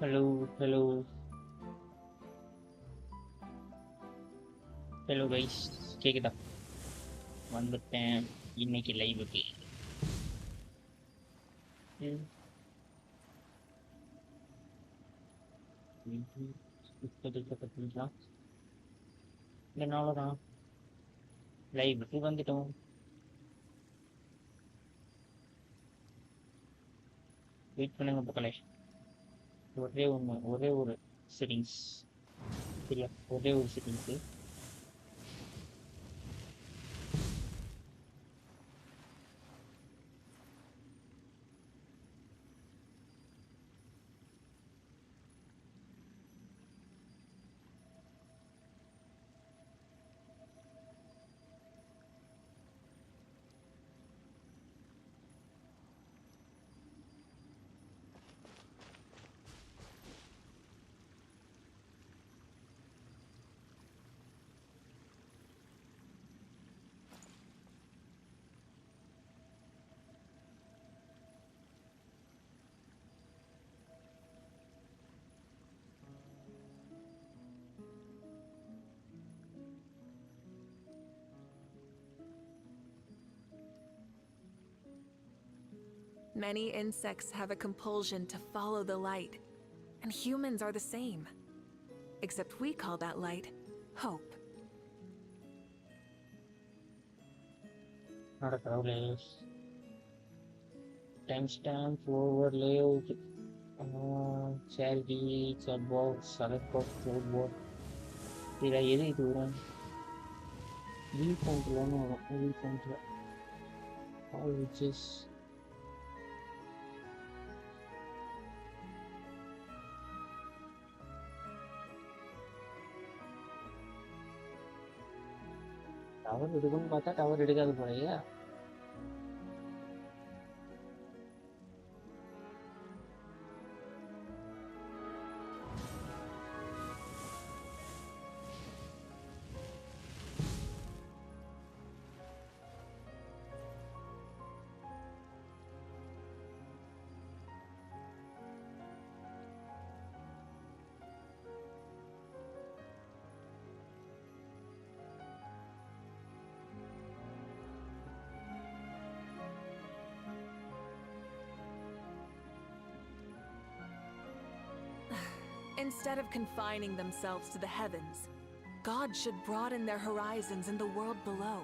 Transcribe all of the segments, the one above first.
Hello, hello, hello guys. கேக்குதா? வந்துட்டேன் இன்னைக்கு லைவுக்கு. இப்போதைக்கு இதனாலதான் லைவுக்கு வந்துட்டோம். வெயிட் பண்ணுங்க பக்கலே. ஒரே ஒரு செட்டிங்ஸ் சரியா? ஒரே ஒரு settings. Many insects have a compulsion to follow the light, and humans are the same. Except we call that light hope. Not a problem. Timestamp over layout. Charity, chatbox, select box, chatbot. இதில் எது இது வரும்? V font வரும். V font all which is tower எடுக்கும்னு பார்த்தா tower எடுக்காது போலயே. Instead of confining themselves to the heavens, God should broaden their horizons in the world below.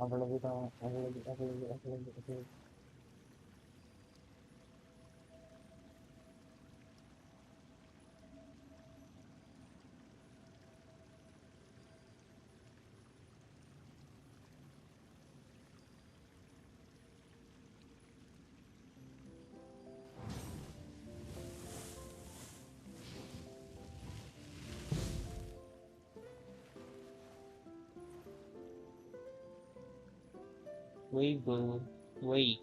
அவ்வளவுதான். அவ்வளவு. VIVO. Why?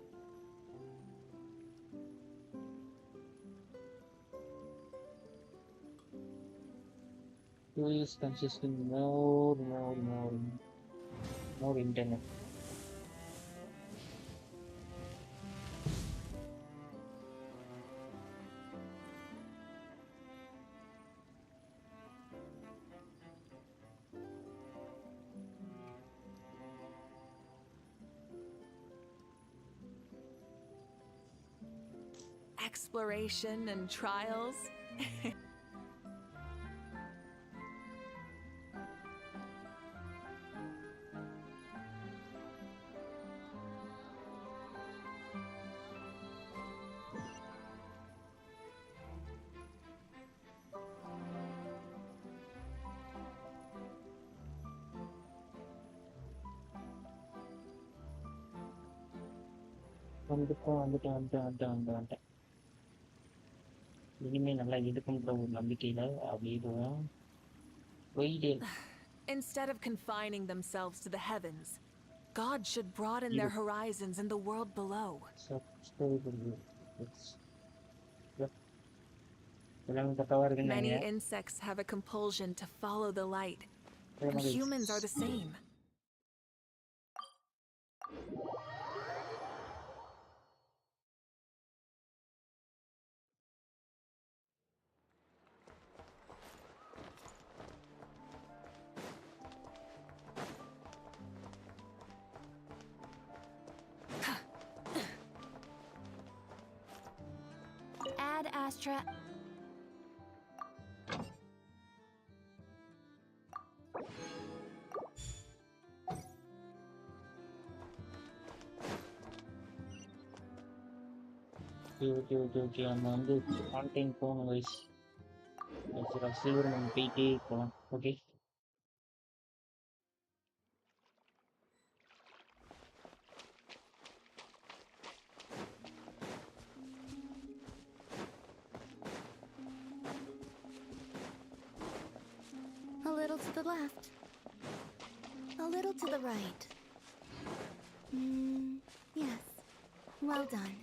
Please consisting more internet. Exploration and trials. வந்துட்டேன். இனிமே நல்லா இருக்குன்ற ஒரு நம்பிக்கையில அப்படியே போவோம். போயிட்டே Instead of confining themselves to the heavens, God should broaden their horizons in the world below. Many insects have a compulsion to follow the light, and humans are the same. Ad Astra. Okay நம்ம வந்து Fontaine போகணும் guys. Silver நம்ம போயிட்டே போகலாம். Okay A little to the left. A little to the right. Yes. Well done.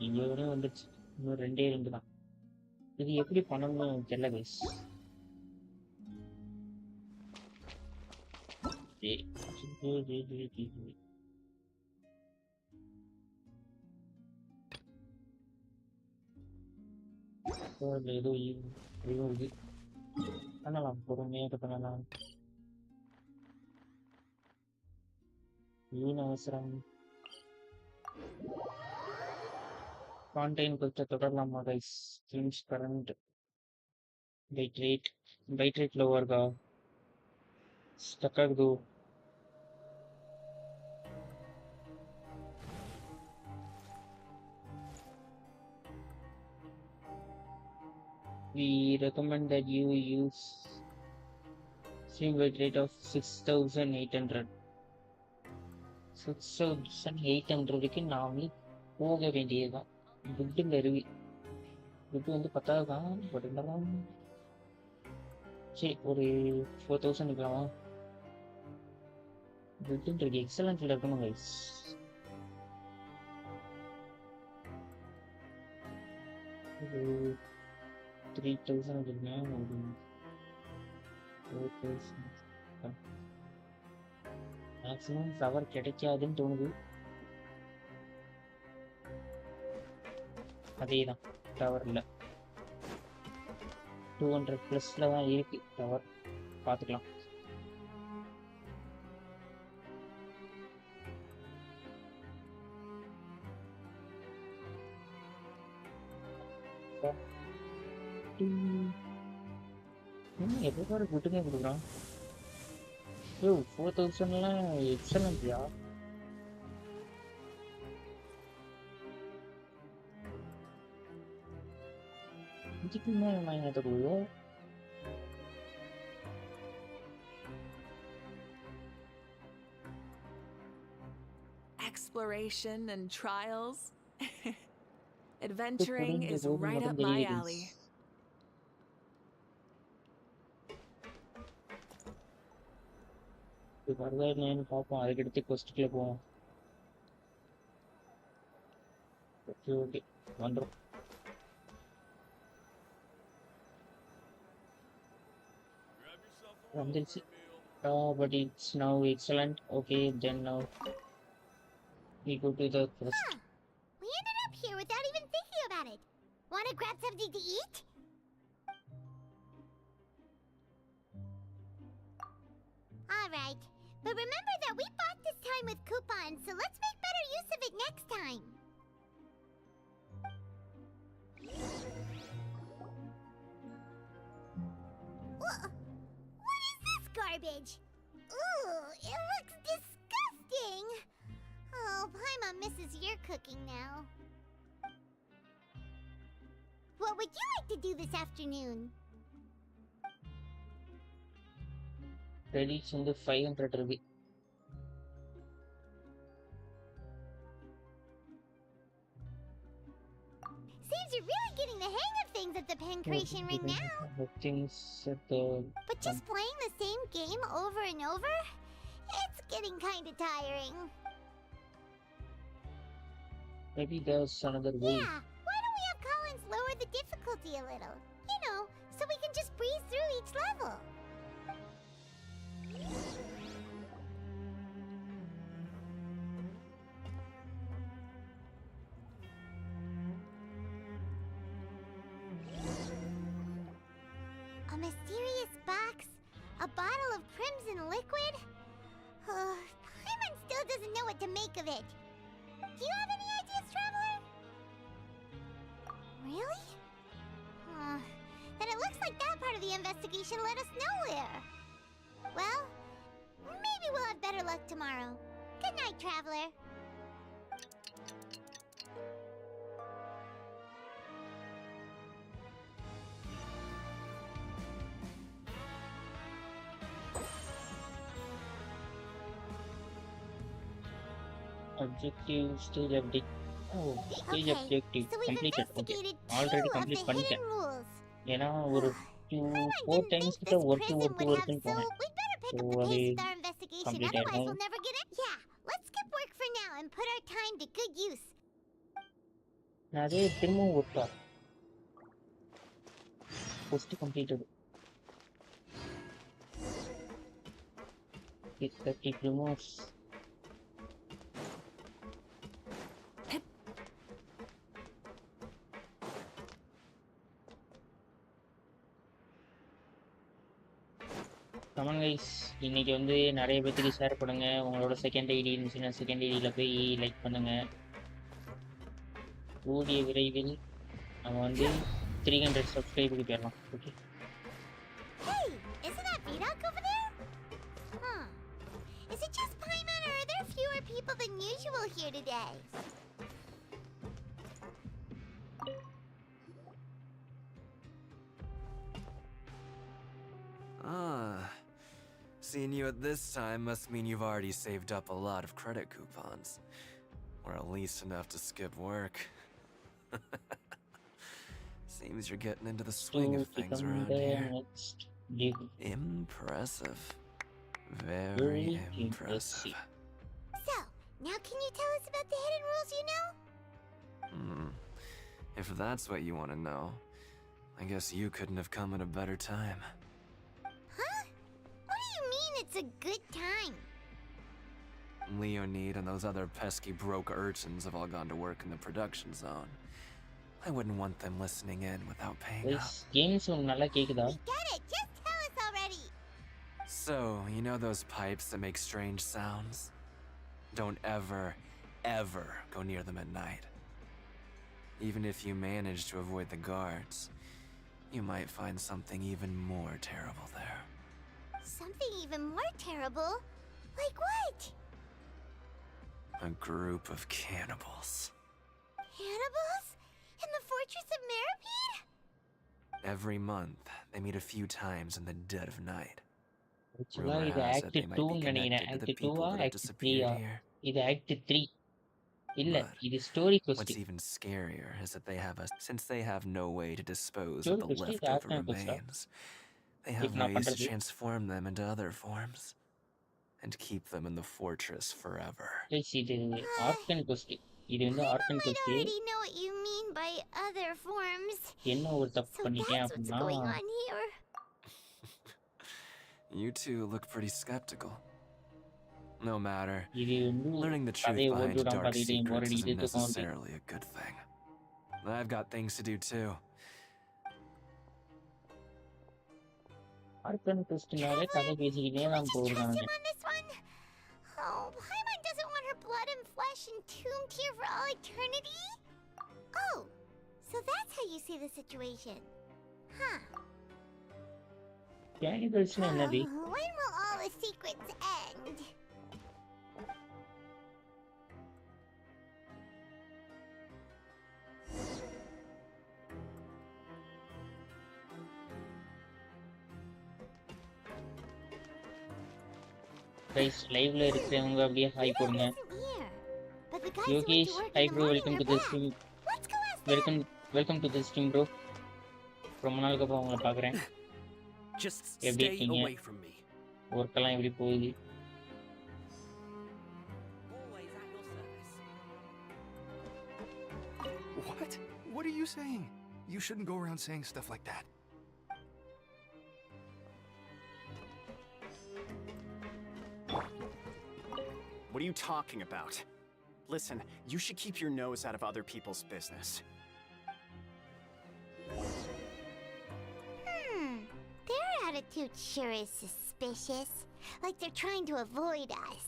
இங்க வரையும் வந்துருச்சு. இன்னும் 2 தான். இது எப்படி பண்ணணும்னு தெரியல கைஸ். ஏதோ இது பண்ணலாம், பொறுமையாக பண்ணலாம். வீண் அவசரம். Fontaine கொடுத்த தொடரலாமா கைஸ்? சேஞ்ச் கரண்ட் பைட் ரேட் லோவா இருக்கா? ஸ்டக் ஆகுது. We recommend that you use stream bit rate of 6800. 6800க்கு நாமளே போக வேண்டியதுதான். துட்டுங்க அருவி. துட்டு வந்து 10,000 தான். பட் இருந்தாலும் சரி ஒரு 4000 இருக்கலாமா? துட்டுன்றது எக்ஸலண்ட்ல இருக்கணும் கைஸ். ஒரு 3000 இருக்குங்க. ஒரு 4000 மேக்ஸிமம் ஃப்ளவர் கிடைக்காதுன்னு தோணுது. அதேதான் டவர் இல்லை. 200+ தான் இருக்கு டவர். பார்த்துக்கலாம். எப்போ பாரு குட்டுங்க கொடுக்குறான். 4000லாம் எக்ஸலண்ட்யா. இதுக்குமே நான் என்ன தருவோம்? Exploration and trials. Adventuring is right up my alley. வரவேன்னு பார்ப்போம். அதுக்கடுத்து கொஸ்டின்ல போவோம். ஓகே வந்துடும். வந்துருச்சு. But it's now excellent. Okay, then now we go to the first. Huh. We ended up here without even thinking about it. Want to grab something to eat? Alright. But remember that we bought this time with coupons, so let's make better use of it next time. What is this garbage? Ooh, it looks disgusting. Oh, Paimon misses your cooking now. What would you like to do this afternoon? Credits in the 500 rupee. Seems you're really getting the hang of things at the pen creation ring now. Things at the But just playing the same game over and over? It's getting kinda tiring. maybe there's another way. Yeah, why don't we have Collins lower the difficulty a little? You know, so we can just breeze through each level. A mysterious box? A bottle of crimson liquid? Paimon still doesn't know what to make of it. Do you have any ideas, Traveler? Really? Then it looks like that part of the investigation led us nowhere. Well, maybe we'll have better luck tomorrow. Good night, Traveler. Objective stage update. Oh, stage Okay, objective so we've completed. Okay, investigated already 2 of the complete hidden பண்ணிட்டேன். rules. ஏன்னா ஒரு Paimon 4 didn't times think கிட்ட this work prison work would have, ஒர்க்குன்னு so போனேன். we'd better pick So up the அது pace with our investigation, complete otherwise ஆயிடும். we'll never get it. Yeah, let's skip work for now and put our time to good use. நிறைய திரும்பவும் ஒர்க்கா first completed. 30 removes. Come on guys, இன்னைக்கு வந்து நிறைய பேத்துக்கு share பண்ணுங்க. உங்களோட செகண்ட் ஐடி இருந்துச்சுன்னா செகண்ட் ஐடியில் போய் லைக் பண்ணுங்க. கூடிய விரைவில் நம்ம வந்து 300 சப்ஸ்கிரைபுக்கு போயிடலாம். Okay, Hey, isn't that Vidoc over there? Huh. Is it just Paimon, or are there fewer people than usual here today? Seeing you at this time must mean you've already saved up a lot of credit coupons. Or at least enough to skip work. Seems you're getting into the swing of things around here. next dig. Impressive. Very Very impressive. impressive. So, now can you tell us about the hidden rules you know? If that's what you want to know, I guess you couldn't have come at a better time. Huh? What do you mean it's a good time? Leonid and those other pesky broke urchins have all gone to work in the production zone. I wouldn't want them listening in without paying up. Games நல்லா கேக்குதா? We get it, just tell us already. So, you know those pipes that make strange sounds? Don't ever go near them at night. Even if you manage to avoid the guards, you might find something even more terrible there. Something even more terrible? Like what? A group of cannibals. Cannibals? In the fortress of Marabede? Every month, they meet a few times in the dead of night. ஆக்சுவலா Rumor இது has it act they might 2 be நினைக்கிறேன். connected to act the people 2 that have act 3 disappeared here. இது act 3 இல்ல, But இது story what's question. even scarier is that they have since they have no way to dispose Story of the question, leftover ask me a question. remains, they have If not ways to pandrathu. transform them into other forms and keep them in the fortress forever. இது organ question. இது வந்து Paimon organ might question. already know what you mean by other forms. என்ன ஒரு தப்பு So பண்ணிட்டேன் that's what's அப்படின்னா going on here. You two look pretty skeptical. No matter, இது வந்து learning the truth கதையை behind ஓட்டுடாம dark பார்த்துக்கிட்டு secrets போராடிட்டு isn't தூக்கம் வருது. necessarily a good thing. I've got things to do too. Archon டெஸ்ட்னாலே கதை பேசிக்கிட்டே தான் போறாங்க. Oh, Paimon doesn't want her blood and flesh entombed here for all eternity? Oh, so that's how you see the situation. Huh. கேனிகல்ஸ்னா என்னது? When will all the secrets end? Guys லைவ்ல இருக்கிறவங்க அப்படியே hi போடுங்க. Yogesh hi bro, welcome to the stream. Welcome to the stream bro. ரொம்ப நாளுக்கு அப்புறம் உங்களை பார்க்குறேன். எப்படி இருக்கீங்க? ஒர்க்கெல்லாம் எப்படி போகுது? What are you saying? You shouldn't go around saying stuff like that. What are you talking about? Listen, you should keep your nose out of other people's business. Their attitude sure is suspicious. Like they're trying to avoid us.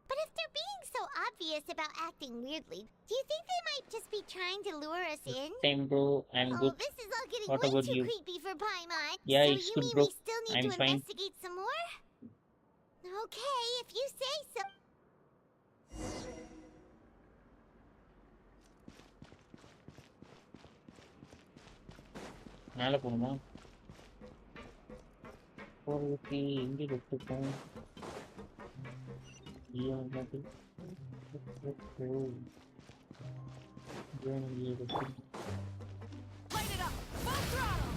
But if they're being so obvious about acting weirdly, do you think they might just be trying to lure us in? Same bro, I'm good. This is all getting What way about too you? creepy for Paimon. Yeah, so it's you good, mean bro. we still need I'm to fine. investigate some more? Okay, if you say so. மேலே போகணுமா? போகிறதுக்கு எங்கே எடுத்துப்போம்? Light it up! Full throttle!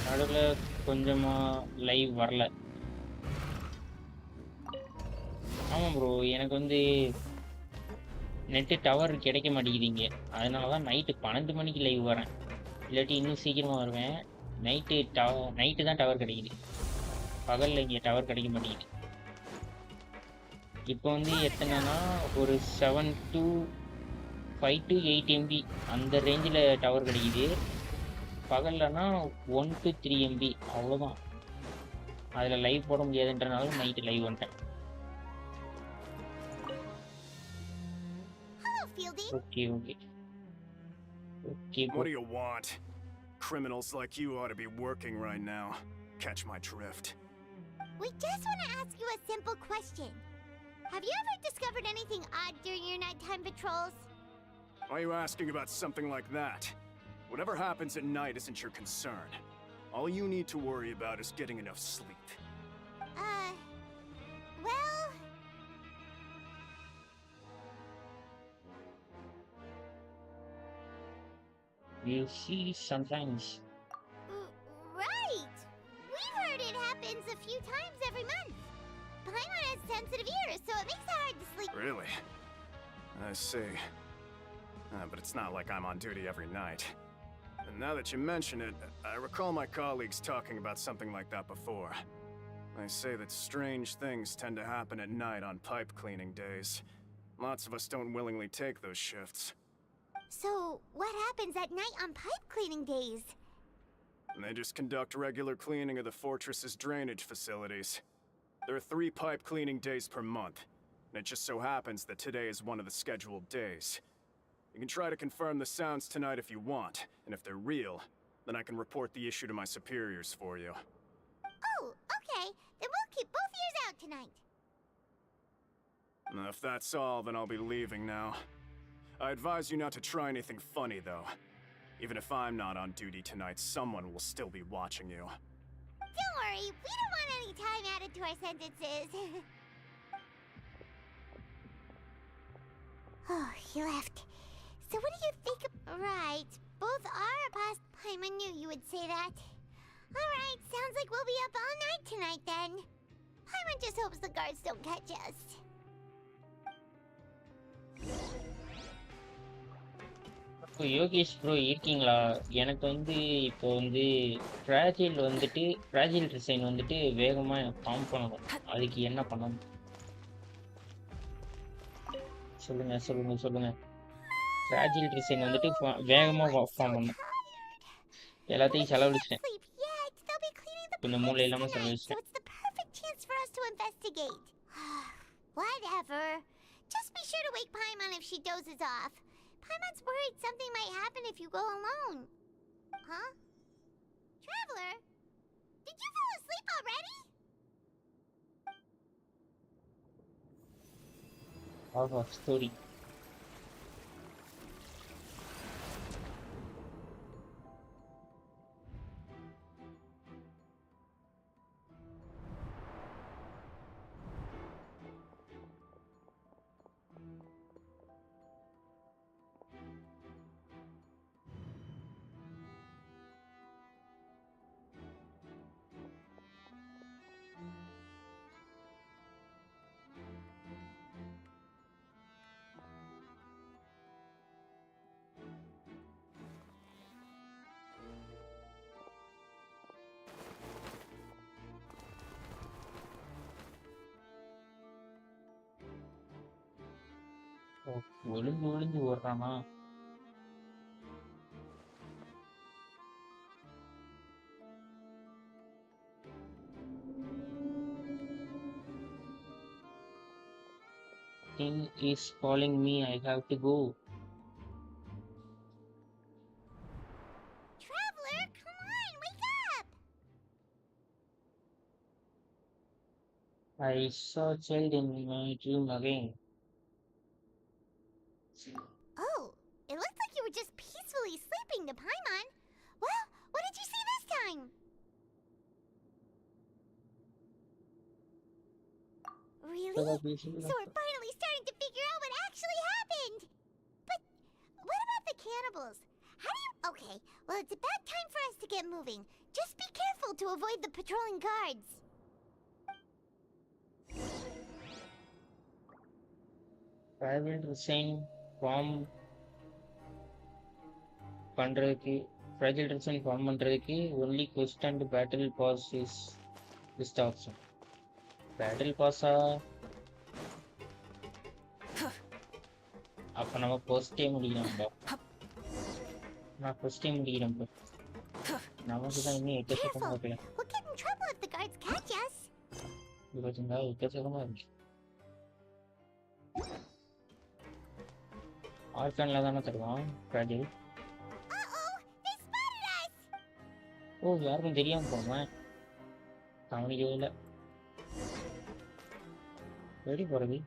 நடுவில் கொஞ்சமாக live வரல. ஆமாம் bro, எனக்கு வந்து நெட்டு டவர் கிடைக்க மாட்டேங்குதுங்க. அதனால தான் நைட்டு 12 மணிக்கு லைவ் வரேன். இல்லாட்டி இன்னும் சீக்கிரமாக வருவேன். நைட்டு தான் டவர் கிடைக்குது. பகலில் இங்கே டவர் கிடைக்க மாட்டேங்குது. இப்போ வந்து எத்தனைனா ஒரு 7 to 5 to 8 MB அந்த ரேஞ்சில் டவர் கிடைக்குது. பகல்லனா 1 to 3 MB அவ்வளோதான். அதில் லைவ் போட முடியாதுன்றனால நைட்டு லைவ் வந்துட்டேன். Okay. What do you want? Criminals like you ought to be working right now. Catch my drift. We just want to ask you a simple question. Have you ever discovered anything odd during your nighttime patrols? Why are you asking about something like that? Whatever happens at night isn't your concern. All you need to worry about is getting enough sleep. Well... You see sometimes. Right! We've heard it happens a few times every month. Paimon has sensitive ears, so it makes it hard to sleep. Really? I see. But it's not like I'm on duty every night. And now that you mention it, I recall my colleagues talking about something like that before. They say that strange things tend to happen at night on pipe cleaning days. Lots of us don't willingly take those shifts. So, what happens at night on pipe cleaning days? They just conduct regular cleaning of the fortress's drainage facilities. There are 3 pipe cleaning days per month, and it just so happens that today is one of the scheduled days. You can try to confirm the sounds tonight if you want, and if they're real, then I can report the issue to my superiors for you. Oh, okay. Then we'll keep both ears out tonight. If that's all, then I'll be leaving now. I advise you not to try anything funny, though. Even if I'm not on duty tonight, someone will still be watching you. Don't worry, we don't want any time added to our sentences. Oh, he left. So what do you think Right. Both are past Paimon knew you would say that. Alright, sounds like we'll be up all night tonight then. Paimon just hopes the guards don't catch us. Yogesh bro இருக்கீங்களா? எனக்கு வந்து இப்போ வந்து fragile design வந்துட்டு வேகமா form பண்ணணும். அதுக்கு என்ன பண்ணணும்? சொல்லுங்க. ஃப்ராஜைல் டிசைன் வந்துட்டு வேகமா ஃபார்ம் பண்ணணும். எல்லாத்தையும் செலவழிச்சிட்டேன். கொஞ்சம் மூளை இல்லாம செலவழிச்சிட்டேன். So it's the perfect chance for us to investigate. Whatever. Just be sure to wake Paimon if she dozes off. Paimon's worried something might happen if you go alone. Huh? Traveler? Did you fall asleep already? ஆஹா, story. ஒளிஞ்சு ஓடுறானா? King is calling me. I have to go. Traveler, come on, wake up! I saw a child in my dream again. Oh, it looked like you were just peacefully sleeping to Paimon. Well, what did you see this time? Really? So we're finally starting to figure out what actually happened! But what about the cannibals? How do you... Okay, well it's about time for us to get moving. Just be careful to avoid the patrolling guards. Fragile design form பண்றதுக்கு only quest and battle pass is best option. battle pass-ஆ? அப்ப நம்ம ஃபர்ஸ்டே முடிக்கலாம்பா. நான் ஃபர்ஸ்டே முடிக்கிறேன். நமக்கு தான் இன்னும் எக்கச்சக்கமா இருக்குல்ல. We'll get in trouble if the guards catch us. பார்த்தீங்களா, எக்கச்சக்கமா இருக்கு. ஆர்கான்ல தானே தருவான் ஃப்ராஜைல். They spotted us! ஓ, யாருக்கும் தெரியாம போவேன். கவனிக்கவே இல்லை. எப்படி போறது?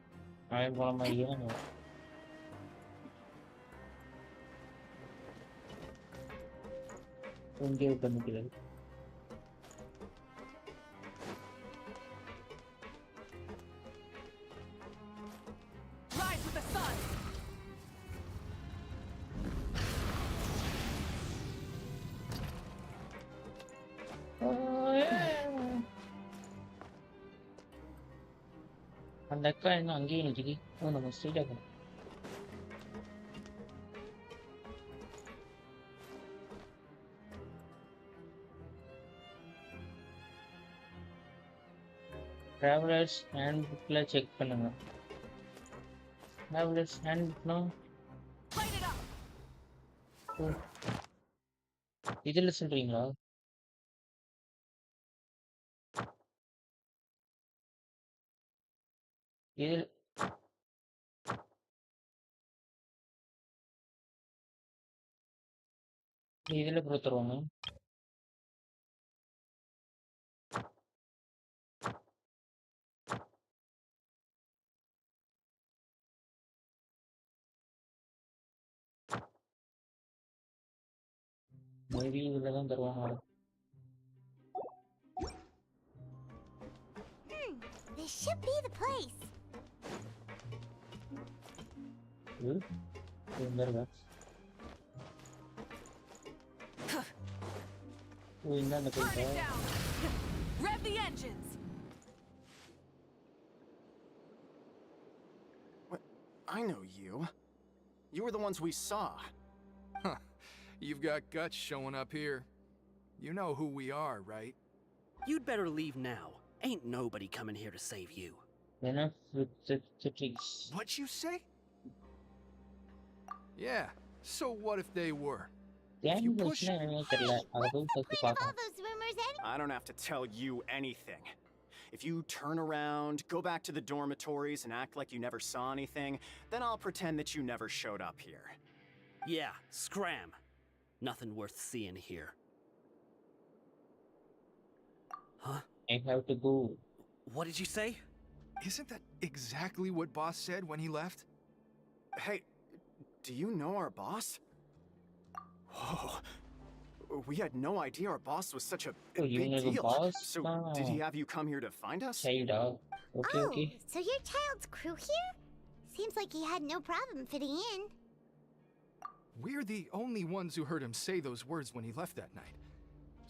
அவன் போன மாதிரியே தான் இங்கே உட்காந்துக்கிறது. Rise with the sun! அந்த அக்கா இன்னும் அங்கேயே நிற்கிது. நம்ம ஸ்ட்ரெயிட்டாக போகணும். ட்ராவலர்ஸ் ஹேண்ட் புக்கில் செக் பண்ணுங்க. ட்ராவலர்ஸ் ஹேண்ட் புக்னா இதில் சொல்கிறீங்களா? இதில் இதில் கொடுத்துருவாங்க. மேபி இதில் தான் தருவாங்க. This should be the place. இது இருக்கா? ஓ இந்தாண்ட Burn போயிட்டா. it down! Rev the engines! What? I know you. You were the ones we saw. Huh. You've got guts showing up here. You know who we are, right? You'd better leave now. Ain't nobody coming here to save you. Benefits. What'd you say? Yeah, so what if they were? ஏன் you இந்த push- விஷயம் என்னன்னே தெரியல. அதை போய் What's the first point of all பார்க்கணும். those rumors anyway? I don't have to tell you anything. If you turn around, go back to the dormitories, and act like you never saw anything, then I'll pretend that you never showed up here. Yeah, scram. Nothing worth seeing here. Huh? I have to go. What did you say? Isn't that exactly what Boss said when he left? Hey, do you know our boss? Whoa. We had no idea our boss was such a Oh, you big know the deal. boss? So, did he have you come here to find us? Childa. Okay, Oh, okay. so your child's crew here? Seems like he had no problem fitting in. We're the only ones who heard him say those words when he left that night.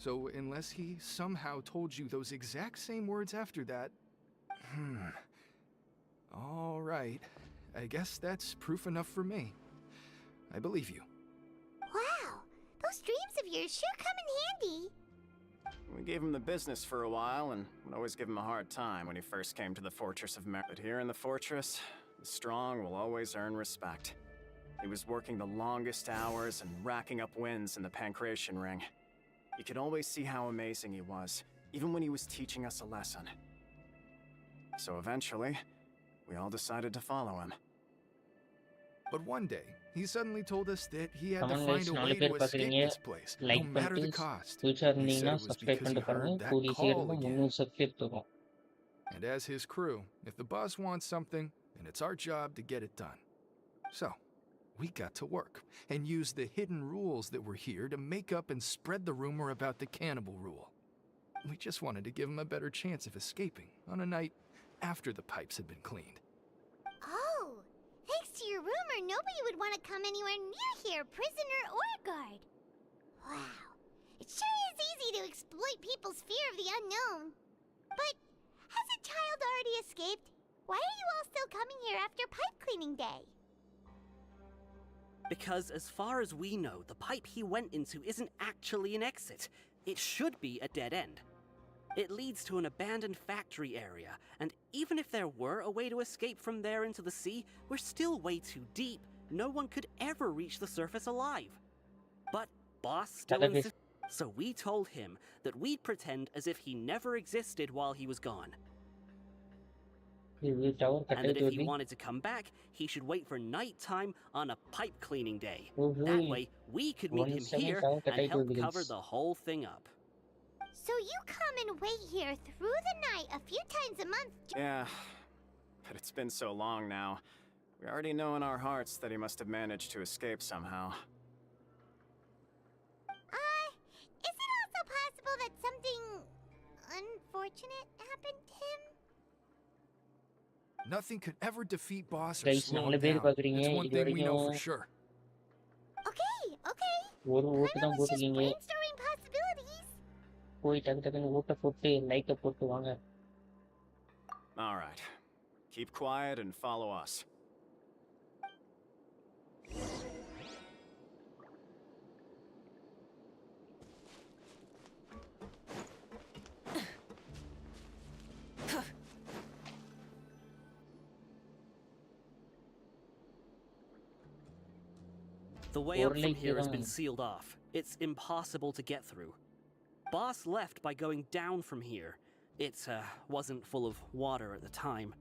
So unless he somehow told you those exact same words after that... All right. I guess that's proof enough for me. I believe you. Wow, those dreams of yours sure come in handy. We gave him the business for a while and would always give him a hard time when he first came to the Fortress of But here in the fortress, the strong will always earn respect. He was working the longest hours and racking up wins in the Pancration Ring. You could always see how amazing he was, even when he was teaching us a lesson. So eventually, we all decided to follow him. But one day, he suddenly told us that he had Come to on, find guys, a நாலு way பேர் to escape பார்க்குறீங்க. this place, no like matter the பண்ணிட்டு cost. புதுசாக He said இருந்தீங்கன்னா it was subscribe because he பண்ணிட்டு பாருங்க. heard that கூடிய call சீக்கிரம் again. 300 சப்ஸ்கிரைப் தரும். And as his crew, if the boss wants something, then it's our job to get it done. So, we got to work and used the hidden rules that were here to make up and spread the rumor about the cannibal rule. We just wanted to give him a better chance of escaping on a night after the pipes had been cleaned. Oh, thanks to your rumor, nobody would want to come anywhere near here, prisoner or guard. Wow, it sure is easy to exploit people's fear of the unknown. But has a child already escaped? Why are you all still coming here after pipe cleaning day? Because as far as we know, the pipe he went into isn't actually an exit. It should be a dead end. It leads to an abandoned factory area, and even if there were a way to escape from there into the sea, we're still way too deep. No one could ever reach the surface alive. But Boss still That is- insisted, so we told him that we'd pretend as if he never existed while he was gone. இது tower And that கட்டிட்டு if he வருது. wanted to come back, he should wait for nighttime on a pipe cleaning day. Oh, That really? way, we could meet One him second, here tower and கட்டிட்டு help வருது, cover guys. the whole thing up. So you come and wait here through the night a few times a month. Yeah, but it's been so long now. We already know in our hearts that he must have managed to escape somehow. Is it also possible that something unfortunate happened to him? Nothing could ever defeat Boss or Guys, slow நாலு him பேர் down. பார்க்குறீங்க. It's one இது thing we know for வரைக்கும் sure. Okay. ஒரு ஓட்டு I தான் was just போட்டிருக்கீங்க. brainstorming possibilities. போய் டக்கு டக்குன்னு ஓட்டை போட்டு லைக்கை போட்டு வாங்க. All right. Keep quiet and follow us. The way up Or from like here has been the- sealed off. It's impossible to get through. Boss left by going down from here. It wasn't full of water at the time.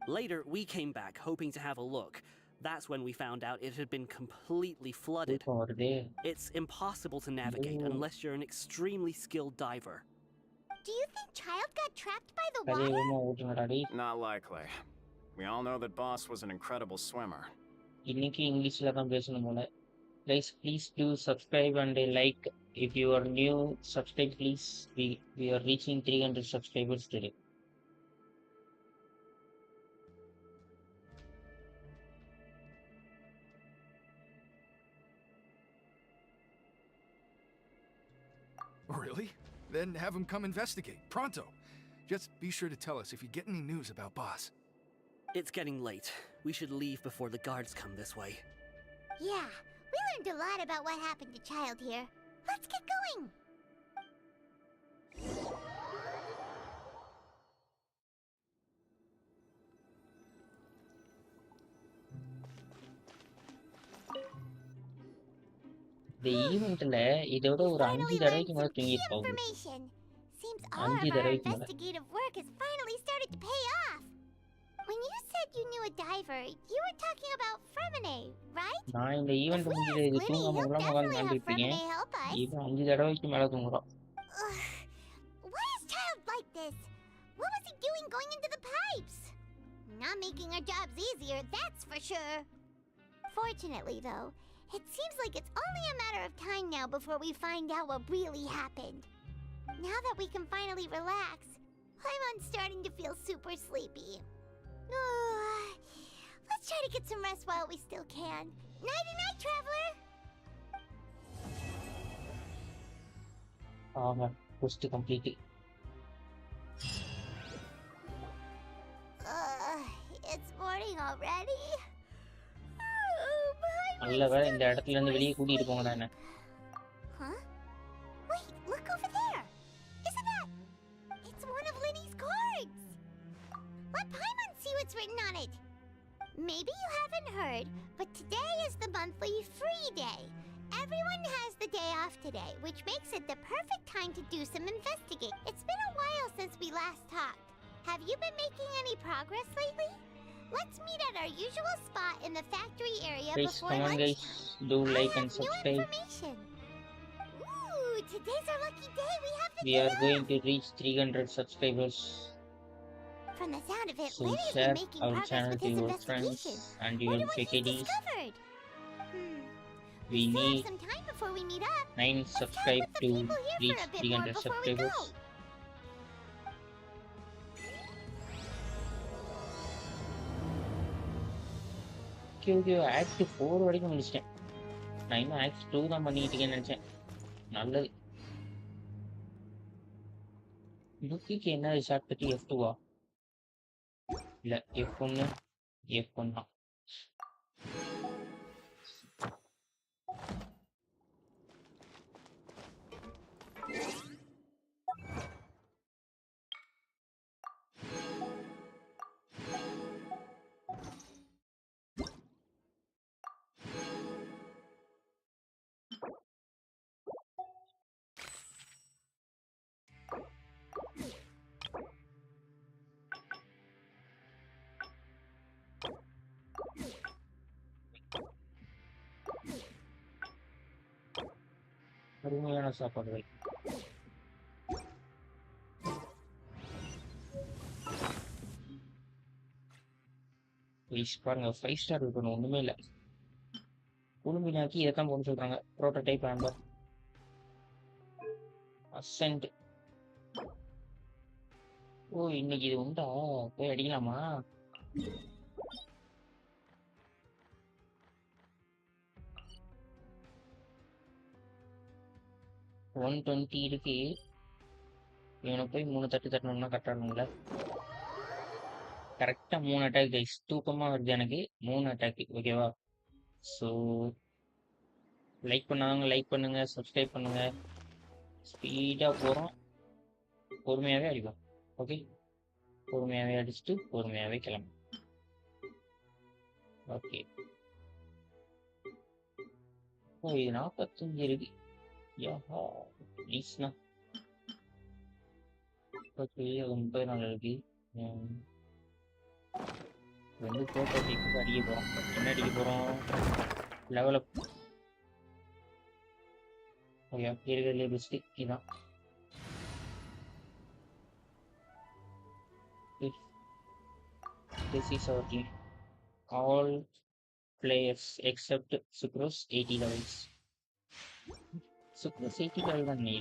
Later, we came back hoping to have a look. That's when we found out it had been completely flooded. தூக்கம் வருதே. It's impossible to navigate Ooh. unless you're an extremely skilled diver. Do you think Child got trapped by the கதையை water? வேகமா ஓட்டுங்கடா டேய். Not likely. We all know that Boss was an incredible swimmer. இன்னைக்கு இங்கிலீஷ்ல தான் பேசணும் போல. Guys, please do subscribe and like. If you are new, subscribe please. We are reaching 300 subscribers today. Really? Then have him come investigate. Pronto. Just be sure to tell us if you get any news about Boss. It's getting late. We should leave before the guards come this way. Yeah, we learned a lot about what happened to Child here. Let's get going! இந்த ஈவெண்ட்ல இதோட We ஒரு 5 finally learned தடவைக்கு some மேல key தூங்கிருப்பாங்க. information. Seems all 5 of our தடவைக்கு மேல. investigative work has finally started to pay off. When you said you knew a diver, you were talking about Fremine, right? நான் இந்த If event we முடிஞ்சது ask இது Lenny, தூங்காம he'll விடாம உட்காந்து definitely have நோண்டிட்டு இருக்கேன். Fremine help us. இது 5 தடவைக்கு மேல தூங்குறோம். Ugh. Why is Child like this? What was he doing going into the pipes? Not making our jobs easier, that's for sure. Fortunately, though, it seems like it's only a matter of time now before we find out what really happened. Now that we can finally relax, I'm starting to feel super sleepy. Let's try to get some rest while we still can. Nighty-night, traveler! ஆமா, quest complete. It's morning already. நல்ல வேளை இந்த இடத்துல இருந்து வெளியே கூட்டிட்டு போங்கடா என்ன. Huh? Wait, look over there. Isn't that? It's one of Lenny's cards. Let Paimon see what's written on it. Maybe you haven't heard, but today is the monthly free day. Everyone has the day off today, which makes it the perfect time to do some investigating. It's been a while since we last talked. Have you been making any progress lately? Let's meet at our usual spot in the factory area Guys, before come on lunch. guys, do I like have and new subscribe. information. Ooh, today's our lucky day. We have the We day are off. going to reach 300 subscribers. From the sound of it, So Lenny's share been making our progress channel with to his your investigation. friends and Wonder your what he's PKDs. discovered. We still need have some time before we meet up. 9 Let's chat subscribe with the to people here reach for a bit more 300 before we go. subscribers. Okay act 4 வரைக்கும் முடிச்சிட்டேன். நான் இன்னும் act 2 தான் பண்ணிட்டு இருக்கேன்னு நினைச்சேன். நல்லது. புக்கிக்கு என்ன ஷார்ட் பத்தி F2வா? இல்ல F1 F1 தான். அருமையான சாப்பாடுகள். ப்ளீஸ் பாருங்க 5 ஸ்டார் இருக்கணும், ஒண்ணுமே இல்லை. குழும்பினாக்கி இதைத்தான் போட சொல்றாங்க. Prototype Amber ascent. ஓ இன்னைக்கு இது உண்டா? போய் அடிக்கலாமா? $120 இருக்கு. இவனை போய் 3 தட்டு தட்டணும்னா கரெக்டானுங்களா? கரெக்டாக 3 அட்டாக் கைஸ். தூக்கமாக வருது எனக்கு. 3 அட்டாக் ஓகேவா? ஸோ லைக் பண்ணாதவங்க லைக் பண்ணுங்க, சப்ஸ்கிரைப் பண்ணுங்க. ஸ்பீடாக போகிறோம், பொறுமையாகவே அடிப்போம். ஓகே, பொறுமையாகவே அடிச்சுட்டு பொறுமையாகவே கிளம்பும். ஓகே, ஓ இது 45 இருக்கு. யாஹா நைஸ்ண்ணா. ஓகே அது 34 இருக்கு. வந்து ப்ரோட்டோடைப்புக்கு அடிக்க போகிறோம். என்ன அடிக்க போகிறோம்? லெவலப். ஓகே இருக்கிறதுலே பெஸ்ட்டு இதுதான். This is our team. All players except Sucrose 80 levels. Sucrose 80 level தான் நீ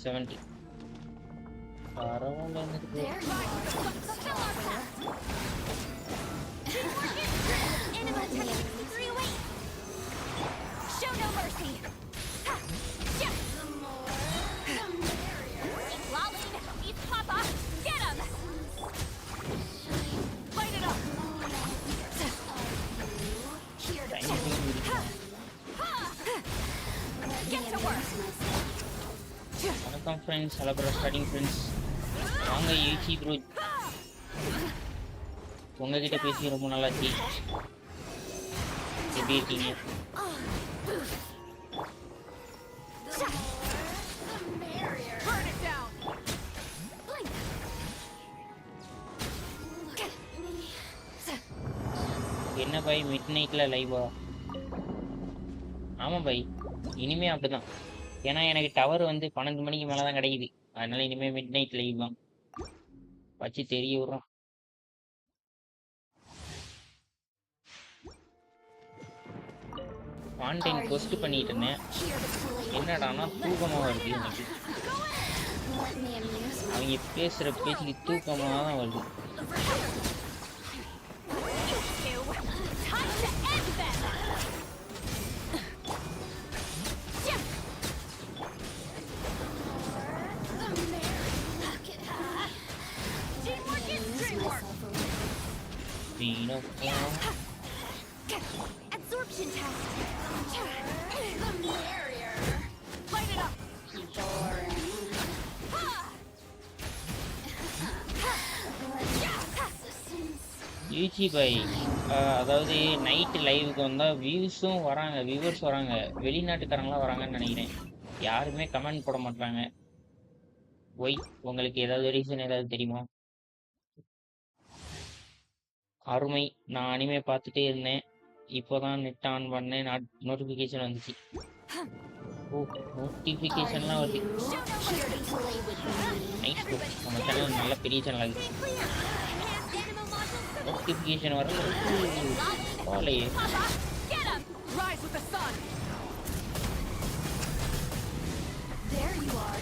70. பரவாயில்ல எனக்கு. Animal Tech 63 away. Show no mercy. Ha! Yeah. Welcome friends. Hello bro, starting friends. வாங்க யூசி ப்ரோ, உங்ககிட்ட பேசி ரொம்ப நல்லாச்சு. எப்படி இருக்கீங்க? என்ன பாய் மிட் நைட்டில் லைவா? ஆமாம் பாய், இனிமே அப்படிதான். ஏன்னா எனக்கு டவர் வந்து 12 மணிக்கு மேலே தான் கிடைக்குது. அதனால இனிமேல் மிட் நைட் லைவ் தான் வச்சு தெரிய விட்றோம். ஃபான்டைன் கொஸ்ட் பண்ணிட்டு இருந்தேன். என்னடானா தூக்கமாக வருது எனக்கு. அவங்க பேசுகிற பேச்சுக்கு தூக்கமாக தான் வருது. Absorption test. The barrier. Light it up. யூசி பாய், அதாவது நைட்டு லைவுக்கு வந்தால் வியூஸும் வராங்க, வியூவர்ஸ் வராங்க, வெளிநாட்டுக்காரங்களாம் வராங்கன்னு நினைக்கிறேன். யாருமே கமெண்ட் போட மாட்டாங்க. ஒய், உங்களுக்கு ஏதாவது ரீசன் ஏதாவது தெரியுமா? அருமை. நான் அனிமே பார்த்துட்டே இருந்தேன். இப்போதான் நெட் ஆன் பண்ணேன். நோட்டிஃபிகேஷன் வந்துச்சு. ஓ, நோட்டிஃபிகேஷன்லாம் வருது. நைஸ் ப்ரோ, நம்ம சேனல் நல்ல பெரிய சேனல் ஆகுது. நோட்டிஃபிகேஷன் வர போலையே. There you are.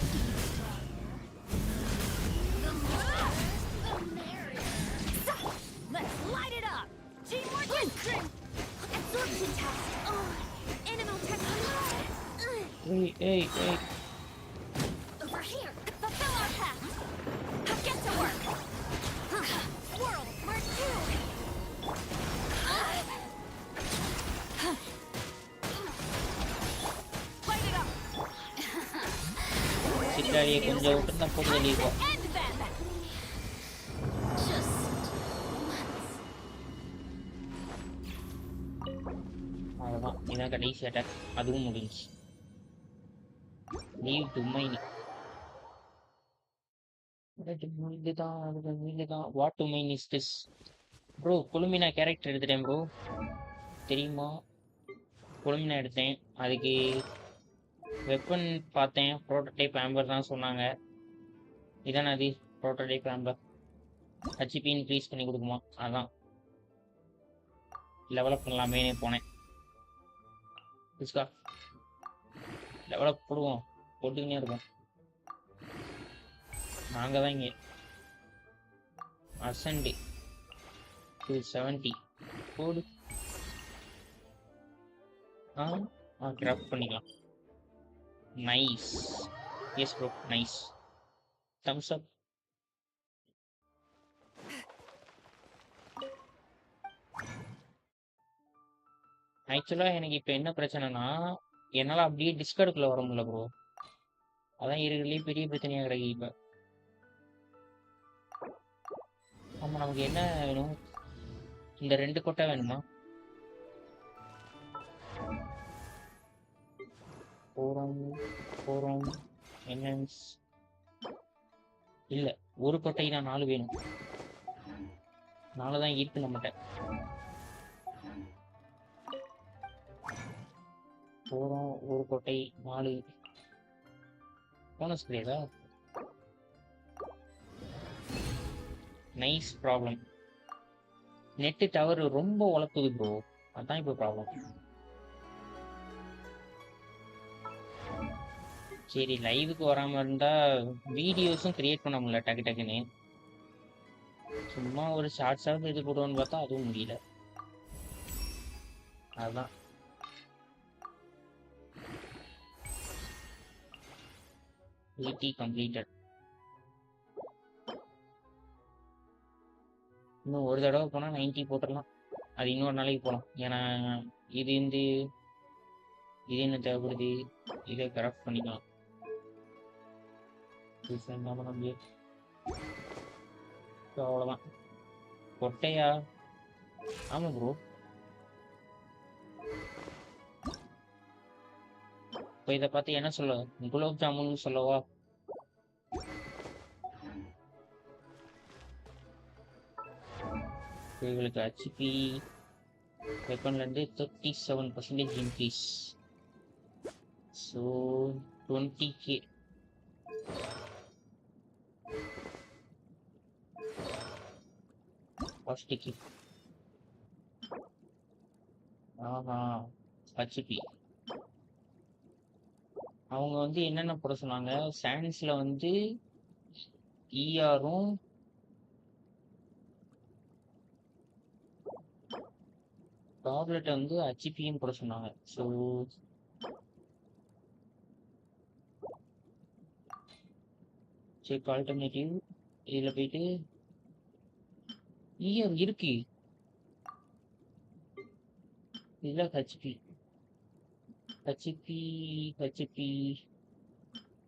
Let's light it up. Teamwork is great. Absorption test. Animal test. Hey. Over here. Fulfill our pact. Get to work. Swirl. Mark 2. Light it up. சித்தாரியை கொஞ்சம் விட்டு தான் போட்டு தள்ளியிருக்கோம். End them. அவ்வளோதான், இதான் கடைசி attack. அதுவும் முடிஞ்சு. Leave to mine. இதுதான் what to mine is this bro. குளுமினா கேரக்டர் எடுத்துட்டேன் ப்ரோ, தெரியுமா? குளுமினா எடுத்தேன். அதுக்கு வெப்பன் பார்த்தேன், ப்ரோட்டோடைப் ஆம்பர் தான் சொன்னாங்க. இதானே அது ப்ரோட்டோடைப் ஆம்பர். ஹெச்பி இன்க்ரீஸ் பண்ணி கொடுக்குமா? அதான் லெவலப் பண்ணலாமே போனேன். லெவலப் போடுவோம், போட்டுக்கினே இருக்கோம். நாங்கள் தான் இங்கே அசண்டு 270 போடு. கிராஃப்ட் பண்ணிக்கலாம். Nice. Yes bro, nice. Thumbs up. ஆக்சுவலாக எனக்கு இப்போ என்ன பிரச்சனைனா, என்னால் அப்படியே டிஸ்கார்டுக்குள்ளே வர முடியல ப்ரோ. அதான் இருக்கிறதுலேயே பெரிய பிரச்சனையாக கிடையாது இப்போ. ஆமாம், நமக்கு என்ன வேணும்? இந்த 2 கொட்டை வேணுமா? போகிறோம் என்னன்ஸ் இல்லை, ஒரு கொட்டை தான் 4 வேணும். 4 தான் இருக்கு நம்மகிட்ட. போகிறோம், ஒரு கொட்டை 4 போனஸ் கிடையாதா? Nice problem. நெட்டு டவர் ரொம்ப உழப்புது ப்ரோ, அதான் இப்போ ப்ராப்ளம். சரி, லைவுக்கு வராமல் இருந்தால் வீடியோஸும் கிரியேட் பண்ண முடியல டக்குன்னு. சும்மா ஒரு ஷார்ட்ஸாவது இது போடுவோன்னு பார்த்தா அதுவும் முடியல. அதுதான் கம்ப்ளீட்டட். இன்னும் ஒரு தடவை போனால் 90 போட்டுடலாம். அது இன்னொரு நாளைக்கு போகலாம். ஏன்னா இது என்ன தேவைப்படுது, இதை கரெக்ட் பண்ணிக்கலாம். என்ன பண்ண முடியும்? அவ்வளோதான். கொட்டையா? ஆமாம் ப்ரோ. இப்போ இதை பார்த்து என்ன சொல்ல? குலோப் ஜாமுன் சொல்லவா? இவங்களுக்கு ஹெச்பி வெப்பன்லேருந்து 37% increase. So 20k. First kick. ஆஹா, ஹெச்பி. அவங்க வந்து என்னென்ன போட சொன்னாங்க? சயின்ஸில் வந்து இஆரும் டாப்லெட் வந்து ஹெச்பியும் போட சொன்னாங்க. So check alternative. இதில் போயிட்டு இஆர் இருக்கு. இதில் ஹெச்பி ஹெச்பி ஹெச்பி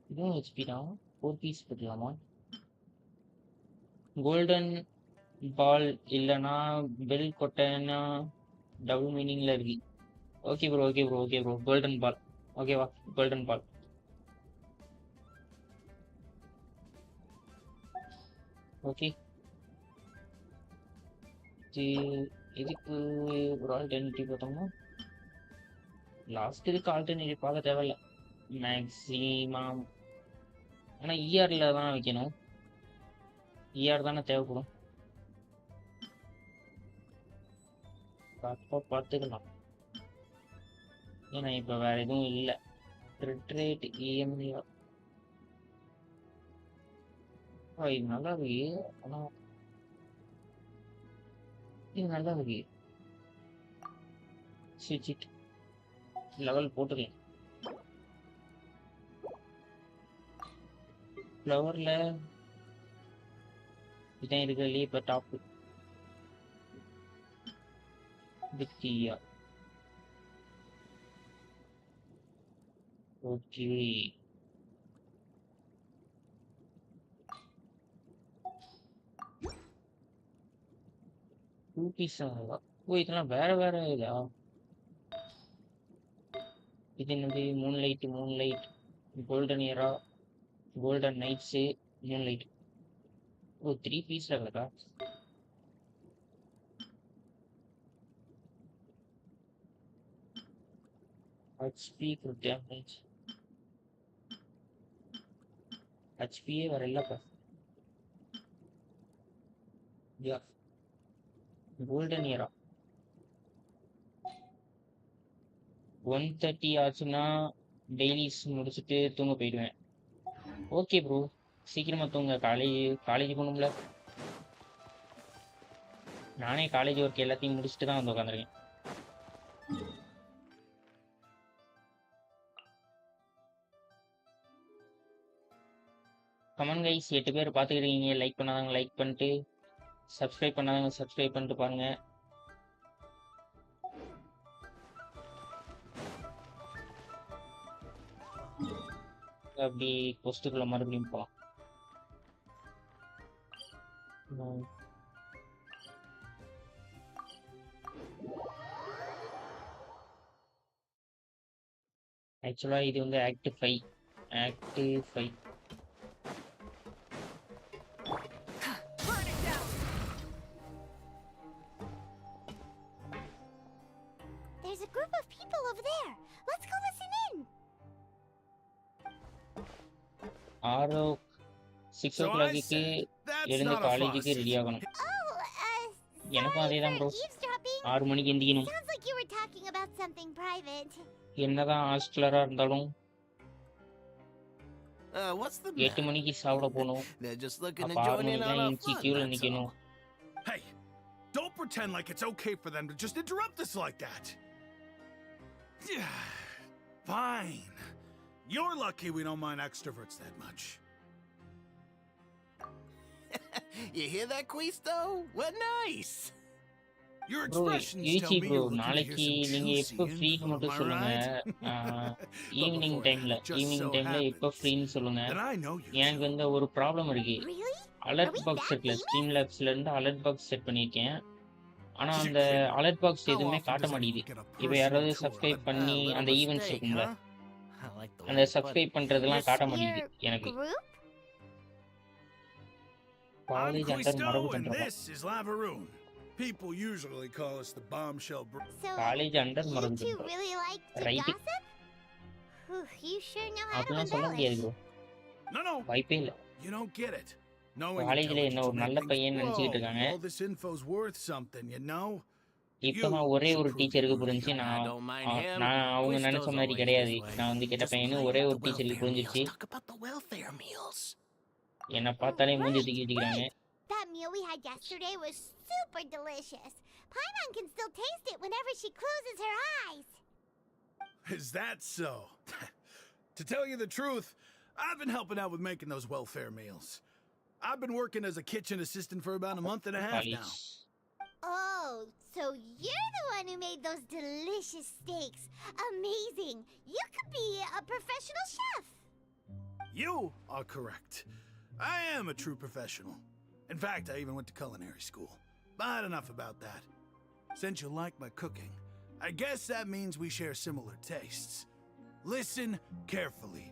இதுவும் ஹெச்பி தான். 4 பீஸ் போட்டுக்கலாமா? கோல்டன் பால் இல்லைன்னா பெல் கொட்டைன்னா டபுள் மீனிங்ல இருக்கு. Okay bro, okay bro, okay bro. Golden ball. ஓகேவா? Golden ball. ஓகே. இதுக்கு ஒரு ஆல்டர்னேட்டிவ் பார்த்தோம்னா லாஸ்ட் இதுக்கு ஆல்டர்னேட்டிவ் பார்க்க தேவையில்ல மேக்ஸிமம். ஆனால் இஆரில் தான் வைக்கணும். இஆர் தானே தேவைப்படும். அப்போ பார்த்துக்கலாம். ஏன்னா இப்போ வேற எதுவும் இல்லை. ரிட்ரேட் இஎம்ஐ இது நல்லா இருக்கு. ஆனால் இது நல்லா இருக்கு. ஸ்விட்ச் இட். லெவல் போட்டுக்கலாம். ஃப்ளவரில் இதான் இருக்கிறதுலே இப்போ டாப்பு. விக்டியா. ஓகே. Two piece. ஓ, இதெல்லாம் வேற வேற இதா? இது என்னது? Moonlight, golden era, golden nights, moonlight. Oh, 3 பீஸ்ல இருக்கா? HP damage. ஹெச்பியே வேற இல்லப்பா. யா, கோல்டன் ஏரா 130 ஆச்சுன்னா டெய்லிஸ் முடிச்சுட்டு தூங்க போயிடுவேன். ஓகே ப்ரோ, சீக்கிரமா தூங்க. காலேஜ் போகணும்ல. நானே காலேஜ் ஒர்க் எல்லாத்தையும் முடிச்சுட்டு தான் வந்து உட்காந்துருக்கேன். கமெண்ட் கைஸ், 8 பேர் பார்த்துக்கிறீங்க. லைக் பண்ணாதாங்க லைக் பண்ணிட்டு, சப்ஸ்கிரைப் பண்ணாதாங்க சப்ஸ்கிரைப் பண்ணிட்டு பாருங்க. அப்படி கொஸ்டுக்குள்ள மறுபடியும் போகலாம். ஆக்சுவலாக இது வந்து act 5. Burn it down! There's a group of people over there. Let's go listen in. 6 o'clock-க்கு எழுந்து காலேஜுக்கு ரெடி ஆகணும். எனக்கும் அதே தான் ப்ரோ. 6 மணிக்கு எந்திக்கணும். Sounds like you were talking about something private. என்னதான் ஹாஸ்டலராக இருந்தாலும் What's the 8 மணிக்கு சாப்பிட போகணும். They're just looking அப்போ to 6 join in on மணிக்கெலாம் our எந்திச்சி fun, கியூவில் that's நிற்கணும். all. Hey, don't pretend like it's okay for them to just interrupt us like that. Fine. You're lucky we don't mind extroverts that much. You hear that, Quisto? We're nice. Your bro expressions tell UG me bro you're looking to hear நாளைக்கு some நீங்க juicy எப்போ ஃப்ரீன்னு info, மட்டும் am I சொல்லுங்க. right? But evening before டைம்ல that, just so எப்போ happens ஃப்ரீன்னு சொல்லுங்க. that I know you எனக்கு two. வந்து ஒரு ப்ராப்ளம் இருக்கு. Really? Are alert we box that இருக்குல்ல, famous? ஸ்ட்ரீம் லேப்ஸ்ல இருந்து அலர்ட் பாக்ஸ் செட் பண்ணியிருக்கேன். ஆனா You're அந்த kidding. அலர்ட் பாக்ஸ் How எதுவுமே often காட்ட does anyone மாட்டேங்குது. get a இப்போ personal யாராவது tour சப்ஸ்கிரைப் like பண்ணி little அந்த ஈவெண்ட்ஸ் mistake, இருக்கும்ல, huh? I like the way அந்த you put it. சப்ஸ்கிரைப் பண்றதெல்லாம் காட்ட மாட்டேங்குது Your எனக்கு. group? I'm college under Quisto, மரபு and தண்டமா. this is Lavaroon. People usually call us the bombshell. So, college under you மரபு two தண்டமா. really like to Right. gossip? Whew, you sure know how to அப்படிலாம் சொல்ல முடியாது embellish. Bro, No, வாய்ப்பே இல்லை. you don't get it. Knowing காலேஜ்ல என்ன intelligence ஒரு will நல்ல make things- பையன் நினைச்சுக்கிட்டு Whoa, இருக்காங்க. all this info's worth something, you know? இப்பதான் ஒரே ஒரு டீச்சருக்கு புரிஞ்சு I don't mind him. நான் அவங்க Quisto's நினைச்ச மாதிரி always கிடையாது. this way. நான் வந்து கெட்ட Just பையனு like ஒரே the ஒரு டீச்சருக்கு welfare meals. புரிஞ்சிச்சு. Talk about the welfare meals. என்னை பார்த்தாலே மூஞ்சி தூக்கி வச்சுக்கிறாங்க. That meal we had yesterday was super delicious. Paimon can still taste it whenever she closes her eyes. Is that so? To tell you the truth, I've been helping out with making those welfare meals. I've been working as a kitchen assistant for about a month and a half now. College Oh, so you're the one who made those delicious steaks. Amazing. You could be a professional chef. You are correct. I am a true professional. In fact, I even went to culinary school. But enough about that. Since you like my cooking, I guess that means we share similar tastes. Listen carefully.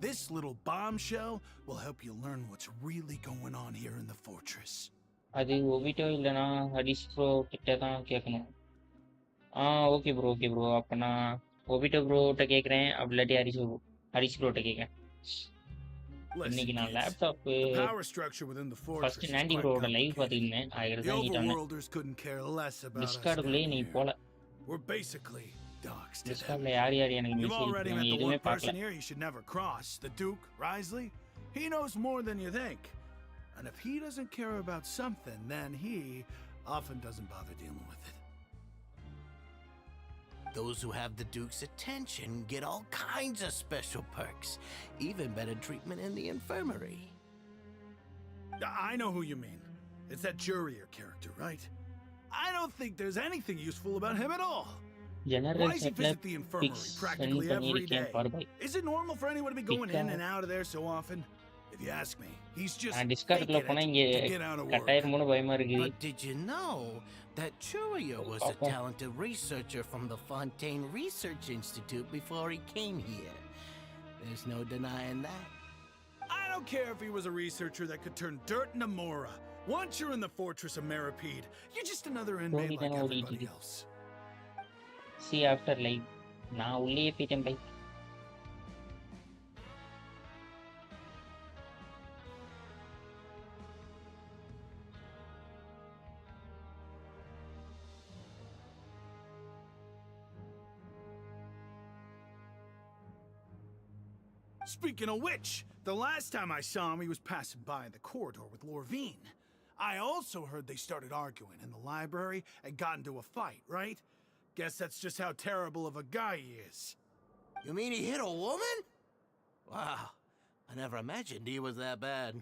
This little bombshell will help you learn what's really going on here in the fortress. அது Obito இல்லைனா Harish bro கிட்ட தான் கேட்கணும். Okay bro, okay bro. அப்போ நான் Obito ப்ரோட்ட கேட்குறேன், அப்படி இல்லாட்டி ஹரிஷ் ப்ரோட்ட கேட்குறேன். இன்னைக்கு Listen, நான் kids, laptop the power structure within the fortress first is நாண்டி quite ப்ரோட லைவ் complicated. பார்த்துக்கிட்டேன். The அதுதான் கிட்ட வந்தேன். overworlders couldn't care less about us down டிஸ்கார்டுக்குள்ளேயே நீ here. போல. We're basically dogs to them. டிஸ்கார்டில் யார் யார் எனக்கு You've மெசேஜ் already met பண்ணாங்க, the எதுவுமே one person பார்க்கல. here you should never cross, the Duke, Risley. He knows more than you think. And if he doesn't care about something, then he often doesn't bother dealing with it. Those who have the Duke's attention get all kinds of special perks, even better treatment in the infirmary. I know who you mean. It's that Jurier character, right? I don't think there's anything useful about him at all. General Why does he settle visit the infirmary fix sent practically every பண்ணியிருக்கேன் day? பாருபாய். Is it normal for anyone to be going in and out of there so often? If you ask me, he's just நான் டிஸ்கார்டுக்குள்ளே faking போனால் it இங்கே to get out of work. கட்டாயிருமோன்னு பயமாக இருக்குது. But did you know that Churia was a Okay. talented researcher from the Fontaine Research Institute before he came here? There's no denying that. I don't care if he was a researcher that could turn dirt into Mora. Once you're in the fortress of Maripede, you're just another inmate like Tony everybody Tano else. C after live நான் உள்ளே போயிட்டேன் by. Speaking of which, the last time I saw him, he was passing by in the corridor with Lorvine. I also heard they started arguing in the library and got into a fight, right? Guess that's just how terrible of a guy he is. You mean he hit a woman? Wow, I never imagined he was that bad.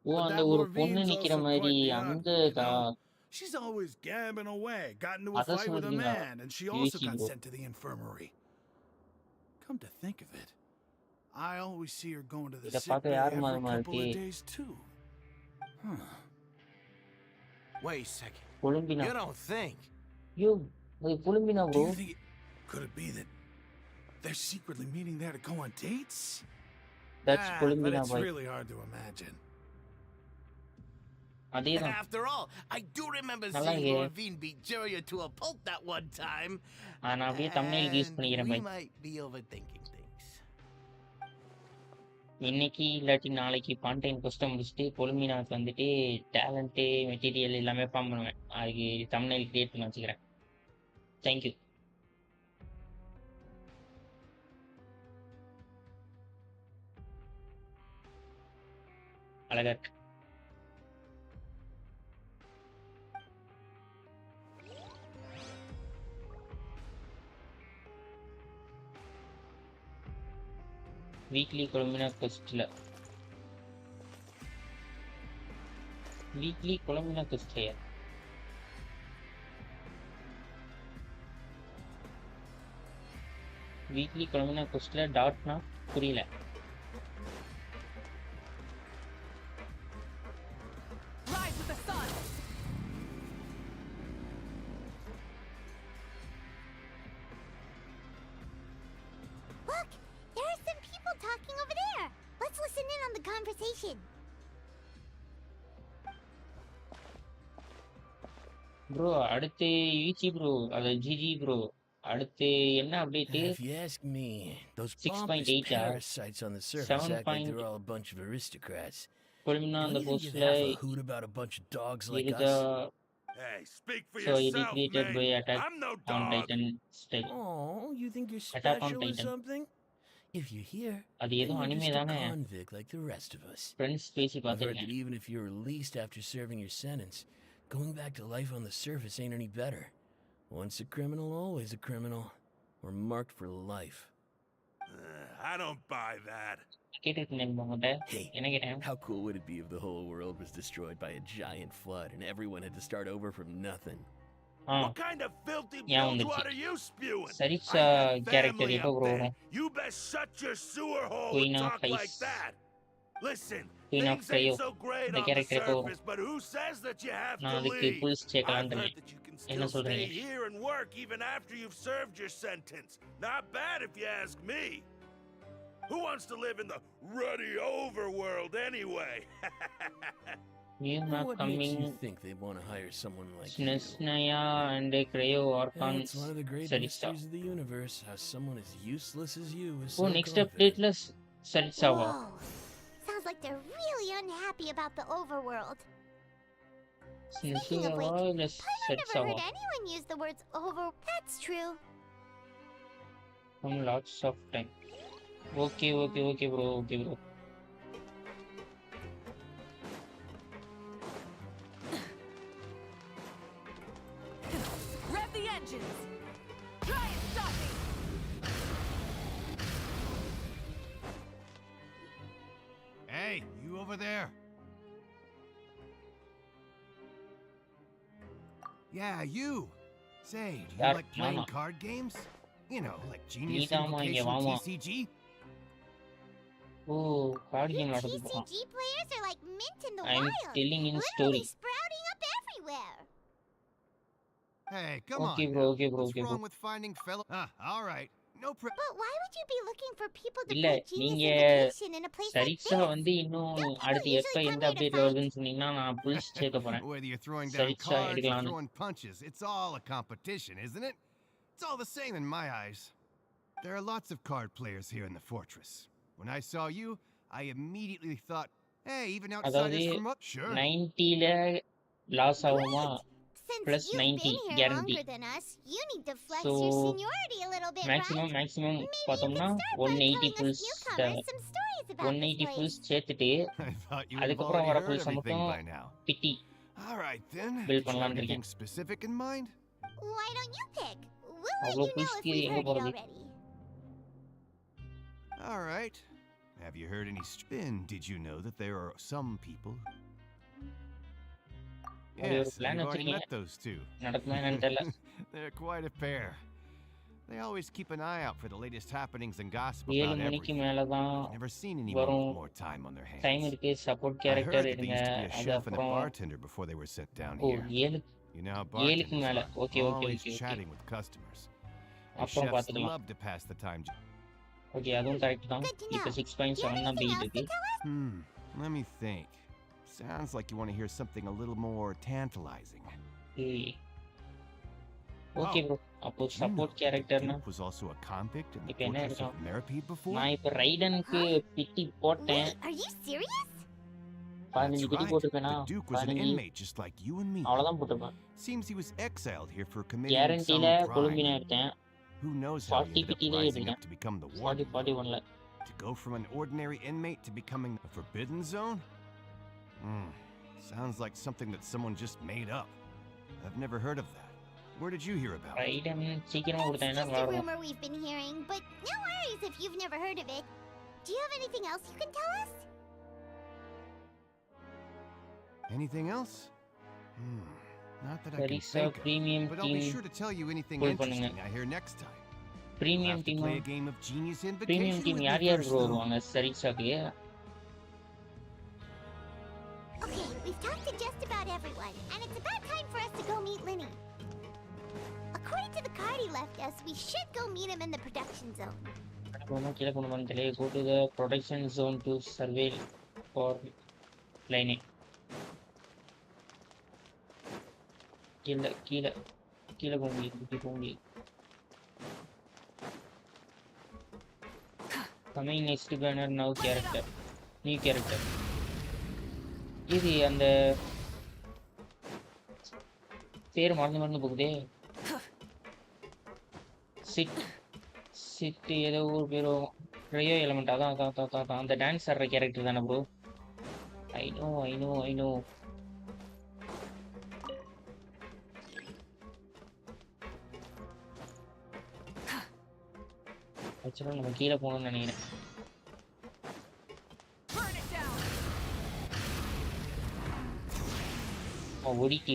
Oh But அந்த that ஒரு பொண்ணு Lorvine's நிக்கிற also மாதிரி quite the அந்த oddball, you know? She's always gabbing away, got into a அதான் fight with a சொல்றீங்களா? man, and she also got யோசிக்கிறோம். sent to the infirmary. Come to think of it, I always see her going to the இதை sick பார்க்க bay யார் every மாதிரிமா couple of இருக்கு? days too. Huh. Wait a second. கொழும்பினா You don't think? ஐயோ அது கொழும்பினா Do bro. you think could it be that they're secretly meeting there to go on dates? That's But கொழும்பினா it's bye. really hard to imagine. அதேதான். After all, I do remember நல்லா seeing இருக்கே. Lorvine beat Juria to a pulp that one time. நான் அப்படியே thumbnail use And பண்ணிக்கிறேன் we bye. might be overthinking things. இன்னைக்கு இல்லாட்டி நாளைக்கு pontine கொஸ்ட முடிச்சுட்டு கொழும்பினாக்கு வந்துட்டு டேலண்ட்டு மெட்டீரியல் எல்லாமே ஃபார்ம் பண்ணுவேன். அதுக்கு thumbnail கிரியேட் பண்ணி வச்சுக்கிறேன். தேங்க்யூ. அழகா இருக்கு. வீக்லி கொலம்பினா கொஸ்ட்ல வீக்லி கொலம்பினா கொஸ்ட்லையா வீக்லி கிளம்பின கொஸ்டில் டாட்னா புரியல. Rise with the sun. Look, there are some people talking over there. Let's listen in on the conversation. Bro அடுத்து யூச்சி ப்ரோ அது ஜிஜி ப்ரோ அடுத்து என்ன update? If you ask me, those 6.8 pompous parasites on the surface act like they're all a bunch of aristocrats. கொழுமினா அந்த Don't you give போஸ்ட்ல half a hoot about a bunch of dogs like இதுதா. us? Hey, speak for So it is yourself, created by mate. Attack I'm no on dog. Titan style. Oh, you think you're Attack on special or Titan. something? If you're here, அது then ஏதோ you're anime just a தானே. convict like the rest of us. Friends பேசி I've heard that பார்த்துருக்கேன். even if you're released after serving your sentence, going back to life on the surface ain't any better. Once a criminal, always a criminal. Or marked for life. I don't buy that. கேட்டுருக்கேன் உங்கள்கிட்ட. Hey, என்ன கேட்டேன்? how cool would it be if the whole world was destroyed by a giant flood and everyone had to start over from nothing? What kind of filthy Yeah, bilge வந்துச்சு. water you spewing? சரிக்ஸா I got character family எப்போ up bro there. வரும்? You best shut your sewer hole Queen and of talk like Ice. that. Listen, Queen of things ain't Fire. so great The on the character எப்போ வரும்? surface, but who says that you have நான் to அதுக்கு leave? Bulls I've சேர்க்கலான்னு heard இருக்கேன். that you can என்ன still stay சொல்றீங்க? here and work even after you've served your sentence. Not bad if you ask me. Who wants to live in the ruddy overworld anyway? We're not What makes coming. you think they want to hire someone like you? Snesnaya and Cryo Yeah, Orphans. it's one of the great சரிக்ஸா. mysteries of the universe, how someone as useless as you is ஓ so next confident. அப்டேட்ல சரிக்ஸாவா? Whoa. Sounds like they're really unhappy about the overworld. ஸ்னெஷுவா இல்ல I've never சரிக்ஸாவா? heard anyone use the words over. That's true. Some lots of time. Okay bro. Rev the engines. Try and stop me. Hey, you over there. Yeah, you. Say, do you That like playing mama. card games? You know, like Genius Nidama Invocation Yavama. TCG? ஓ card You game நடக்குது போறான். TCG players are like mint in the I'm wild. telling in Literally story. sprouting up everywhere. Hey, come Okay, on. bro, now. okay, bro, What's okay, bro. wrong with finding fellow? All right. No But why would you be looking for people to இல்ல play Genius நீங்க Invocation in a place like சரிக்ஸா this? வந்து இன்னும் Don't people அடுத்து எப்ப usually எந்த come here to update fight? வருதுன்னு சொன்னீங்கன்னா நான் புல்ஸ் சேர்க்க போறேன். Whether you're throwing down சரிக்ஸா cards or எடுக்கலாம்னு. throwing punches, it's all a competition, isn't it? It's all the same in my eyes. There are lots of card players here in the fortress. When I saw you, I immediately thought, hey, even அதாவது outsiders from up. Sure. 90ல loss ஆகுமா? Since Plus you've 90 been here guarantee. longer than us, you need to flex So, your seniority a little bit, maximum right? Maximum Maybe you பார்த்தோம்னா can start by 180 telling fools us newcomers some stories about this 180 place. Fools சேர்த்துட்டு I thought you would have அதுக்கப்புறம் already வர heard ஃபுல்ஸ் everything மட்டும் by now. பிட்டி All right then. Build Did you have பண்ணலாம்னு anything இருக்கேன். specific in mind? Why don't you pick? We'll let அவ்வளோ you know if ஃபுல்ஸ்க்கு we've எங்க heard it போறது? already. All right. Have you heard any spin? Did you know that there are some people? அது ஒரு Yes, plan you've already வச்சிருக்கீங்க. met those two. நடக்குமா என்னன்னு தெரியல. They're quite a pair. They always keep an eye out for the latest happenings and gossip 7 about மணிக்கு everything. மேல தான் Never seen anyone வரும். with more time on their time hands. இருக்கு support I heard character that they எடுங்க. used to be a அது chef and a அப்புறம் bartender before they were sent down ஓ here. 7 You know how 7க்கு bartenders மேல. are, okay always okay. chatting with customers. And அப்புறம் chefs பார்த்துக்கலாம். love to pass the time. Okay அதுவும் correct தான். Good to இப்போ know. 6.7 Do you have தான் anything போயிட்டு else to இருக்கு. tell us? Let me think. Sounds like you want to hear something a little more tantalizing. Okay bro அப்போ Did you know support the கேரக்டர்னா Duke was also a convict in the இப்போ என்ன fortress of இருக்கும்? Marapede before? நான் இப்போ ரைடனுக்கு பிட்டி போட்டேன். Wait, are you serious? 15 That's PT right. போட்டுப்பேனா? The Duke was an 15 inmate just like you and me. அவ்வளவுதான் போட்டுப்பேன். Seems he was exiled here for committing some கேரண்டில கொழும்பினா crime. எடுத்தேன். Who knows how he 40 ended up பிட்டிலே rising எடுத்தேன். up to become the 40 warden? 41ல. To go from an ordinary inmate to becoming a forbidden zone? Sounds like something that someone just made up. I've never heard of that. Where did you hear about it? ரைடன் சீக்கிரமா It's கொடுத்தேன்னா just a நல்லா இருக்கும். rumor we've been hearing, but no worries if you've never heard of it. Do you have anything else you can tell us? Anything else? Not that I can Sarisa think of. premium But I'll be team sure to tell you anything pull interesting பண்ணுங்க. I hear next time. Premium have to team. play a game of Genius Premium Invocation team with யார் me யார் first, bro though. வருவாங்க சரிக்ஸாக்கு? Okay, we've talked to just about everyone, and it's about time for us to go meet Linny. According to the card he left us, we should go meet him in the production zone. போனா கீழே கொண்டு வந்து தெளிய go to the production zone to survey for lining. கீழே கீழே கீழே போக முடியும், இப்படி போக முடியும். Coming next banner now character, new character. இது அந்த பேர் மறந்து போகுதே. சிட் ஏதோ ஒரு பேரும் ரியோ எலமெண்ட். அதான் அந்த டான்ஸ் ஆடுற கேரக்டர் தானே ப்ரோ? I know. ஆக்சுவலாக நம்ம கீழே போகணும்னு நினைக்கிறேன். ஒடிட்டி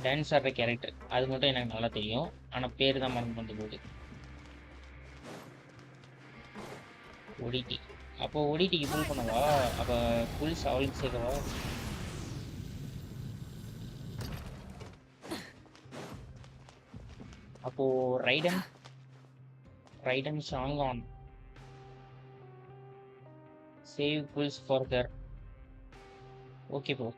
டான்ஸ் ஆடுற கேரக்டர் அது மட்டும் எனக்கு நல்லா தெரியும், ஆனால் பேர் தான் மறந்து போகுது. ஒடிட்டி. அப்போ ஒடிட்டிக்கு புல் பண்ணவா? அப்போ புல்ஸ் அவளுக்கு சேர்க்கவா? அப்போ ரைடன் சாங் on save pulls further. Okay bro.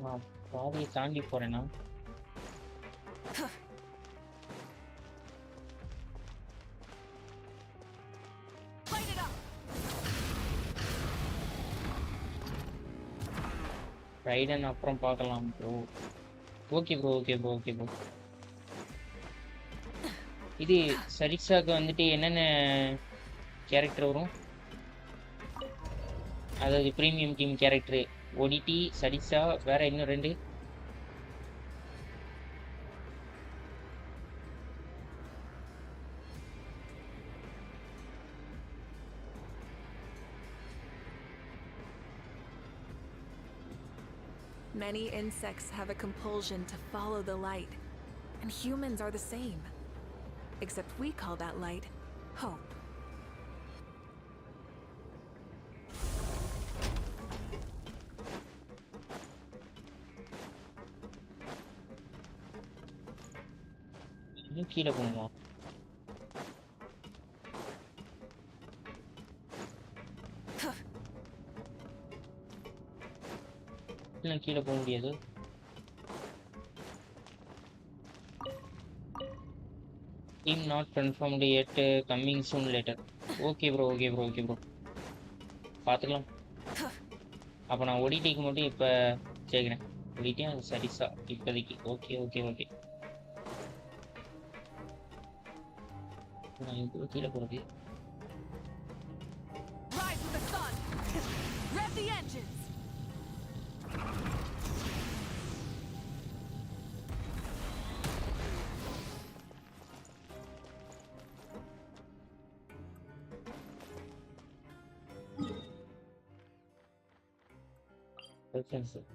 நான் பாதியை தாண்டி போறேன்னா ரைடன் அப்புறம் பார்க்கலாம் ப்ரோ. Okay bro. இது சரிக்ஸாக்கு வந்துட்டு என்னென்ன கேரக்டர் வரும்? அதாவது ப்ரீமியம் டீம் கேரக்டரு ஒடிடி, சரிக்ஸா, வேற இன்னும் 2. Many insects have a compulsion to follow the light, and humans are the same. Except we call that light hope. இன்னும் கீழே போகணுமா? இல்லை கீழே போக முடியாது. Team not confirmed yet, coming soon later. Okay bro. பார்த்துக்கலாம். அப்போ நான் ஒடிடிக்கு மட்டும் இப்போ சேர்க்குறேன். ஒடிட்டியா சரிசா இப்போதைக்கு. ஓகே. நான் இப்போ கீழே போகிறது. Rise with the sun. Rev the engines. Preferences.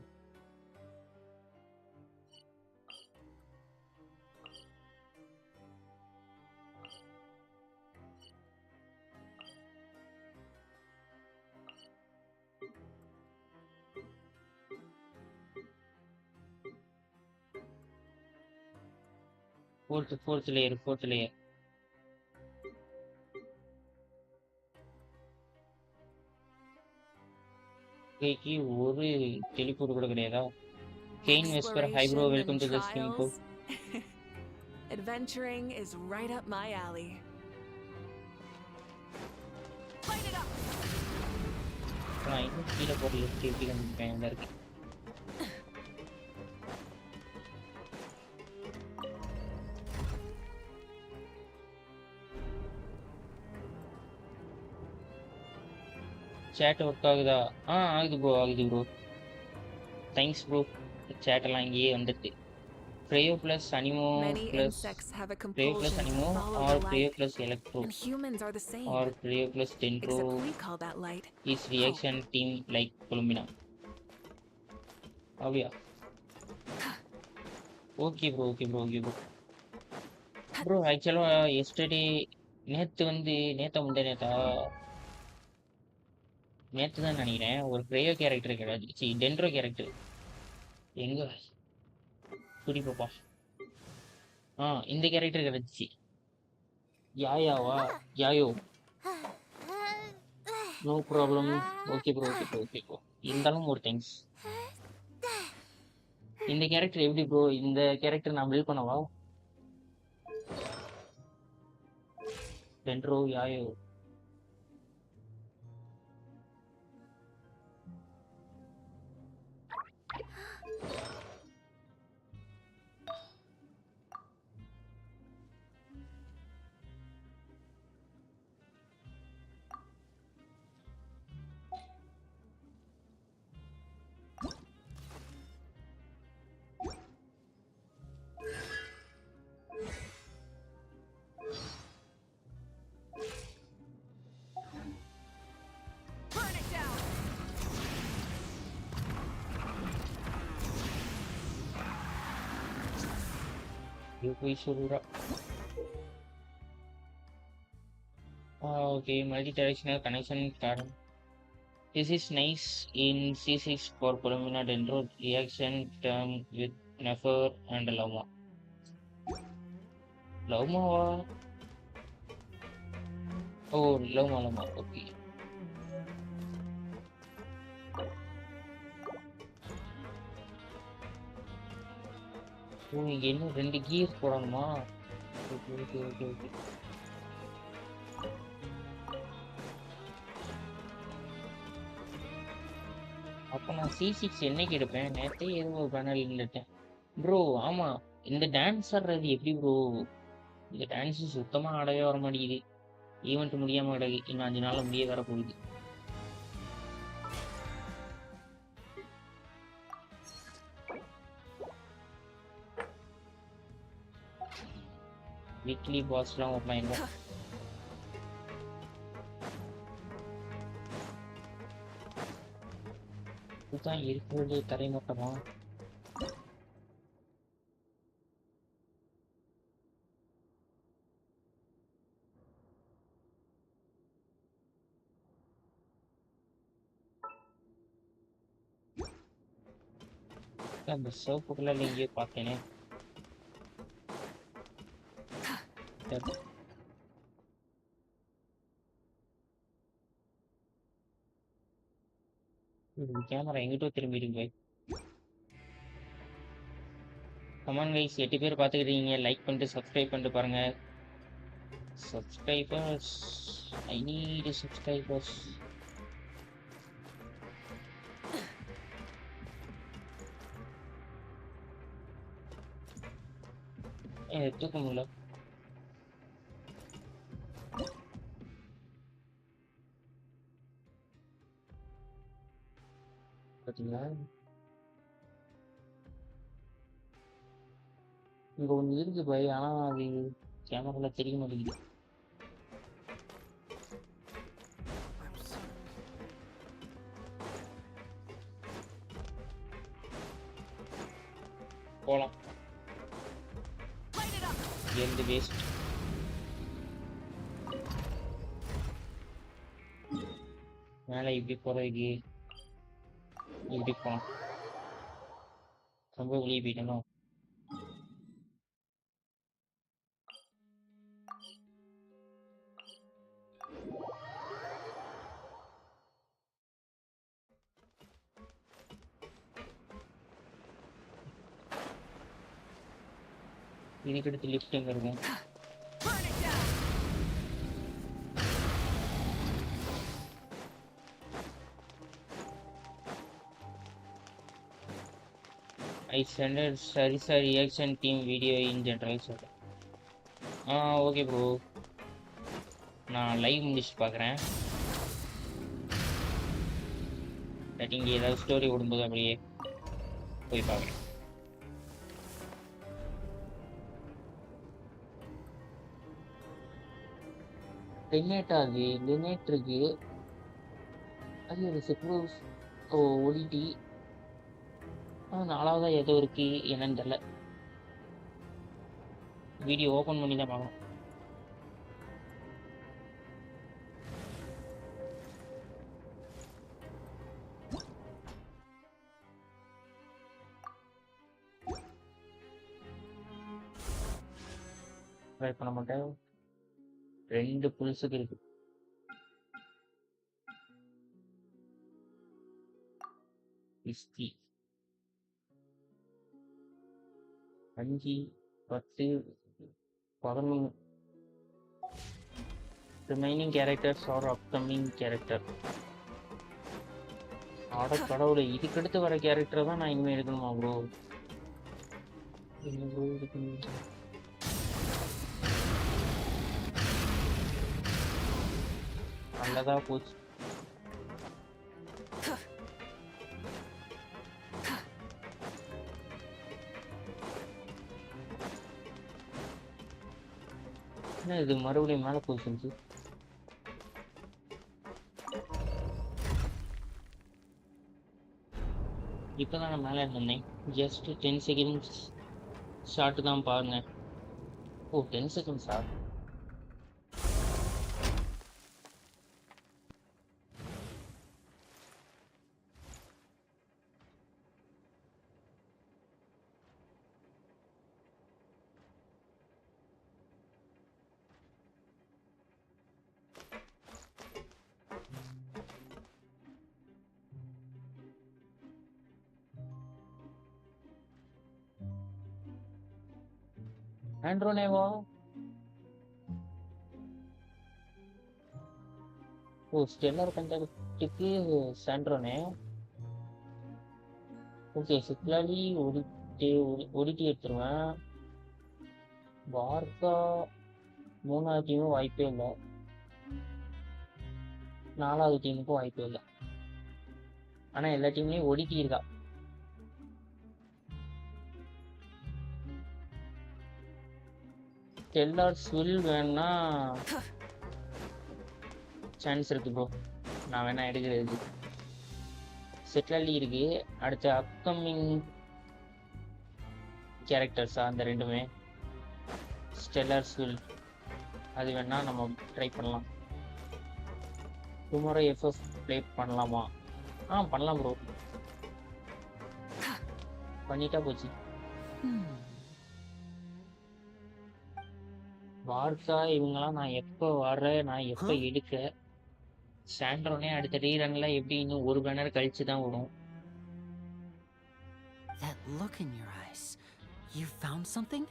Fourth layer. கைக்கு ஒரு டெலிபோர்ட் கூட கிடையாதா? Kane Whisper, hi bro, welcome to the stream bro. Adventuring is right up my alley. Light it up. நான் இன்னும் கீழே போகிற லிஃப்ட் எப்படி கண்டுபிடிப்பேன்? இதாக இருக்கு. சேட் ஒர்க் ஆகுதா? ஆகுது ப்ரோ. Thanks bro. சேட்டெல்லாம் இங்கேயே வந்துட்டு Cryo plus Animo Many plus insects have a Cryo plus compulsion to Animo follow or the Cryo light, plus Electro and humans are the same, or Cryo plus Dendro except we call that light is hope. reaction team like Columbina. அப்படியா? Okay bro okay bro okay bro. Bro ஆக்சுவலாக yesterday நேற்று வந்து நேற்று தான் நினைக்கிறேன் ஒரு cryo character கிடையாது டென்ட்ரோ character எங்க குறிப்பாப்பா இந்த கேரக்டர் கிடைச்சிச்சு. யாயாவா யாயோ no problem. Okay bro okay bro okay bro. இருந்தாலும் ஒரு தேங்க்ஸ். இந்த கேரக்டர் எப்படி ப்ரோ? இந்த கேரக்டர் நான் பில்ட் பண்ணவா? டென்ட்ரோ யாயோ Burn it down! இது போய் சொல்றா. Okay multi directional connection card. This is nice in C6 for Columna Dendro reaction term with Nefer and Lama. Lama? Oh, Lama. Okay. இங்கே இன்னும் 2 கீர் போடணுமா? ஓகே. அப்போ நான் C6 என்னைக்கு எடுப்பேன்? நேற்றே ஏதோ ஒரு பேனல் இருந்துட்டேன் ப்ரோ. ஆமாம், இந்த டான்ஸ் ஆடுறது எப்படி ப்ரோ? இந்த டான்ஸு சுத்தமாக ஆடவே வர மாட்டேங்குது. ஈவெண்ட் முடியாமல் கிடக்கு. இன்னும் 5 நாளில் முடிய வர போகுது. வீக்லி பாஸ்லாம் ஓப்பன் ஆயிருக்கும். இதுதான் இருக்கிறது தரைமட்டமா? அந்த சிவப்புக்குள்ள எங்கேயோ பார்த்தேனே. கேமரா எங்கிட்டோ திரும்பிடுங்க. கமான் கைஸ், 8 பேர் பார்த்துக்கிட்டீங்க. லைக் பண்ணிட்டு சப்ஸ்கிரைப் பண்ணிட்டு பாருங்க. Subscribers, I need subscribers. தூக்க முடியல. பார்த்தீங்களா, இங்க ஒன்று இருக்கு பை, ஆனால் அது கேமரால தெரிய மாட்டேங்குது. போலாம். எந்த வேஸ்ட். மேலே இப்படி போகிறதுக்கு இப்படி போகலாம். ரொம்ப வெளியே போயிட்டணும். இதுக்கடுத்து லிஃப்ட் எங்கே இருக்கும்? I sent Sarisa reaction team video in general sir. Okay bro, நான் லைவ் முடிச்சு பார்க்குறேன். இங்கே ஏதாவது ஸ்டோரி விடும்போது அப்படியே போய் பார்க்குறேன். லினேட் ஆகுது, லினேட் இருக்கு. அது சப்ளூஸ் ஓடிடி. நாலாவதா ஏதோ இருக்கு, என்னன்னு தெரியல. வீடியோ ஓபன் பண்ணி தான் பார்க்கணும். ட்ரை பண்ண மாட்டேன். 2 புல்ஸுக்கு இருக்கு. Whisky 5, 10, 11. Remaining characters are upcoming character. அட கடவுளே, இதுக்கடுத்து வர கேரக்டர் தான் நான் இனிமே எடுக்கணுமா ப்ரோ? என்ன ப்ரோ எடுக்கணும்? நல்லதா போச்சு. என்ன இது மறுபடியும் மேலே போச்சு? இப்போதான் நான் மேலே இருந்தேன். ஜஸ்ட் 10 செகண்ட்ஸ் ஷார்ட் தான் பாருங்க. ஓ 10 செகண்ட் ஷார்ட். ஆண்ட்ரோனேவா? ஓ ஸ்டெல்லர் கண்டாக்டுக்கு சாண்ட்ரோனே. ஓகே சிக்லாலி ஒடிட்டி எடுத்துருவேன். வார்க்கா 3வது டீமும் வாய்ப்பே இல்லை. 4வது டீமுக்கும் வாய்ப்பே இல்லை. ஆனால் எல்லா டீம்லேயும் ஒடிட்டி இருக்கா. ஸ்டெல்லார் ஸ்வில் வேணா சான்ஸ் இருக்கு ப்ரோ. நான் வேணா எடுக்கிறது. செட்லி இருக்கு. அடுத்து அப்கமிங் கேரக்டர்ஸா அந்த ரெண்டுமே ஸ்டெல்லார் ஸ்வில், அது வேணா நம்ம ட்ரை பண்ணலாம். டுமாரோ எஃப்எஃப் ப்ளே பண்ணலாமா? பண்ணலாம் ப்ரோ. பண்ணிட்டா போச்சு. வார்க்கா இவங்கெல்லாம் நான் எப்போ வர்றேன், நான் எப்போ எடுக்க. சாண்ட்ரோனே அடுத்த ரீரன்ல எப்படி இன்னும் ஒரு பேனர் கழிச்சு தான் வரும். That look in your eyes. You found something?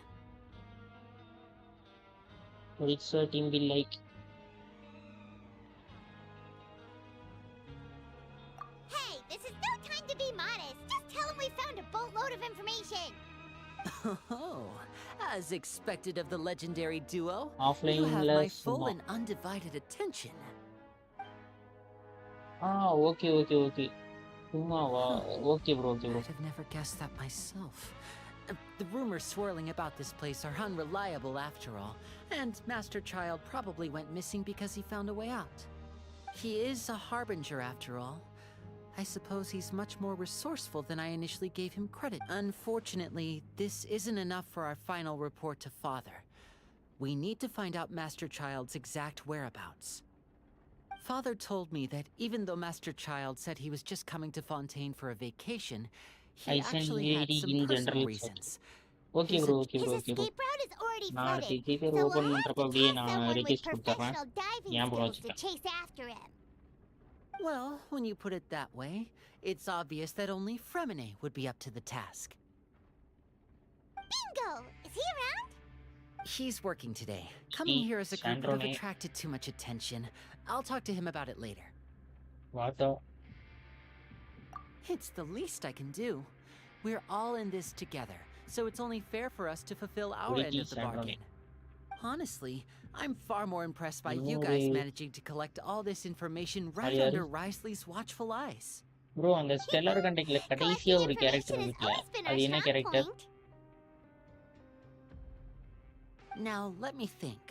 It's a team will like. Hey, this is no time to be modest. Just tell him we found a boatload of information. Oh, as expected of the legendary duo, Offline you have my less full more. and undivided attention. Okay. சும்மாவா? Okay bro. I'd have never guessed that myself. The rumors swirling about this place are unreliable after all, and Master Child probably went missing because he found a way out. He is a harbinger after all. I suppose he's much more resourceful than I initially gave him credit. Unfortunately, this isn't enough for our final report to Father. We need to find out Master Child's exact whereabouts. Father told me that even though Master Child said he was just coming to Fontaine for a vacation, he actually had some personal reasons. Okay bro. His escape route is already நான் flooded, அடுத்து GPay so we'll open have பண்றப்ப to அப்படியே task நான் someone with request கொடுத்துறேன். professional diving ஞாபகம் skills to வச்சுக்கேன். chase after him. Well, when you put it that way, it's obvious that only Fremine would be up to the task. Bingo! Is he around? He's working today. Coming here as a group would have Sandrone. attracted too much attention. I'll talk to him about it later. வாட்டா? It's the least I can do. We're all in this together, so it's only fair for us to fulfill our end of the bargain. Honestly, I'm far more impressed by you guys managing to collect all this information right Ariel. under Risley's watchful eyes. Bro அந்த stellar கண்டக்ட்ல கடைசியா ஒரு character Collecting இருக்குல்ல, information has always been அது our என்ன strong character? point. Now, let me think.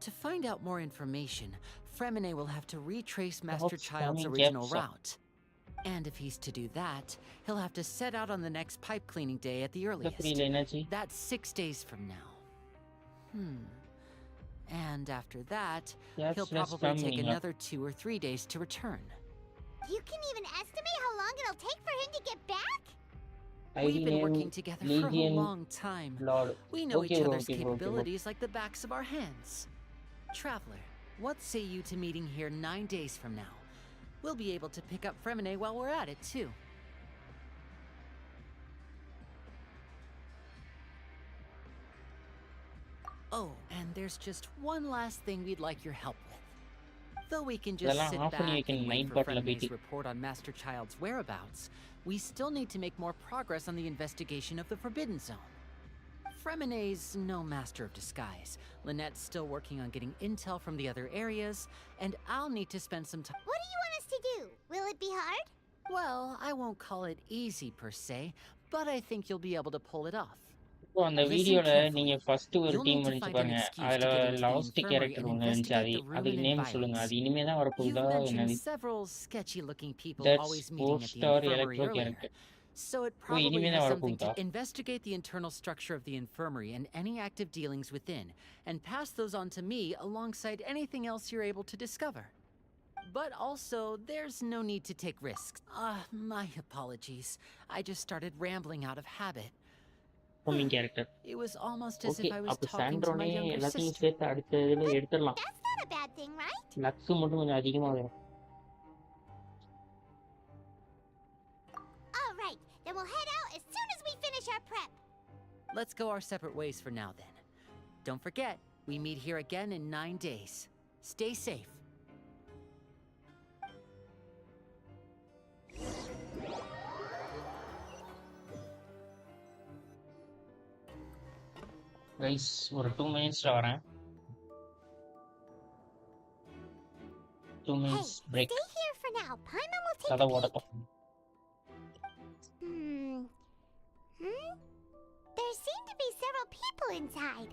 To find out more information, Fremine will have to retrace Master What's Child's coming original gaps up? route. And if he's to do that, he'll have to set out on the next pipe cleaning day at the The earliest. free energy. That's 6 days from now. And after that, That's he'll less probably take coming up. another 2 or 3 days to return. You can even estimate how long it'll take for him to get back? We've been ID working name together for a Legion long time. Lord. We know Okay, each bro, other's okay, bro, okay, bro. capabilities like the backs of our hands. Traveler, what say you to meeting here 9 days from now? We'll be able to pick up Fremine while we're at it, too. Oh, and there's just one last thing we'd like your help with. Though we can just இதெல்லாம் sit off பண்ணி back வைக்கணும் and wait night for bottle Fremine's போயிட்டு. report on Master Child's whereabouts, we still need to make more progress on the investigation of the Forbidden Zone. Fremine's no master of disguise. Lynette's still working on getting intel from the other areas, and I'll need to spend some time. What do you want us to do? Will it be hard? Well, I won't call it easy per se, but I think you'll be able to pull it off. இப்போ அந்த Listen வீடியோல carefully. நீங்க first ஒரு You'll team need to இருந்துச்சு find an பாருங்க excuse to அதுல get into the last infirmary character and ஒன்று இருந்துச்சு அது investigate the அதுக்கு ruin நேம் and சொல்லுங்க violence. அது இனிமே தான் You've வரப்போகுதா mentioned என்னது several sketchy-looking people That's always meeting at the 4-star infirmary electro earlier. character. So it Oh, probably இனிமே has தான் something to வரப்போகுதா investigate the internal structure of the infirmary and any active dealings within, and pass those on to me alongside anything else you're able to discover. But also, there's no need to take risks. My apologies. I just started rambling out of habit. Foaming character It was almost as okay if I was அப்போ talking to my சாண்ட்ரோனே younger எல்லாத்தையும் sister. சேர்த்து அடுத்த இதில் எடுத்துடலாம் That's not a bad thing, right? Lux மட்டும் கொஞ்சம் அதிகமாக வரும் All right, then we'll head out as soon as we finish our prep. Let's go our separate ways for now, then. Don't forget, we meet here again in 9 days. Stay safe. Guys ஒரு 2 மினிட்ஸில் வரேன் 2 Hey, minutes break stay here for now. Paimon will take கதை a peek. ஓடட்டும் There seem to be several people inside.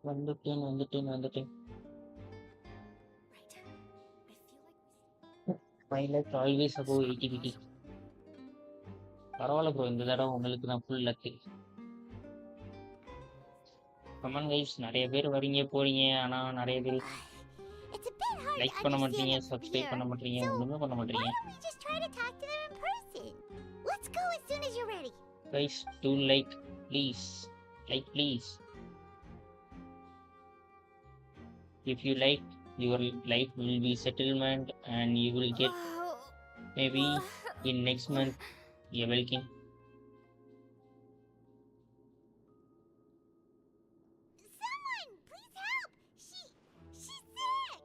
வந்துட்டேன் pilot always above 80 பரவாயில்ல bro இந்த தடவை உங்களுக்கு தான் ஃபுல் லக்கு கமெண்ட் கைஸ் நிறைய பேர் வரீங்க போறீங்க ஆனால் நிறைய பேர் It's a bit hard like to பண்ண understand மாட்டீங்க them from சப்ஸ்கிரைப் here. பண்ண மாட்டீங்க So, ஒன்றுமே பண்ண why மாட்டீங்க don't we just try to talk to them in person? Let's go as soon as you're ready. Guys do like please if you like your life will be settlement and you will get maybe in next month a welcome Someone, please help! She's sick!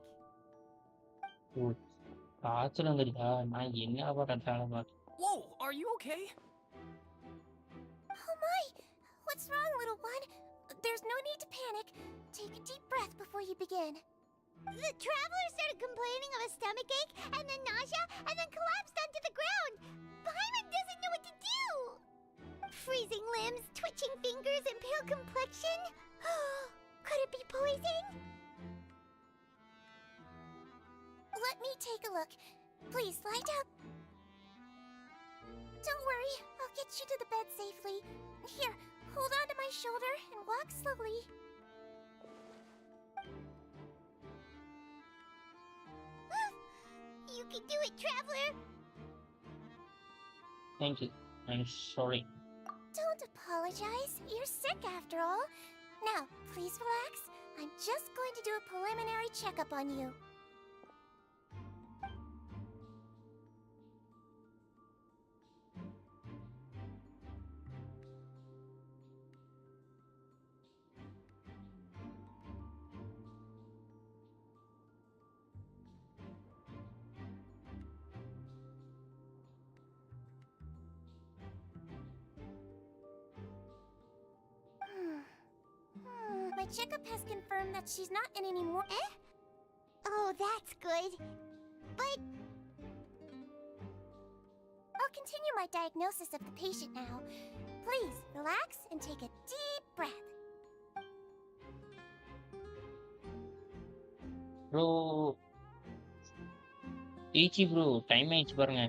காய்ச்சல் வந்துருக்கா நான் என்ன பண்றாங்க Whoa, are you okay? Oh my! What's wrong, little one? There's no need to panic. Take a deep breath before you begin. The traveler started complaining of a stomachache, and then nausea, and then collapsed onto the ground. Paimon doesn't know what to do. Freezing limbs, twitching fingers, and pale complexion? Could it be poison? Let me take a look. Please, lie down. Don't worry, I'll get you to the bed safely. Here, hold on to my shoulder and walk slowly. You can do it, Traveler! Thank you. I'm sorry. Don't apologize. You're sick after all. Now, please relax. I'm just going to do a preliminary checkup on you. My checkup has confirmed that she's not in any more. Eh? Oh, that's good. But I'll continue my diagnosis of the patient now. Please relax and take a deep breath. Bro. ஏச்சி bro time ஆயிடுச்சு பாருங்க.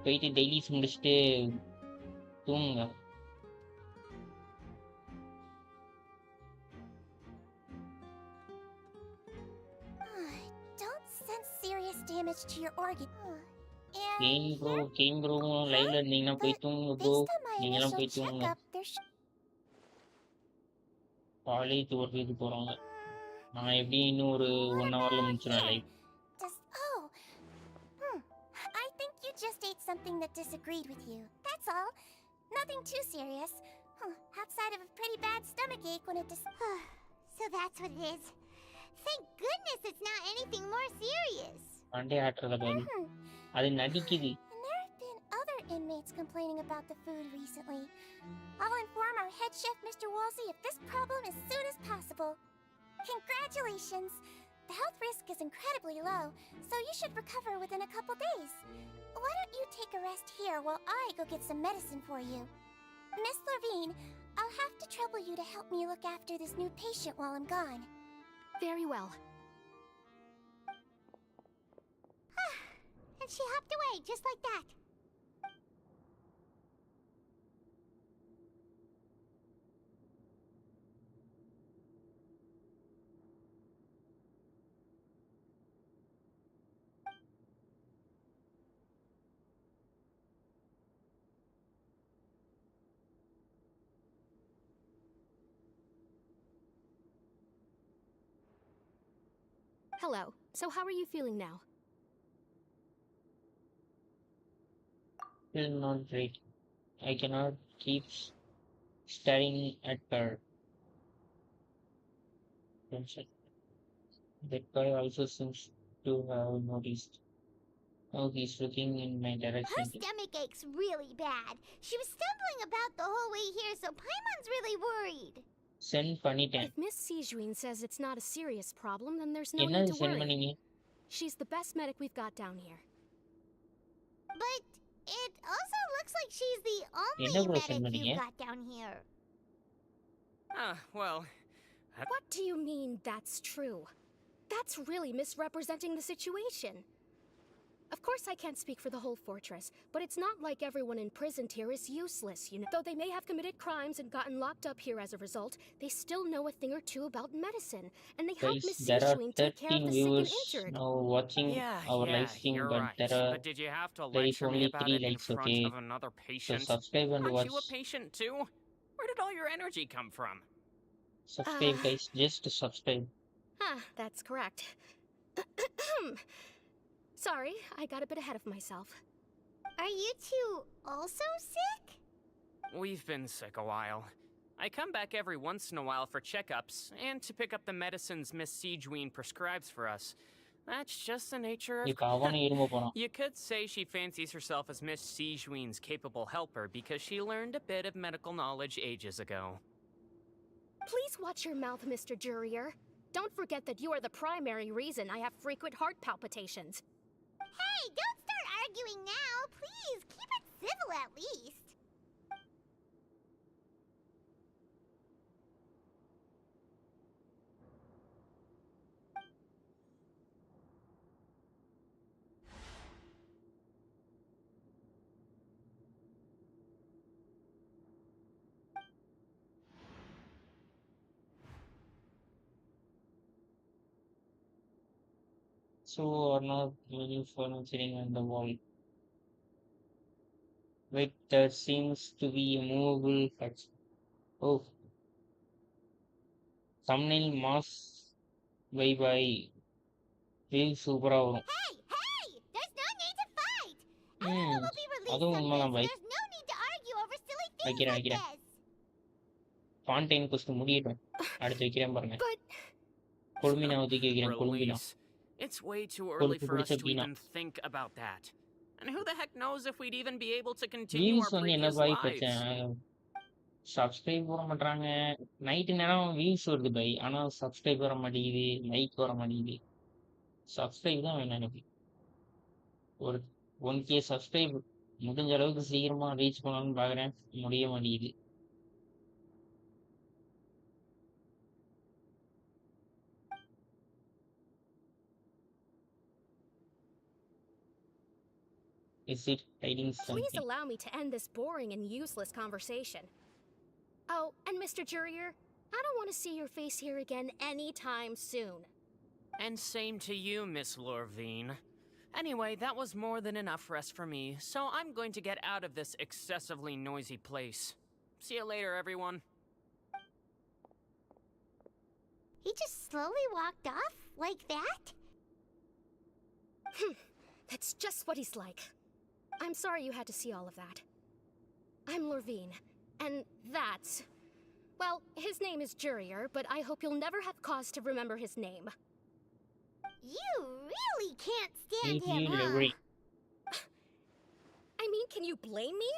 போயிட்டு dailies முடிச்சுட்டு தூங்குங்க. Don't sense serious damage to your organ. Game bro லைவ்ல இருந்தீங்கன்னா போய் தூங்குங்க ப்ரோ. நீங்களாம் போய் தூங்குங்க. காலேஜ் ஒர்க்குக்கு போறாங்க. நான் எப்படி இன்னும் ஒரு 1 hourல முடிச்சிடுவேன் live. I think you just ate something that disagreed with you. That's all. Nothing too serious. Outside of a pretty bad stomach ache when it So that's what it is. Thank goodness it's not anything more serious. Monday ஆட்றத பாரு. அது நடிக்குது. And there have been other inmates complaining about the food recently. I'll inform our head chef, Mr. Wolsey, of this problem as soon as possible. Congratulations! The health risk is incredibly low, so you should recover within a couple days. Why don't you take a rest here while I go get some medicine for you? Miss Levine, I'll have to trouble you to help me look after this new patient while I'm gone. Very well. And she hopped away just like that. Hello. So how are you feeling now? Still not great. I cannot keep staring at her. That guy also seems to have noticed. Oh, he's looking in my direction. Her stomach aches really bad. She was stumbling about the whole way here, so Paimon's really worried. Send பண்ணிட்டேன். If Miss Sijuin says it's not a serious problem, then there's no என்னது need to send worry. பண்ணீங்க? She's the best medic we've got down here. But it also looks like she's the only என்ன bro send medic பண்ணீங்க? you've got down here. Well... What do you mean that's true? That's really misrepresenting the situation. Of course I can't speak for the whole fortress, but it's not like everyone imprisoned here is useless, you know. Though they may have committed crimes and gotten locked up here as a result, they still know a thing or two about medicine, and they help Guys, Miss there are Sijuin take care of 13 the sick and viewers injured. now watching our live stream, you're but right. But did you have to there is lecture me only about 3 it in likes, front okay? of another So patient? subscribe and Aren't watch. you a patient too? Where did all your energy come from? Subscribe, guys. Just subscribe. That's correct. Sorry, I got a bit ahead of myself. Are you two also sick? We've been sick a while. I come back every once in a while for checkups, and to pick up the medicines Miss Sijuin prescribes for us. That's just the nature of... இப்ப அவனும் இரும்ப போறான். You could say she fancies herself as Miss Sijuin's capable helper because she learned a bit of medical knowledge ages ago. Please watch your mouth, Mr. Jurier. Don't forget that you are the primary reason I have frequent heart palpitations. Hey, don't start arguing now. Please, keep it civil at least. So or not moving furnituring on the wall. Wait, there seems to be a movable hutch. Oh, thumbnail mass by view சூப்பரா வரும். Hey, hey! There's no need to fight! Everyone will be released அதுவும் from உண்மைதான் this. Bye. There's no need to argue over silly things வைக்கிறேன் like வைக்கிறேன். this. Fontaine question முடியட்டும். அடுத்து வைக்கிறேன் பாருங்க. கொழுமினா ஒதுக்கி வைக்கிறேன் கொழுமினா. Release. It's way too early கொழுப்பு for us பிடிச்ச to Beena. even think about that. And who the heck knows if we'd even be able to continue views our வந்து என்ன previous பாய் lives? பிரச்சனை? சப்ஸ்கிரைப் போட மாட்டாங்க. நைட்டு நேரம் வியூஸ் வருது by, ஆனா சப்ஸ்கிரைப் வர மாட்டேங்குது, லைக் வர மாட்டேங்குது. சப்ஸ்கிரைப் தான் வேணும் எனக்கு. ஒரு 1K சப்ஸ்கிரைப் முடிஞ்ச அளவுக்கு சீக்கிரமா ரீச் பண்ணணும்னு பாக்குறேன், முடிய மாட்டேங்குது. Is it hiding Please something? allow me to end this boring and useless conversation. Oh, and Mr. Jurier, I don't want to see your face here again anytime soon. And same to you, Miss Lorvine. Anyway, that was more than enough rest for me, so I'm going to get out of this excessively noisy place. See you later, everyone. He just slowly walked off like that? That's just what he's like. I'm sorry you had to see all of that. I'm Lorvine, and that's... Well, his name is Jurier, but I hope you'll never have cause to remember his name. You really can't stand Thank him, you, huh? Larry. I mean, can you blame me?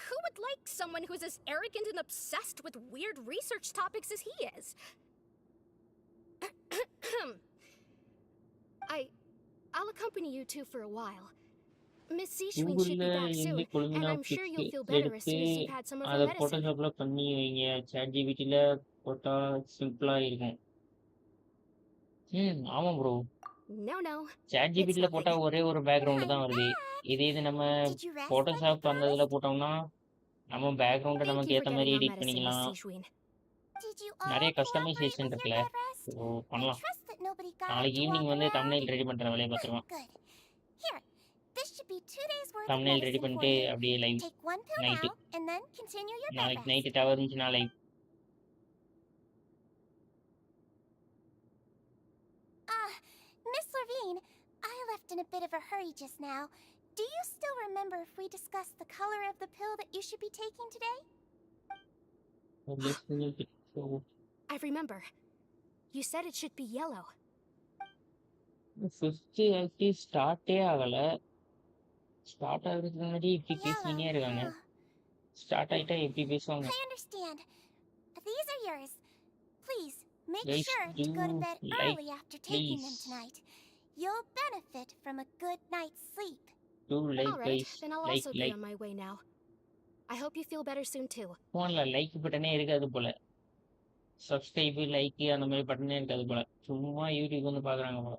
Who would like someone who's as arrogant and obsessed with weird research topics as he is? I'll accompany you two for a while. Miss Sishwin should be back soon, and I'm sure you'll feel better as soon as you've had some of her அதை medicine. போட்டோஷாப்ல பண்ணி வைங்க. ChatGPT-ல போட்டா சிம்பிளா இருக்கும். ஆமா bro. No. ChatGPT-ல போட்டா ஒரே ஒரு பேக்ரவுண்ட் தான் வருது. இது நம்ம போட்டோஷாப் அந்த இதுல போட்டோம்னா நம்ம பேக்ரவுண்டை நமக்கு ஏத்த மாதிரி எடிட் பண்ணிக்கலாம். நிறைய கஸ்டமைசேஷன் இருக்குல்ல, ஸோ பண்ணலாம். நாளைக்கு ஈவினிங் வந்து தம்ப்நெயில் ரெடி பண்ற வேலையை பார்த்துருவோம். தம்ப்நெயில் ரெடி பண்ணிட்டு அப்படியே லைவ் நைட்டு. நாளைக்கு நைட்டு டவர் இருந்துச்சுன்னா live. Miss Lorvine, I left in a bit of a hurry just now. Do you still remember if we discussed the color of the pill that you should be taking today? I remember. You said it should be yellow. Fifth active ஸ்டார்ட்டே ஆகல. Start ஆகுறதுக்கு முன்னாடி இப்படி பேசினே இருக்காங்க. Start ஆயிட்டா எப்படி பேசுவாங்க? I understand. These are yours. Please make Guys, sure to go to bed like, early after taking them please. tonight. You'll benefit from a good night's sleep. Do like All right, guys, then I'll like also be on my way now. I hope you feel better soon too. போன்ல like பட்டனே இருக்காது போல. Subscribe like அந்த மாதிரி பட்டனே இருக்காது போல. சும்மா YouTube வந்து பாக்குறாங்க போல.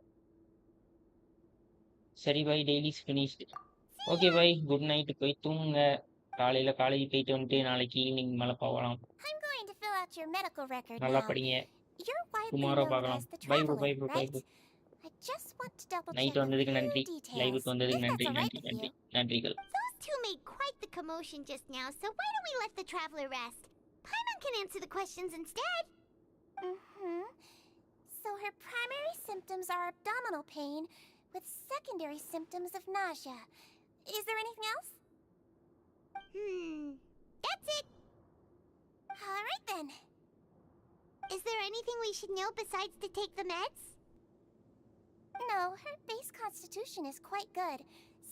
சரி bye, daily finished. Okay bye, good night. போய் தூங்குங்க. காலையில காலேஜ் போயிட்டு வந்துட்டு நாளைக்கு ஈவினிங் மேலே போகலாம். I'm going to fill out your medical record நல்லா now. படிங்க. You're widely டுமாரோ known பார்க்கலாம். as the bye bro, traveler, bye bro, bye right? Bro. I just want to double check night a வந்ததுக்கு few நன்றி. details, லைவுக்கு வந்ததுக்கு if நன்றி, that's all right நன்றி, with நன்றி, you. நன்றிகள். Those two made quite the commotion just now, so why don't we let the traveler rest? Paimon can answer the questions instead. So her primary symptoms are abdominal pain with secondary symptoms of nausea. Is there anything else? That's it. All right then. Is there anything we should know besides to take the meds? No, her base constitution is quite good,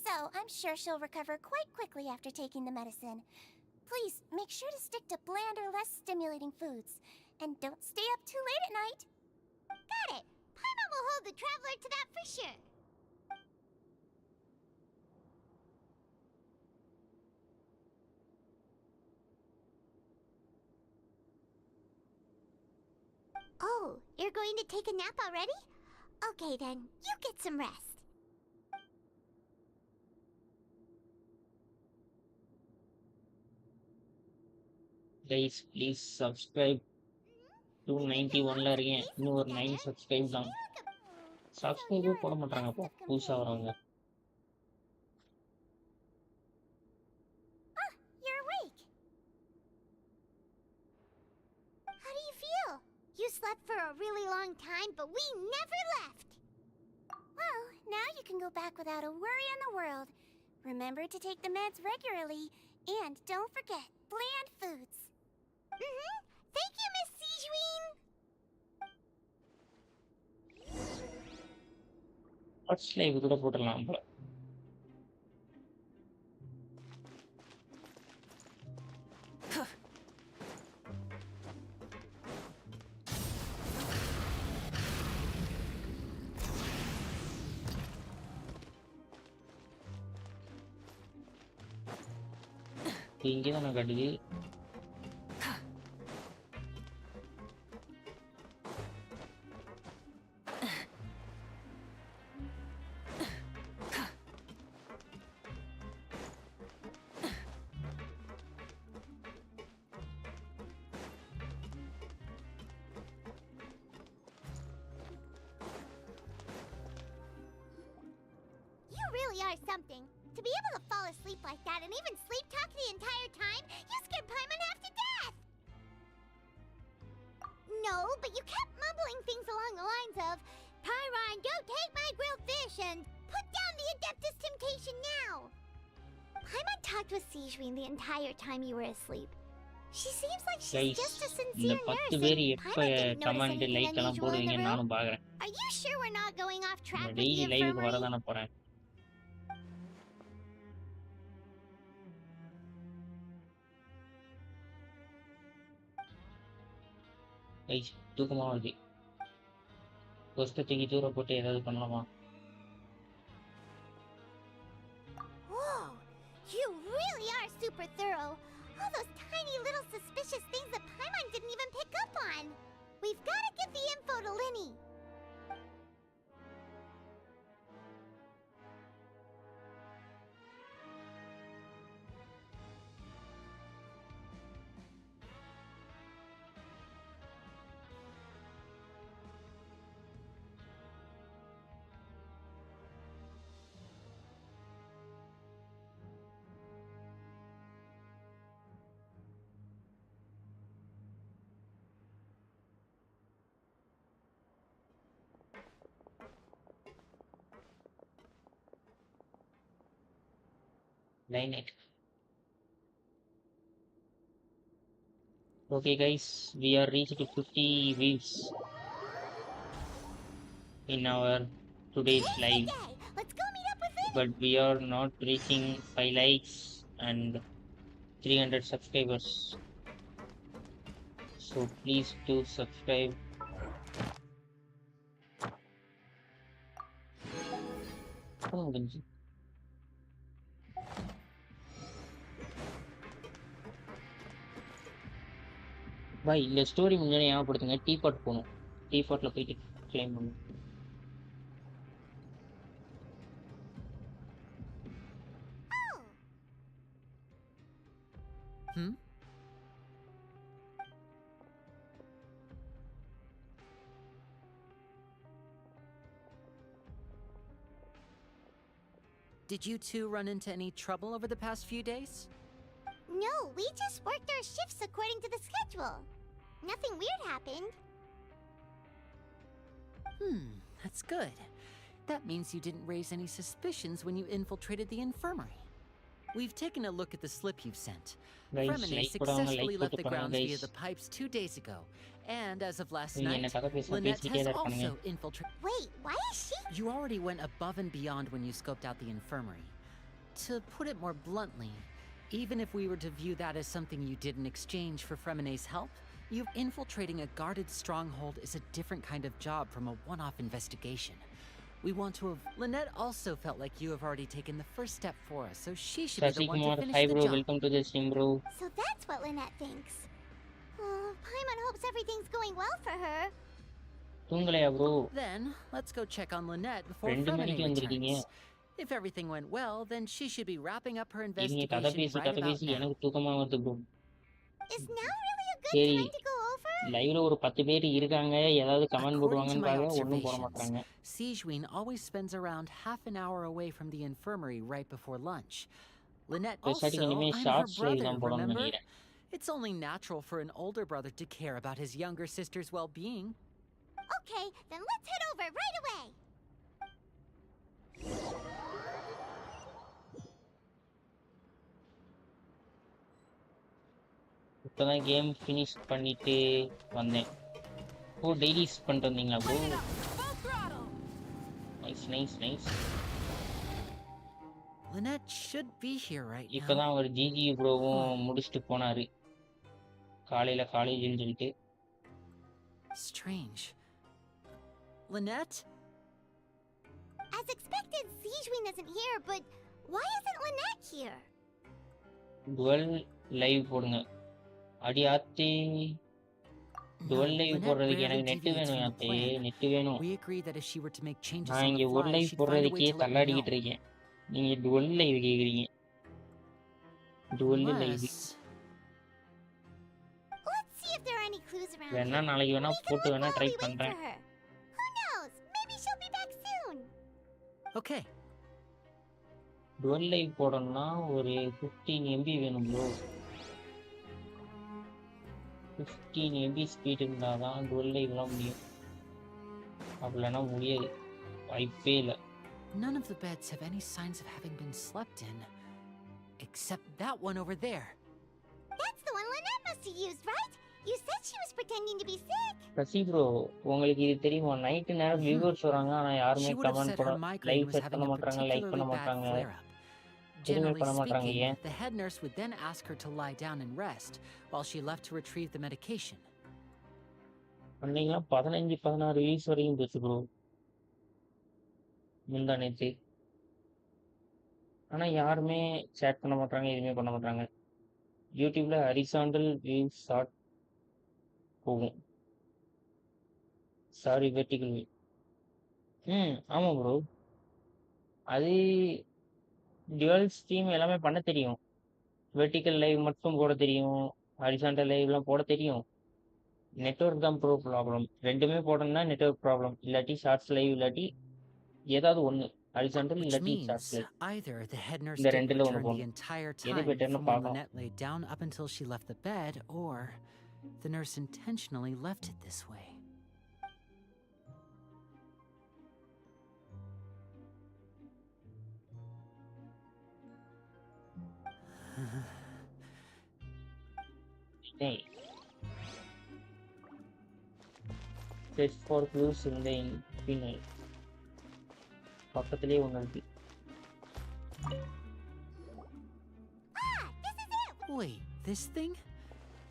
so I'm sure she'll recover quite quickly after taking the medicine. Please, make sure to stick to bland or less stimulating foods, and don't stay up too late at night. Got it! Paimon will hold the traveler to that for sure. Oh, you're going to take a nap already? Okay then, you get some rest. Guys please subscribe. 291ல இருக்கேன். இன்னும் ஒரு 9 subscribe தான். சப்ஸ்கிரைபே போட மாட்டாங்கப்பா புதுசா வரவங்க. You're awake. How do you feel? You slept for a really long time, but we never left. Well, now you can go back without a worry in the world. Remember to take the meds regularly, and don't forget bland foods. Thank you, Miss Sijween. First live கூட போட்டுடலாம் போல. இங்கே தான் நான் கட்டுது. You really are something. To be able to fall asleep like that and even sleep talk the entire time, you scared Paimon half to death! No, but you kept mumbling things along the lines of, Pyron, go take my grilled fish and put down the Adeptus temptation now! Paimon talked with Sijween the entire time you were asleep. She seems like she's guys just a இந்த sincere 10 nurse பேர் and எப்ப Paimon didn't notice comment anything like எல்லாம் unusual in போடுவீங்க the room. நானும் பாக்குறேன். Are you sure we're not going off track with the daily லைவுக்கு infirmary? வரதானே போறேன். Guys தூக்கமா வருது. கொஸ்ட தூக்கி தூர போட்டு ஏதாவது பண்ணலாமா? Whoa, you really are super thorough. All those tiny little suspicious things that Paimon didn't even pick up on. We've got to give the info to Linny. Line it. Okay guys, we are reached to 50 views in our today's live, Let's go meet up with Linny. but we are not reaching 5 likes and 300 subscribers. So please do subscribe. Come on, Genshin. பாய் இந்த story முன்னாடி ஞாபகப்படுத்துங்க. Teapot போகணும். டீபாட்ல போயிட்டு claim பண்ணணும். Did you two run into any trouble over the past few days? No, we just worked our shifts according to the schedule. Nothing weird happened. That's good. That means you didn't raise any suspicions when you infiltrated the infirmary. We've taken a look at the slip you've sent. Guys, Fremine like successfully left the போட்டு grounds via guys. the pipes 2 days ago. And as of last நீங்க என்ன night, கதை பேச Lynette பேசிட்டே has தான் இருப்பானுங்க. also infiltrated. Wait, why is she? You already went above and beyond when you scoped out the infirmary. To put it more bluntly, even if we were to view that as something you did in exchange for Fremine's help, infiltrating a guarded stronghold is a different kind of job from a one-off investigation. We want to have... Lynette also felt like you have already taken the first step for us, so she should be the one to Kumar, finish hi the bro, job. welcome to the stream bro. So that's what Lynette thinks. Oh, Paimon hopes everything's going well for her. தூங்கலையா bro? Then, let's go check on Lynette before 2 Fremine மணிக்கு வந்திருக்கீங்க. returns. If everything went well, then she should be wrapping up her நீங்க கதை investigation பேசி right கதை about பேசி now. எனக்கு தூக்கமா வருது bro. Is now really a good சரி time to go over? லைவ்ல ஒரு 10 பேர் இருக்காங்க, ஏதாவது கமெண்ட் According to போடுவாங்கன்னு my பாக்க ஒண்ணும் போட observations, மாட்டாங்க. Sijuin always spends around half an hour away from the infirmary right before lunch. Lynette பெருசாட்டிக்கு also, இனிமே I'm her shorts live brother, தான் போடணும்னு remember? நினைக்கிறேன். It's only natural for an older brother to care about his younger sister's well-being. Okay, then let's head over right away. இப்பதான் game finish பண்ணிட்டு வந்தேன். ஓ dailies பண்ணிட்டு வந்தீங்களா bro? Nice. Lynette should be here right now. இப்பதான் ஒரு GG ப்ரோவும் முடிச்சுட்டு போனாரு காலையில காலேஜில் சொல்லிட்டு. Strange. Lynette? As expected, Sijuin isn't here, but why isn't Lynette here? Twelve live போடுங்க. அடி ஆத்தே, டுவெல் லைவ் போடுறதுக்கு எனக்கு நெட் வேணும் ஆத்தே, நெட் வேணும். We agreed that if she were to make changes நான் on இங்க the ஒரு fly, live she'd find a way போடுறதுக்கே to let me தள்ளாடிக்கிட்டு know. இருக்கேன். நீங்க டுவெல் லைவ் கேக்குறீங்க. Twelve live Unless... Let's see if there are any clues around வேணா here. நாளைக்கு வேணா We can போட்டு look வேணா while try we wait for பண்றேன். her. Who knows? Maybe she'll be back soon. Okay. Twelve live போடணும்னா ஒரு 15 MB வேணும் bro. 15 MB speed இருந்தால் தான் டுவெல் லைவ்லாம் முடியும். அப்படின்னா முடியாது, வாய்ப்பே இல்லை. None of the beds have any signs of having been slept in. Except that one over there. That's the one Lynette must have used, right? You said she was pretending to be sick. ரசி bro, உங்களுக்கு இது தெரியுமா? Night நேரம் viewers வராங்க, ஆனால் யாருமே She would have comment said போட her migraine live was set having பண்ண a மாட்டாங்க, லைக் பண்ண particularly bad மாட்டாங்க, flare-up. எதுவுமே Generally பண்ண மாட்டாங்க. speaking, ஏன்? the head nurse would then ask her to lie down and rest while she left to retrieve the medication. அன்னைக்கெல்லாம் 15-16 views வரைக்கும் போச்சு ப்ரோ முந்தா நேற்று. ஆனால் யாருமே சேட் பண்ண மாட்டாங்க, எதுவுமே பண்ண மாட்டாங்க. யூடியூப்ல ஹரிசாண்டல் வியூஸ் ஷார்ட் போகும், சாரி வெர்டிகல் வியூ. ஆமாம் ப்ரோ, அது டுவெல் ஸ்ட்ரீம் எல்லாமே பண்ண தெரியும். வெர்டிக்கல் லைவ் மட்டும் போட தெரியும், ஹரிசாண்டல் லைவ்லாம் போட தெரியும். நெட்வொர்க் தான் ப்ரோ ப்ராப்ளம். ரெண்டுமே போடணும்னா நெட்வொர்க் ப்ராப்ளம், இல்லாட்டி ஷார்ட்ஸ் லைவ், இல்லாட்டி ஏதாவது ஒன்று ஹரிசாண்டல், Which இல்லாட்டி shorts means live. either the head nurse இந்த didn't ரெண்டில் ஒன்று return the போகணும். entire எது time பெட்டர்னு from when பார்க்கலாம். Lynette lay down up until she left the bed, or the nurse intentionally left it this way. Hey. Search for clues in the infinite. பக்கத்திலே ஒன்று இருக்கு. Wait, this thing?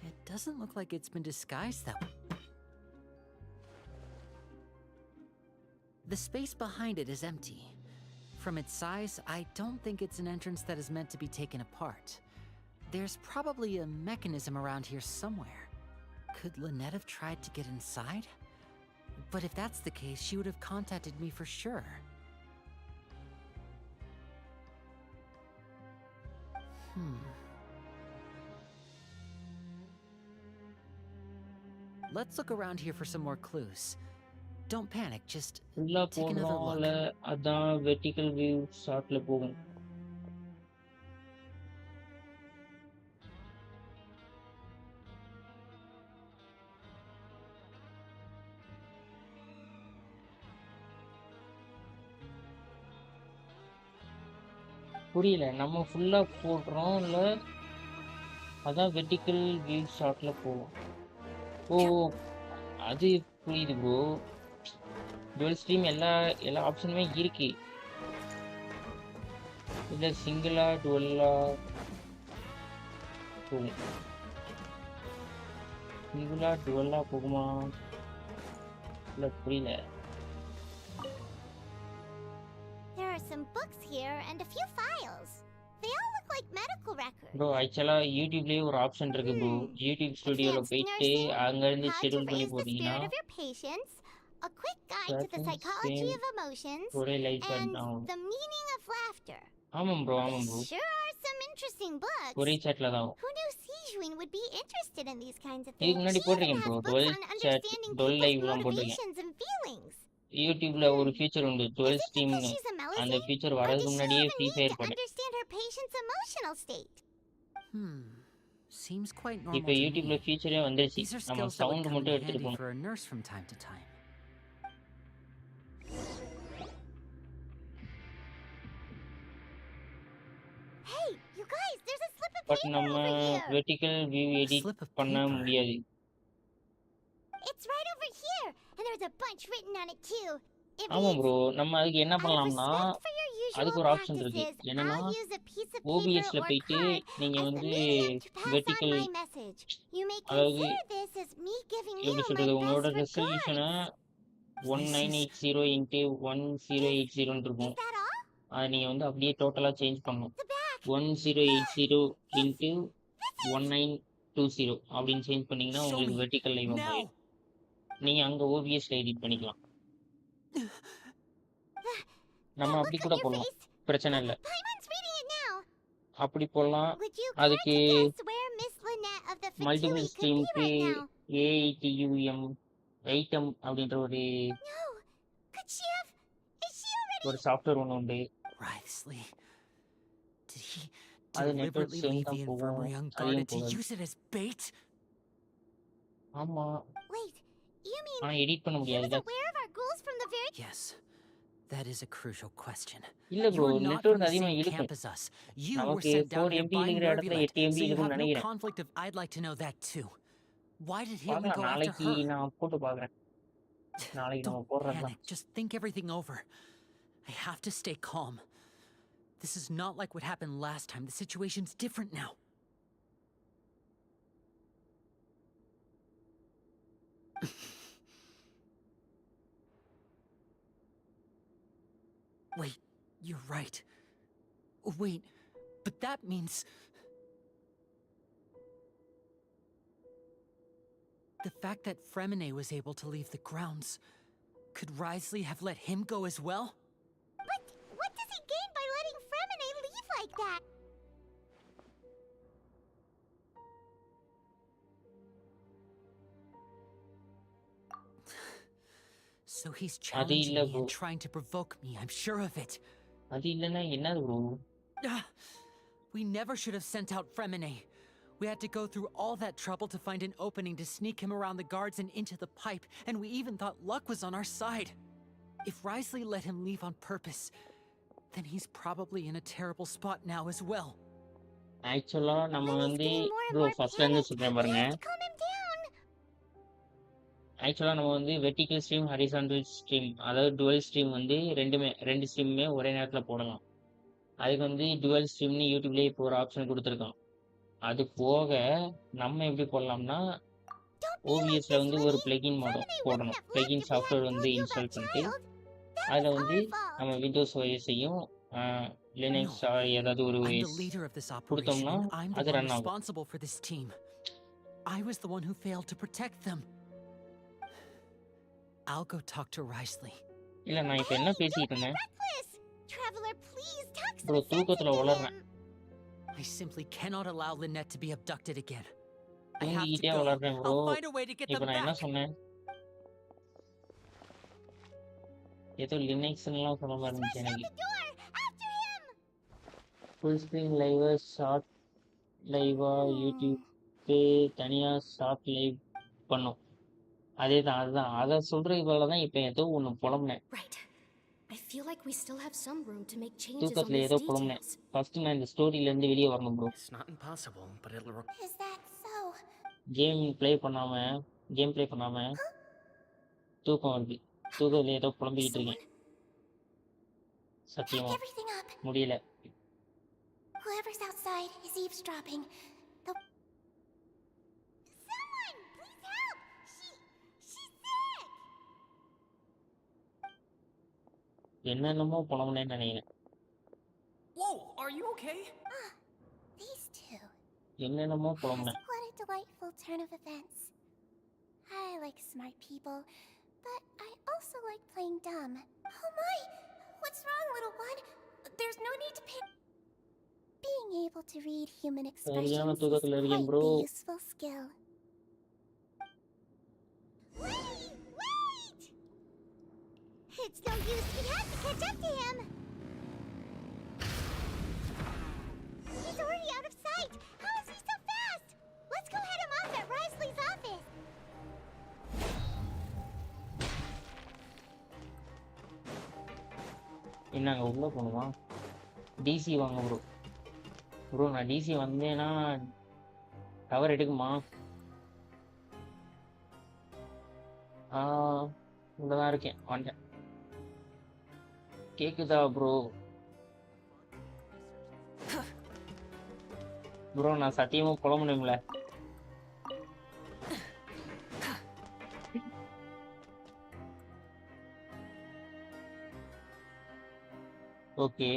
It doesn't look like it's been disguised that way. The space behind it is empty. From its size, I don't think it's an entrance that is meant to be taken apart. There's probably a mechanism around here somewhere. Could Lynette have tried to get inside? But if that's the case, she would have contacted me for sure. Let's look around here for some more clues. Don't panic, just ஃபுல்லாக take another போகணும்ல, look. அதான் vertical view ஷார்ட்டில் போகும். புரியல, நம்ம ஃபுல்லாக போடுறோம் இல்லை, அதான் வெர்டிக்கல் வியூ ஷார்ட்டில் போகும். ஓ, அது புரியுது ப்ரோ. டுவெல் ஸ்ட்ரீம் எல்லா ஆப்ஷனுமே இருக்கு. இல்லை சிங்கிளா டுவெல்லா போகும், சிங்கிளா டுவெல்லா போகுமா இல்லை புரியல. There are some books here and a few files. They all look like medical records. Bro ஆக்சுவலாக யூடியூப்லேயே ஒரு ஆப்ஷன் இருக்கு ப்ரோ. யூடியூப் ஸ்டுடியோவில் போயிட்டு அங்கேருந்து How to ஷெடியூல் பண்ணி raise the போட்டிங்கன்னா spirit of your patients, a quick guide to the Certain psychology same of emotions, ஒரே light and down. the meaning of laughter. ஆமாம் ப்ரோ, ஆமாம் bro, Sure are some interesting books. ஒரே சேட்டில் தான். Who knew Siege Siegeween would be interested in these kinds of இதுக்கு things. முன்னாடி She even போட்டிருக்கேன் has bro books 12 on chat understanding 12 people's லைவ்லாம் போட்டிருக்கேன் motivations and feelings. யூடியூப்ல ஒரு feature உண்டு 12 Is it ஸ்ட்ரீம்னு because she's a அந்த Melusine? ஃபீச்சர் Or வரதுக்கு does she முன்னாடியே even free need fire to போட்டேன் understand her patient's emotional state? Seems quite normal இப்போ to யூடியூப்ல me. ஃபீச்சரே வந்துருச்சு These are நம்ம skills that would sound come in மட்டும் எடுத்துட்டு handy போகணும் for a nurse from time to time. Hey, you guys, there's a slip of but paper நம்ம over here. Vertical view edit slip of பண்ண paper? முடியாது It's right over here, and there's a bunch written on it too. It ஆமா reads, bro நம்ம அதுக்கு என்ன out of பண்ணலாம்னா respect for your usual அதுக்கு ஒரு ஆப்ஷன் இருக்கு practices, என்னன்னா I'll use a piece of paper ஓபிஎஸ்ல or போயிட்டு card நீங்க as the வந்து medium to pass on vertical my message. You may அதாவது consider this as me giving you எப்படி my சொல்றது உங்களோட best ரெசல்யூஷனை regards. 1980 இன்ட்டு 1080 இருக்கும் Is that all? அதை நீங்கள் வந்து அப்படியே டோட்டலாக சேஞ்ச் பண்ணணும் The back. 1080 இன்ட்டு 1920 அப்படின்னு சேஞ்ச் பண்ணீங்கன்னா Show உங்களுக்கு me. Vertical live Now. ஆயிடும் நீங்கள் அங்கே ஓபிஎஸ்ல எடிட் பண்ணிக்கலாம் நம்ம That அப்படி look கூட on your போடலாம் face. பிரச்சனை இல்லை Paimon's reading it now. அப்படி போடலாம் Would you care அதுக்கு to guess where Miss Lynette of the multiple Fatui could be ஸ்ட்ரீமுக்கு right now? ஏஐடியூஎம் ஐட்டம் அப்படின்ற ஒரு No. Could she have? Is she already? ஒரு சாஃப்ட்வேர் ஒன்று உண்டு Writhely. Did he அது நெட்வொர்க் deliberately ஸ்ட்ரீம் leave தான் the போகும் infirmary அதையும் unguarded to போகாது use it as bait? ஆமாம் Wait. You mean ஆனால் எடிட் பண்ண he was முடியாது aware of our goals from the very? Yes. That is a crucial question. இல்லை bro You're not from network the அதிகமாக same இழுக்கும் camp as us. You were நமக்கு sent down 4 here MP by இருக்கிற இடத்துல Nervulette, 8 MP so you இருக்கும்னு have no நினைக்கிறேன் conflict of I'd like to know that too. Why did he only பார்க்கலாம் go after நாளைக்கு her? நான் போட்டு பார்க்குறேன் நாளைக்கு நம்ம Don't போடுறது தான் panic. Just think everything over. I have to stay calm. This is not like what happened last time. The situation's different now. Wait, you're right. Wait, but that means... The fact that Fremine was able to leave the grounds... Could Writhely have let him go as well? But what does he gain by letting Fremine leave like that? So he's அது challenging இல்லை me bro and trying to provoke me, I'm sure of it. அது இல்லைன்னா என்னது bro Ah, we never should have sent out Fremine. We had to go through all that trouble to find an opening to sneak him around the guards and into the pipe, and we even thought luck was on our side. If Writhely let him leave on purpose, then he's probably in a terrible spot now as well. ஆக்சுவலாக நம்ம When he's வந்து getting more and bro more ஃபர்ஸ்ட்லேருந்து panicked, சொல்கிறேன் we பாருங்க have to calm him down. ஆக்சுவலாக நம்ம வந்து vertical stream horizontal stream அதாவது twelve stream வந்து ரெண்டு ஸ்ட்ரீமுமே ஒரே நேரத்தில் போடலாம் அதுக்கு வந்து டுவல் ஸ்ட்ரீம்னு யூடியூப்லேயே இப்போ ஒரு ஆப்ஷன் கொடுத்துருக்கோம் அது போக நம்ம எப்படி போடலாம்னா ஓவிஎஸ்ல வந்து ஒரு பிளகின் போடணும் பிளகின் சாஃப்ட்வேர் வந்து இன்ஸ்டால் பண்ணிட்டு அதில் வந்து நம்ம விண்டோஸ் ஓஎஸையும் லினக்ஸ் ஏதாவது ஒரு I'm OS the leader of this operation, கொடுத்தோம்னா and I'm the அது one ரன் ஆகும் responsible for this team. I was the one who failed to protect them. I'll go talk to Writhely. இல்லை நான் இப்போ என்ன பேசிக்கிட்டு இருந்தேன் Reckless! Traveler, please talk some bro sense தூக்கத்தில் into வளர்றேன் him. I simply cannot allow Lynette to be abducted again. I have to தூங்கிக்கிட்டே go. வளர்றேன் bro I'll find a way to get இப்போ them நான் என்ன back. சொன்னேன் ஏதோ லினக்ஸ்லாம் சொல்ல மாதிரி இருந்துச்சு Smash எனக்கு out the door! After him! Full screen லைவா ஷார்ட் லைவா யூடியூப்க்கு தனியாக ஷார்ட் லைவ் பண்ணும் அதுதான் அதை சொல்கிறதுக்கு பதிலாக தான் இப்போ ஏதோ ஒன்று புலம்புனேன் Right. I feel like we still have some room to make changes on தூக்கத்தில் these ஏதோ புலம்புனேன் details. ஃபர்ஸ்ட் நான் இந்த ஸ்டோரியிலேருந்து வெளியே வரணும் bro It's not impossible, but it'll Is that so? Game play பண்ணாமல் தூக்கம் வருது தூக்கத்தில் ஏதோ புலம்பிக்கிட்டு இருக்கேன் Pack சத்தியமா everything up. முடியல Whoever's outside is eavesdropping. Someone, please help! She's sick! என்னென்னமோ புலம்புனேன்னு நினைக்கிறேன் Whoa, are you okay? These two. என்னென்னமோ புலம்புனேன் What a delightful turn of events. I like smart people, but I also like playing dumb. Oh my! What's wrong, little one? There's no need to Being able to read human சரியான expressions is தூக்கத்துல இருக்கேன் quite bro. the useful skill. Wait! It's no use. We have to catch up to him. He's already out of sight. How is he so fast? Let's go head him off at Risley's office. என்னங்க உள்ள போணுமா? DC வாங்க bro. Bro நான் DC வந்தேன்னா tower எடுக்குமா? உள்ளதான் இருக்கேன். வந்துட்டேன். கேக்குதா ப்ரோ? ப்ரோ நான் சத்தியமா புல முடியும்ல. ஓகே.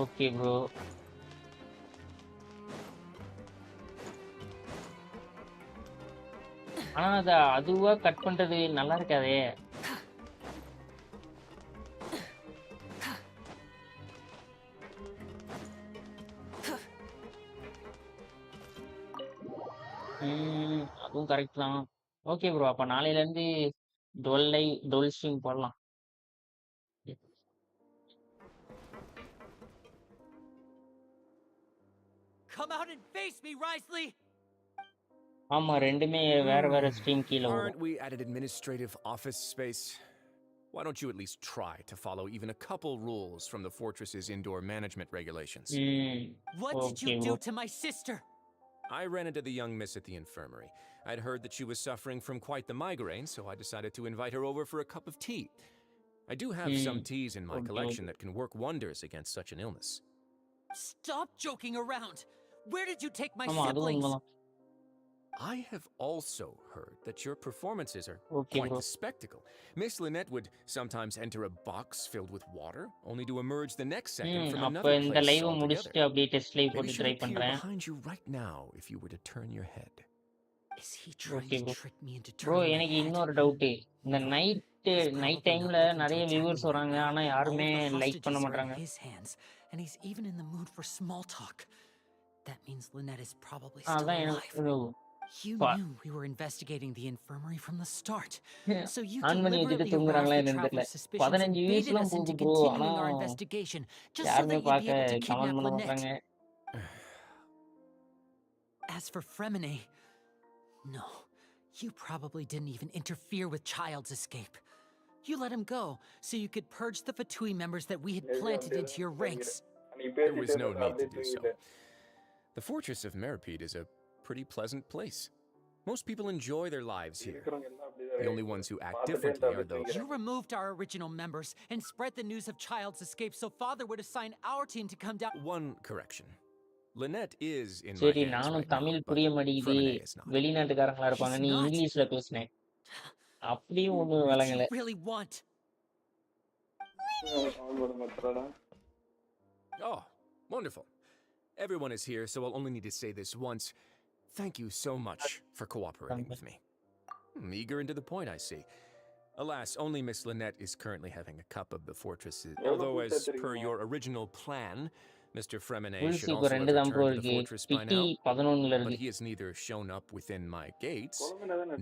Okay bro. ஆனா அத அதுவா கட் பண்றது நல்லா இருக்காதே. அதுவும் கரெக்ட் தான். ஓகே ப்ரோ அப்ப நாளையில இருந்து டுவெல் ஸ்ட்ரீம் போடலாம். Come out and face me, Risley! ஆமா ரெண்டுமே வேற வேற ஸ்ட்ரீம் கீழ வரும். Aren't we at an administrative office space? Why don't you at least try to follow even a couple rules from the fortress's indoor management regulations? What did you do to my sister? I ran into the young miss at the infirmary. I'd heard that she was suffering from quite the migraine, so I decided to invite her over for a cup of tea. I do have some teas in my collection that can work wonders against such an illness. Stop joking around! Where did you take my ஆமா அதுவும் siblings? உண்மைதான். I have also heard that your performances are Okay, quite bro. the spectacle. Miss Lynette would sometimes enter a box filled with water, only to emerge the next second from அப்ப another இந்த place live altogether. முடிச்சிட்டு அப்படியே test live Maybe போட்டு she'd try appear பண்றேன். behind you right now if you were to turn your head. Is he trying okay to bro. trick me into bro turning my எனக்கு head? இன்னொரு doubt. இந்த night Probably டைம்ல not looking நிறைய to attack viewers me right வராங்க now. ஆனா All of யாருமே the like பண்ண hostages are in மாட்டாங்க. his hands, and he's even in the mood for small talk. That means Lynette is probably still அதான் alive. எனக்கு You knew we were investigating the infirmary from the start, so you on பண்ணி வச்சுட்டு deliberately தூங்குறாங்களா aroused the என்னன்னு தெரியல. traveler's suspicions and 15 baited வியூஸ்லாம் us into போகுது bro. ஆனா continuing our investigation just so யாருமே that you'd be பார்க்க able to comment kidnap பண்ண Lynette. மாட்டாங்க. As for Fremine, no, you probably didn't even interfere with Child's escape. You let him go so you could purge the Fatui members that we had planted into your ranks. There was no need to do so. The fortress of Meripede is a pretty pleasant place. Most people enjoy their lives here. The only ones who act differently are those. You removed our original members and spread the news of Child's escape so Father would assign our team to come down. One correction. Lynette is in my சரி hands நானும் right now, Tamil but புரிய மாட்டேங்குது. Fremine is not. வெளிநாட்டுக்காரங்களா இருப்பாங்க. நீ He's not. இங்கிலீஷ்ல பேசுனேன். அப்படியும் ஒண்ணும் What do விளங்கல. you really want? Oh, wonderful. Everyone is here, so I'll only need to say this once. Thank you so much for cooperating with me. Eager and to the point, I see. Alas, only Miss Lynette is currently having a cup of the fortress. Although, as per your original plan, Mr. Fremine should புல்ஸ் also have ரெண்டு தான் bro returned to the இருக்கு. fortress by பிட்டி now. 11ல But இருக்கு. he has neither shown up within my gates,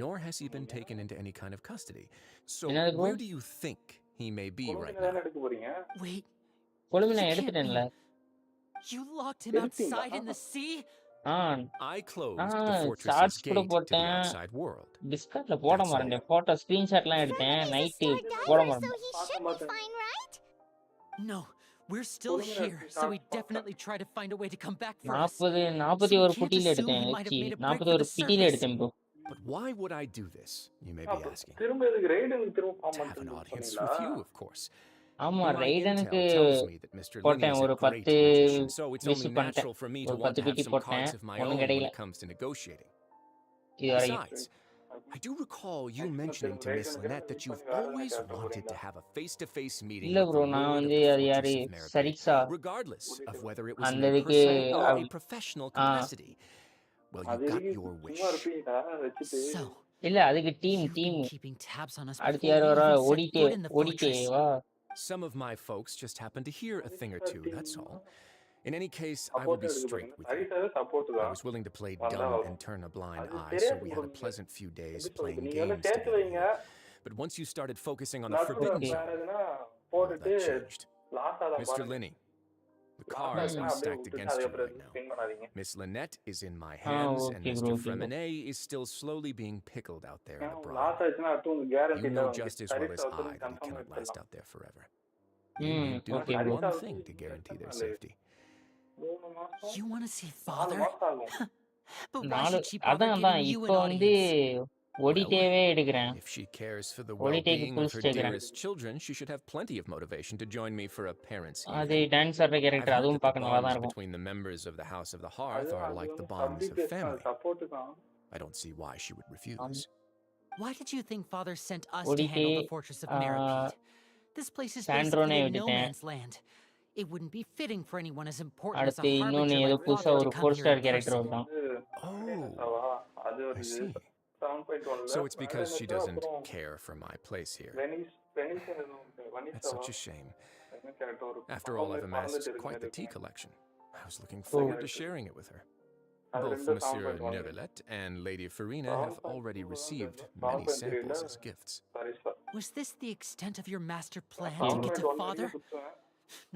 nor has he been taken into any kind of custody. So, என்னது bro? where do you think he may be right now? Wait, Colombo நான் you can't எடுத்துட்டேன்ல. you locked him outside in the sea? I closed the fortress's shorts கூட gate to the போட்டேன். outside world. டிஸ்கார்ட்ல போட That's all. மறந்தேன். Photo ஸ்கிரீன்ஷாட்லாம் எடுத்தேன். Fremen is a night star போட diver, so மறந்தேன். he should be fine, right? No, we're still here, so we definitely try to find a way to come back for us. 41 புட்டியில எடுத்தேன். he might have C made a break for 41 the பிட்டியில surface. எடுத்தேன் bro. But why would I do this, you may be asking? To have an audience with you, of course. ஆமா My ரைடனுக்கு intel tells me that Mr. Linny போட்டேன். is ஒரு a great 10 magician, so it's miss only பண்ணிட்டேன். natural for me to ஒரு want 10 to have பிட்டி some போட்டேன். cards of my ஒண்ணும் own when கிடைக்கல. it comes to negotiating. இது வரைக்கும். Besides, I do recall you mentioning to Miss Lynette that you've always wanted to have a face-to-face meeting இல்ல with the bro நான் Lord of வந்து the அது யாரு Fortress of Marabu, சரிக்ஸா regardless of whether it was in அந்த a இதுக்கு personal or a professional capacity. Well, you got your wish. So, இல்ல அதுக்கு team you've been keeping tabs on us அடுத்து before யார் we வரா even set ஓடிட்டே foot in the fortress. வா Some of my folks just happened to hear a thing or two, that's all. In any case, I will be straight with you. I was willing to play dumb and turn a blind eye, so we had a pleasant few days playing games together here. But once you started focusing on the Forbidden Zone, all that changed. Mr. Linney, the cards are stacked against you right now. Miss Lynette is in my hands, and Mr. Fremine is still slowly being pickled out there in the brine. You know just as well as I that he cannot last out there forever. You need to do one thing to guarantee their safety. You want to see father? But why நாலு should she bother அதான் giving you இப்போ an வந்து audience? ஓடிட்டேவே எடுக்கிறேன் If she cares for the ஓடிட்டேக்கு well-being full of her ஸ்டேக்கிறேன் dearest children, she should have plenty of motivation to join me for a parents' அது evening. Dance ஆடுற I've character heard அதுவும் that the பார்க்க நல்லா தான் bonds இருக்கும் between the members of the House of the Hearth are like the bonds of family. I don't see why she would refuse. Why did you think father sent us to ஓடிட்டே handle the fortress of Maripede? This place is சாண்ட்ரோனே basically a no விட்டுட்டேன் man's land. It wouldn't be fitting for anyone as important as a அடுத்து இன்னொன்னு harbinger ஏதோ like புதுசா father ஒரு to come 4 here star in character person. வந்தான் Oh, I see. So it's because she doesn't care for my place here. That's such a shame. After all, I've amassed quite the tea collection. I was looking forward to sharing it with her. Both Monsieur Neuvillette and Lady Farina have already received many samples as gifts. Was this the extent of your master plan to get to father?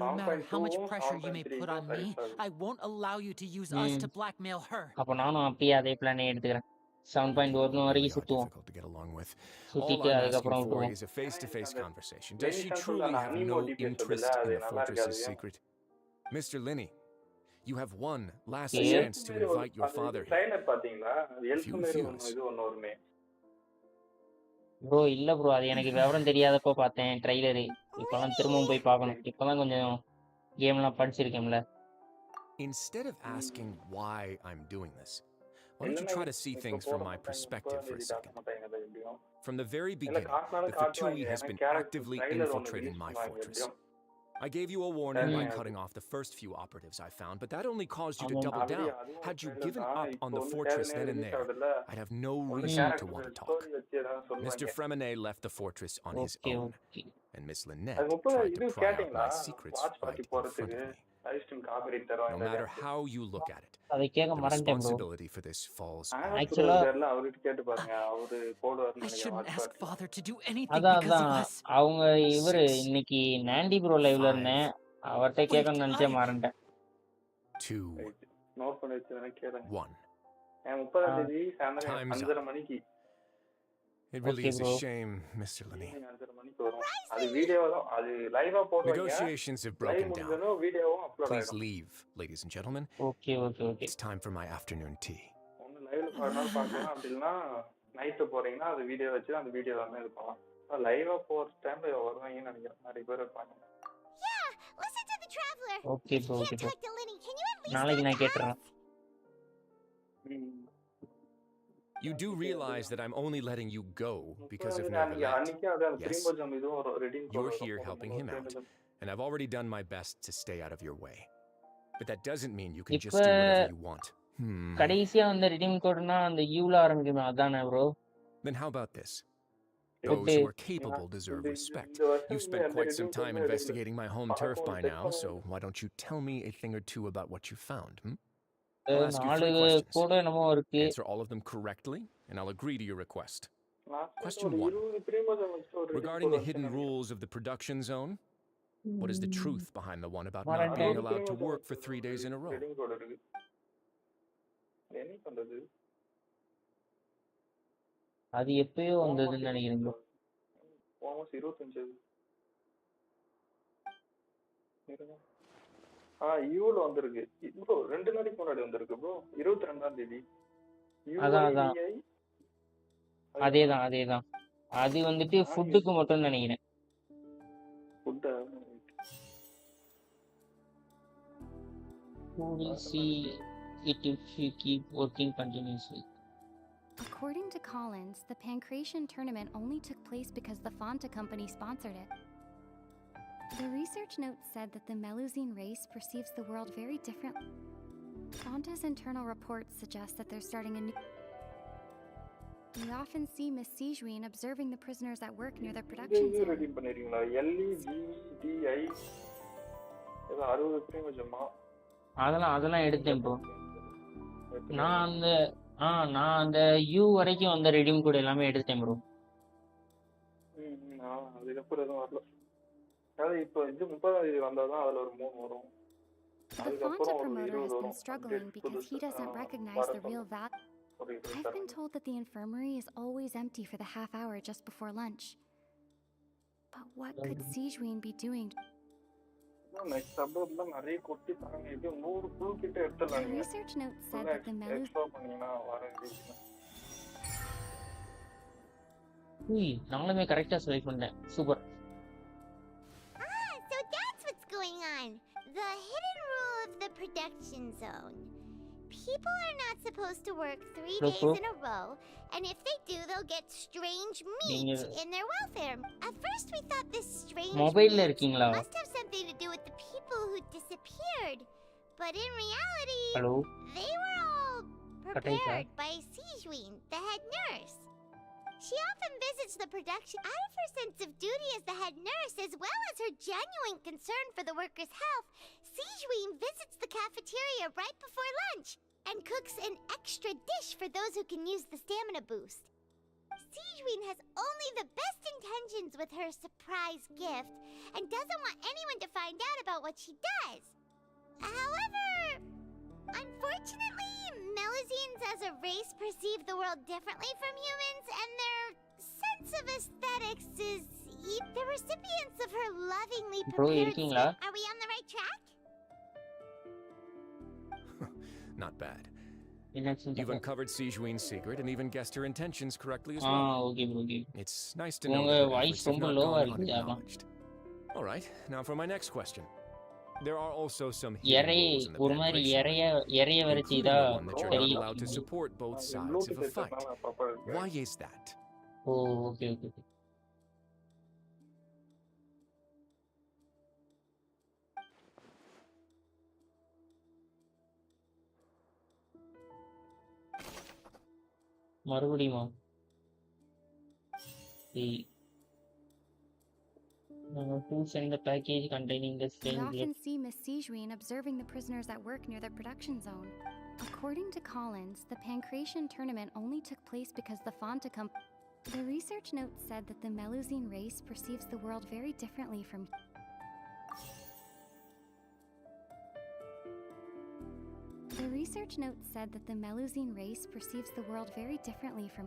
No matter how much pressure you may put on me, I won't allow you to use us to blackmail her. அப்போ நானும் அப்பயே அதே பிளானே எடுத்துக்கிறேன் 7.1 வரைக்கும் சுத்துவோம் Difficult to get along with. All சுத்திட்டு I'm அதுக்கப்புறம் asking for விட்டுருவோம் is a face-to-face conversation. Does she truly have no interest in the fortress's secret? Mr. Linney, you have one last chance to invite your father here. If you refuse, bro இல்ல bro அது எனக்கு விவரம் தெரியாதப்போ பார்த்தேன் trailer இப்போலாம் திரும்பவும் போய் பார்க்கணும் இப்போதான் கொஞ்சம் கேம்லாம் படிச்சிருக்கேன்ல instead of asking why I'm doing this, why don't you try to see things from my perspective for a second? From the very beginning, the Fatui has been actively infiltrating my fortress. I gave you a warning by cutting off the first few operatives I found, but that only caused you to double down. Had you given up on the fortress then and there, I'd have no reason to want to talk. Mr. Fremine left the fortress on his own, and Miss Lynette tried to pry out my secrets right in front of me. No matter how you look at it, அதை கேட்க the மறந்துட்டேன் bro responsibility for this falls on you. ஆக்சுவலா I shouldn't ask father to do anything அதான் because of அதான் us. அவங்க இவரு இன்னைக்கு நாண்டி bro லைவ்ல இருந்தேன் அவர்கிட்ட கேட்கணும்னு நினைச்சே மறந்துட்டேன் 2, 1. Time's up. It really Okay, is bro. a shame, Mr. Linney. Negotiations have broken down. Please leave, ladies and gentlemen. Okay okay okay It's time for my afternoon tea. Night போறீங்கன்னா அது video வச்சு அந்த video வந்து இது பண்ணலாம் லைவா போற டைம்ல வருவாங்கன்னு நினைக்கிறேன் நிறைய பேர் இருப்பாங்க ஓகே ப்ரோ ஓகே ப்ரோ நாளைக்கு நான் கேட்டுறேன் You do realize that I'm only letting you go because of Neuvillette. Yes, you're here helping him out, and I've already done my best to stay out of your way. But that doesn't mean you can just do whatever you want. கடைசியா வந்து redeem கோட்னா அந்த யூல ஆரம்பிக்குமே அதானே bro Then how about this? Those who are capable deserve respect. You've spent quite some time investigating my home turf by now, so why don't you tell me a thing or two about what you found, I'll ask you 3 questions. Answer all of them correctly, and I'll agree to your request. Question 1. Regarding the hidden rules of the production zone, what is the truth behind the one about not being allowed to work for 3 days in a row? அது எப்பயோ வந்ததுன்னு நினைக்கிறேன் bro almost 25 யூல வந்திருக்கு bro 2 நாளைக்கு முன்னாடி வந்திருக்கு bro 22ஆம் தேதி அதான் அதான் அதேதான் அதேதான் அது வந்துட்டு ஃபுட்டுக்கு மட்டும் நினைக்கிறேன் food We will see it if you keep working continuously. Of According to Collins, the Pancration tournament only took place because the Fonta company sponsored it. The research note said that the Melusine race perceives the world very differently. Fonta's internal reports suggest that they're starting a new... We often see Miss Sijuin observing the prisoners at work near their production zone. redeem பண்ணிருக்கீங்களா LEGDI ஏதோ 60 frame வச்சமா அதெல்லாம் எடுத்தேன் bro. நான் அந்த you வரைக்கும் அந்த redeem code எல்லாமே எடுத்தேன் ப்ரோ. அதுக்கப்புறம் எதுவும் வரல. அதாவது இப்போ இது 30 வந்தாதான் அதுல ஒரு 3 வரும். The Fonta promoter has been struggling because he doesn't recognize the real value. I've been told that the infirmary is always empty for the half hour just before lunch. But what could Sijuin be doing? Next suburb நிறைய கொட்டி தாங்க இது 100 full கிட்ட எடுத்துறலாம். The research note said that the Melus பண்ணீங்கன்னா வரேன். நானுமே கரெக்டா select பண்ணேன். Super. So that's what's going on. The hidden rule of the production zone. People are not supposed to work 3 days in a row, and if they do, they'll get strange meat in their welfare. At first, we thought this strange meat must have something to do with the people who disappeared, but in reality, they were all prepared by Sijuin, the head nurse. She often visits the production out of her sense of duty as the head nurse, as well as her genuine concern for the workers' health. Sijuin visits the cafeteria right before lunch and cooks an extra dish for those who can use the stamina boost. Sijuin has only the best intentions with her surprise gift and doesn't want anyone to find out about what she does. However, unfortunately, Melusines as a race perceive the world differently from humans, and their sense of aesthetics is eat the recipients of her lovingly prepared. Are we on the right track? Not bad. You've uncovered Sijuin's secret and even guessed her intentions correctly as well. Okay. It's nice to know that her efforts have not gone unacknowledged. All right, now for my next question. There are also some hidden rules in the Pancration, one that you're not allowed to support both sides of a fight. Why is that? Okay. மறுபடியுமா? To send the package containing the same. We often see Miss Sijuin observing the prisoners at work near their production zone. According to Collins, the Pancration tournament only took place because the Fonta company... The research note said that the Melusine race perceives the world very differently from... The research note said that the Melusine race perceives the world very differently from...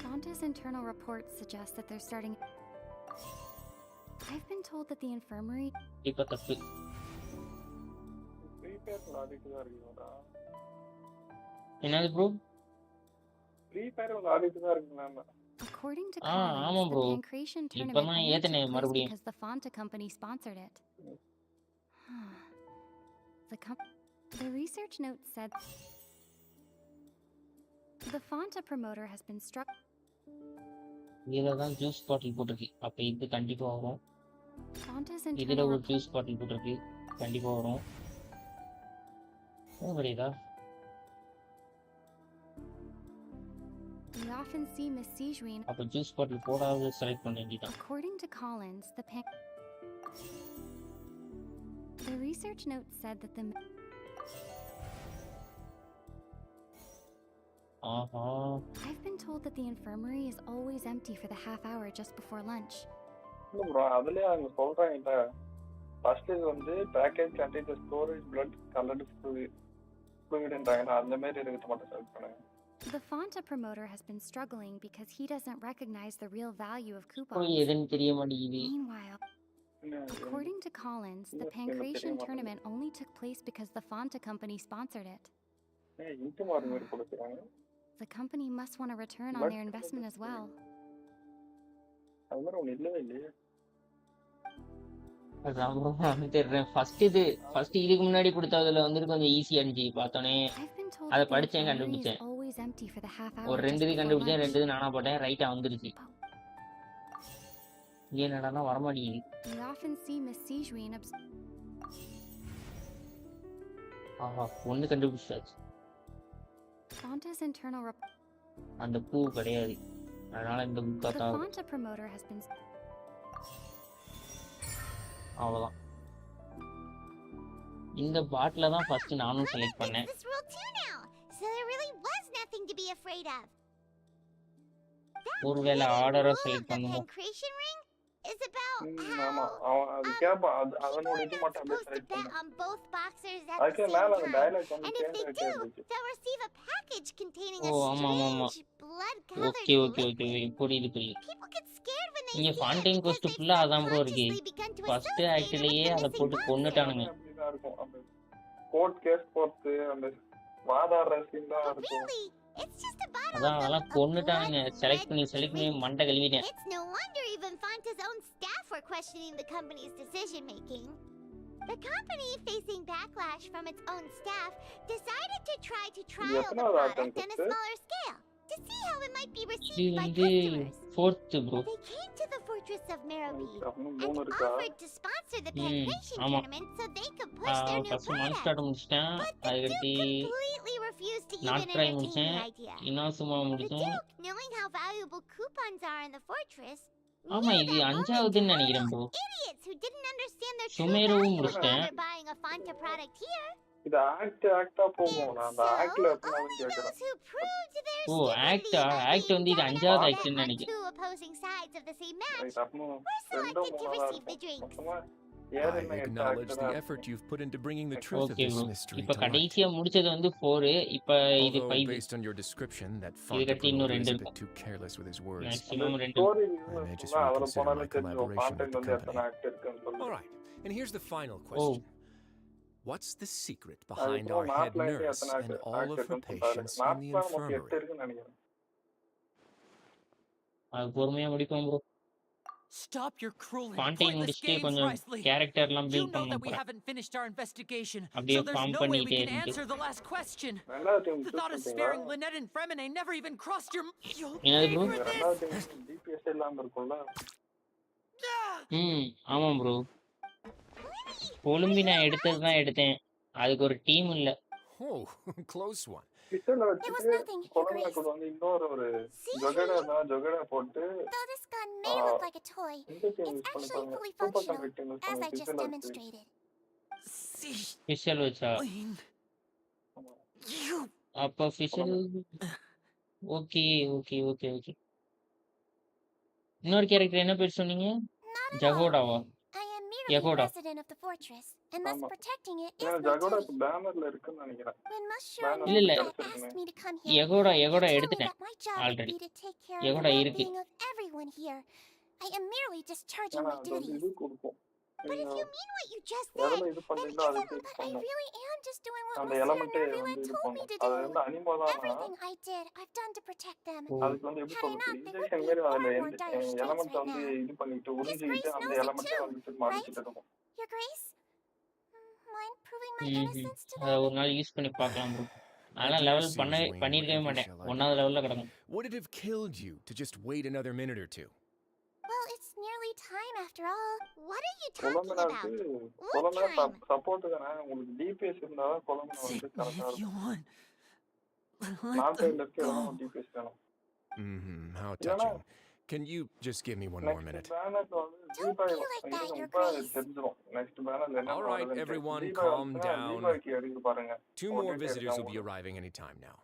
Fonta's internal reports suggest that they're starting... I've been told that the infirmary... என்னது bro? According to Collins, the Pancration tournament only took place because the Fonta company sponsored it. The research note said the Fonta promoter has been struck. இதுலதான் juice bottle போட்டிருக்கு. அப்ப இது கண்டிப்பா வரும். இதுல ஒரு juice bottle போட்டிருக்கு. கண்டிப்பா வரும். புரியுதா? We often see Miss Sijuin. அப்ப ஜூஸ் பாட்டில் போடாத செலக்ட் பண்ண வேண்டியதான். According to Collins, the research note said that the I've been told that the infirmary is always empty for the half hour just before lunch. No bro, அதுலயே அவங்க சொல்றாங்க. First is வந்து package contains the storage blood colored fluid ன்றாங்க. அந்த மாதிரி இருக்கிறத மட்டும் select பண்ணுங்க. The Fonta promoter has been struggling because he doesn't recognize the real value of coupons. Meanwhile, according to Collins, the Pancration tournament only took place because the Fonta company sponsored it. The company must want a return on their investment as well. அதான் bro நான் தேடுறேன். First இதுக்கு முன்னாடி கொடுத்ததுல வந்து கொஞ்சம் ஈஸியா இருந்துச்சு. பார்த்தோன்னே I've been told அதை that the படிச்சேன், refinery is கண்டுபிடிச்சேன். always empty for the half hour ஒரு just 2 இது before கண்டுபிடிச்சேன், lunch. 2 இது நானா போட்டேன். ரைட்டா வந்துருச்சு. இங்கே என்னடான்னா வரமாட்டேங்குது. We often see Miss Sijuin ஆஹா, ஒன்று கண்டுபிடிச்சாச்சு. Fonta's internal அந்த பூ கிடையாது, அதனால இந்த புக்கா The தான். Fonta promoter has been அவ்வளோதான். இந்த பாட்டில தான் ஃபர்ஸ்ட் நானும் செலக்ட் பண்ணேன். This rule too now, so there really was nothing to be afraid of. ஒருவேளை ஆர்டரா செலக்ட் பண்ணுவோம். Pancreation ring is about ஆமா அவன் அது கேட்பான். அதனோட இது மட்டும் அப்படியே supposed to செலக்ட் bet பண்ணு. on both boxers at the அதுக்கு same மேல அந்த time. டயலாக் வந்து And if they கேட்டுட்டே do, இருந்துச்சு. they'll receive a package containing O a ஆமா ஆமா ஆமா. strange blood-colored okay okay okay புரியுது. People get scared when they இங்க see it Fontaine because ghost they've ஃபுல்லா அதான் ப்ரோ இருக்கு. subconsciously begun to first associate it with ஆக்ட்லயே the அதை missing போட்டு person. கொன்னுட்டானுங்க. அப்படிதான் இருக்கும். அந்த கோர்ட் கேஸ் போறது அந்த வாதாடுற சீன் தான் But இருக்கும். really, it's just a bottle அதான் of அதெல்லாம் கொன்னுட்டானுங்க. செலக்ட் பண்ணி மண்டை கழுவிட்டேன். It's no wonder even Fonta's own staff were questioning the company's decision making. The company, facing backlash from its own staff, decided to try to trial the எத்தனாவது product on a attempt? smaller scale to see how it might be இது received by வந்து customers. Fourth bro. They came to the fortress of Marabu இன்னும் and 3 இருக்கா? offered to sponsor the pancreation ஆமா. tournament so they could push their new first product. மான்ஸ்டார்ட் முடிச்சிட்டேன். But the அதுக்கடுத்து Duke completely refused to not even try entertain முடிச்சேன். the idea. இனாசுமா The முடிச்சேன். Duke, knowing how valuable coupons are in the fortress, ஆமா knew இது that only அஞ்சாவதுன்னு நினைக்கிறேன் bro. idiots who didn't understand their true சுமேரவும் value were முடிச்சிட்டேன். either buying a Fonta product here, இது ஆக்டா போகும். நான் அந்த ஆக்ட்ல so எப்பனாலும் only கேக்குறேன். those who proved their ஓ stupidity ஆக்டா by ஆக்ட் being வந்து இது bet அஞ்சாவது on ஆக்ட்னு on நினைக்கிறேன். two opposing sides of the same match right அப்போ were ரெண்டோ selected to மூணோ தான் receive the இருக்கும். drinks. மொத்தமா I 7 8 acknowledge ஆக்ட் the தான் effort இருக்கும். you've put into bringing the truth of okay this bro. mystery இப்போ to light. கடைசியா முடிச்சது வந்து 4, இப்போ இது Although, 5. based on your description, that இதுக்கடுத்து இன்னும் Fontaine 2 is a bit இருக்கும். too careless with his words. Maximum 2. Story I may just அதுல reconsider போனாலே my தெரியும் collaboration with கான்டென்ட் the வந்து எத்தனை company. ஆக்ட் இருக்குன்னு சொல்லி. All right, and here's the final ஓ question. What's the secret behind அதுக்கப்புறம் our head மேப்ல nurse எத்தனை and act all of her இருக்குன்னு சொல்றாரு. patients in the மேப்ல நமக்கு 8 infirmary? இருக்குன்னு நினைக்கிறேன். அது பொறுமையா முடிப்போம் bro. Stop your cruel and Fontaine pointless முடிச்சுட்டு games, கொஞ்சம் Risley. கேரக்டர்லாம் You பில்ட் know that பண்ணணும் we போல. haven't finished our investigation, அப்படியே so there's farm no way we பண்ணிட்டே can இருந்து. answer the last question. ரெண்டாவது team The choose thought of பண்ணிட்டீங்களா? sparing Lynette and Fremine never even crossed your... You'll என்னது pay bro? for this! ரெண்டாவது team DPS இல்லாம இருக்கும்ல. ஆமாம் bro. கொழும்பி நான் எடுத்தது தான் எடுத்தேன். அதுக்கு ஒரு டீம் இல்ல. Oh, close one. கிச்சன்ல வச்சுட்டு குழந்தை கூட வந்து இன்னொரு ஒரு ஜொகடா போட்டு Though this gun may look like a toy, இந்த டீம் it's யூஸ் actually பண்ணிப்பாங்க. fully super functional, computing use as I பண்ணி just கிச்சன்ல வச்சு. demonstrated. ஃபிஷல் வச்சா You... அப்ப ஃபிஷல் ஓகே ஓகே ஓகே ஓகே. இன்னொரு கேரக்டர் என்ன பேர் சொன்னீங்க? ஜகோடாவா? I am merely Yagoda. resident of the fortress, and thus ஆமா. protecting it is ஏன்னா my ஜகோடா duty. பேனர்ல இருக்குன்னு நினைக்கிறேன். When Monsieur Banner இல்ல இல்ல. asked me to come here, யகோடா he told me எடுத்துட்டேன் that my job would already. be to take care of the யகோடா இருக்கு. well-being of everyone here. I am merely discharging ஏன்னா my அது வந்து duties. இது கொடுக்கும். But if நீங்க you mean what you just எதுல said, இது then பண்ணீங்களோ அது isn't டேக் but I பண்ணும். really am just doing what அந்த Monsieur எலமெண்ட்டே Nerville வந்து இது told me பண்ணும். to அது do. வந்து அனிமோ தானா Everything I did, I've done to protect them. அதுக்கு வந்து எப்படி Had I சொல்றது not, they would injection be மாதிரி far அதுல more dire straits element right வந்து now. இது பண்ணிட்டு His உறிஞ்சிக்கிட்டு Grace அந்த knows it எலமெண்ட்டே too, வந்துட்டு right? மறைச்சிட்டு இருக்கும். Your Grace? Mind proving my ம்ஹும். innocence to அதை them? ஒரு நாள் யூஸ் பண்ணி பார்க்கலாம் ப்ரோ. My அதெல்லாம் dear லெவல் Sijuin, பண்ணியிருக்கவே whatever மாட்டேன். shall I 1வது do? லெவலில் கிடக்கும். Would it have killed you to just wait another minute or two? Well, it's nearly time after all. What are you talking கொலமினாக்கு about? What கொலமினா time? Support தானே. உங்களுக்கு DPS இருந்தாதான் கொலமினா வந்து Take me கரெக்டா if you இருக்கும். want. Let north them இருக்கு எல்லாம் go. DPS வேணும். How இல்லைன்னா touching. Can you just give me one more next minute? பேனர்ல வந்து Don't Deepavali be like that, Your ரொம்ப Grace. தெரிஞ்சிடும். நெக்ஸ்ட் பேனர்ல என்ன All right, வருதுன்னு. everyone, தீபாவளி calm வந்துச்சுன்னா down. தீபாவளிக்கு எடுத்து பாருங்க. 2 more போட்டுட்டே visitors இருக்காங்க will be உங்களுக்கு. arriving any time now.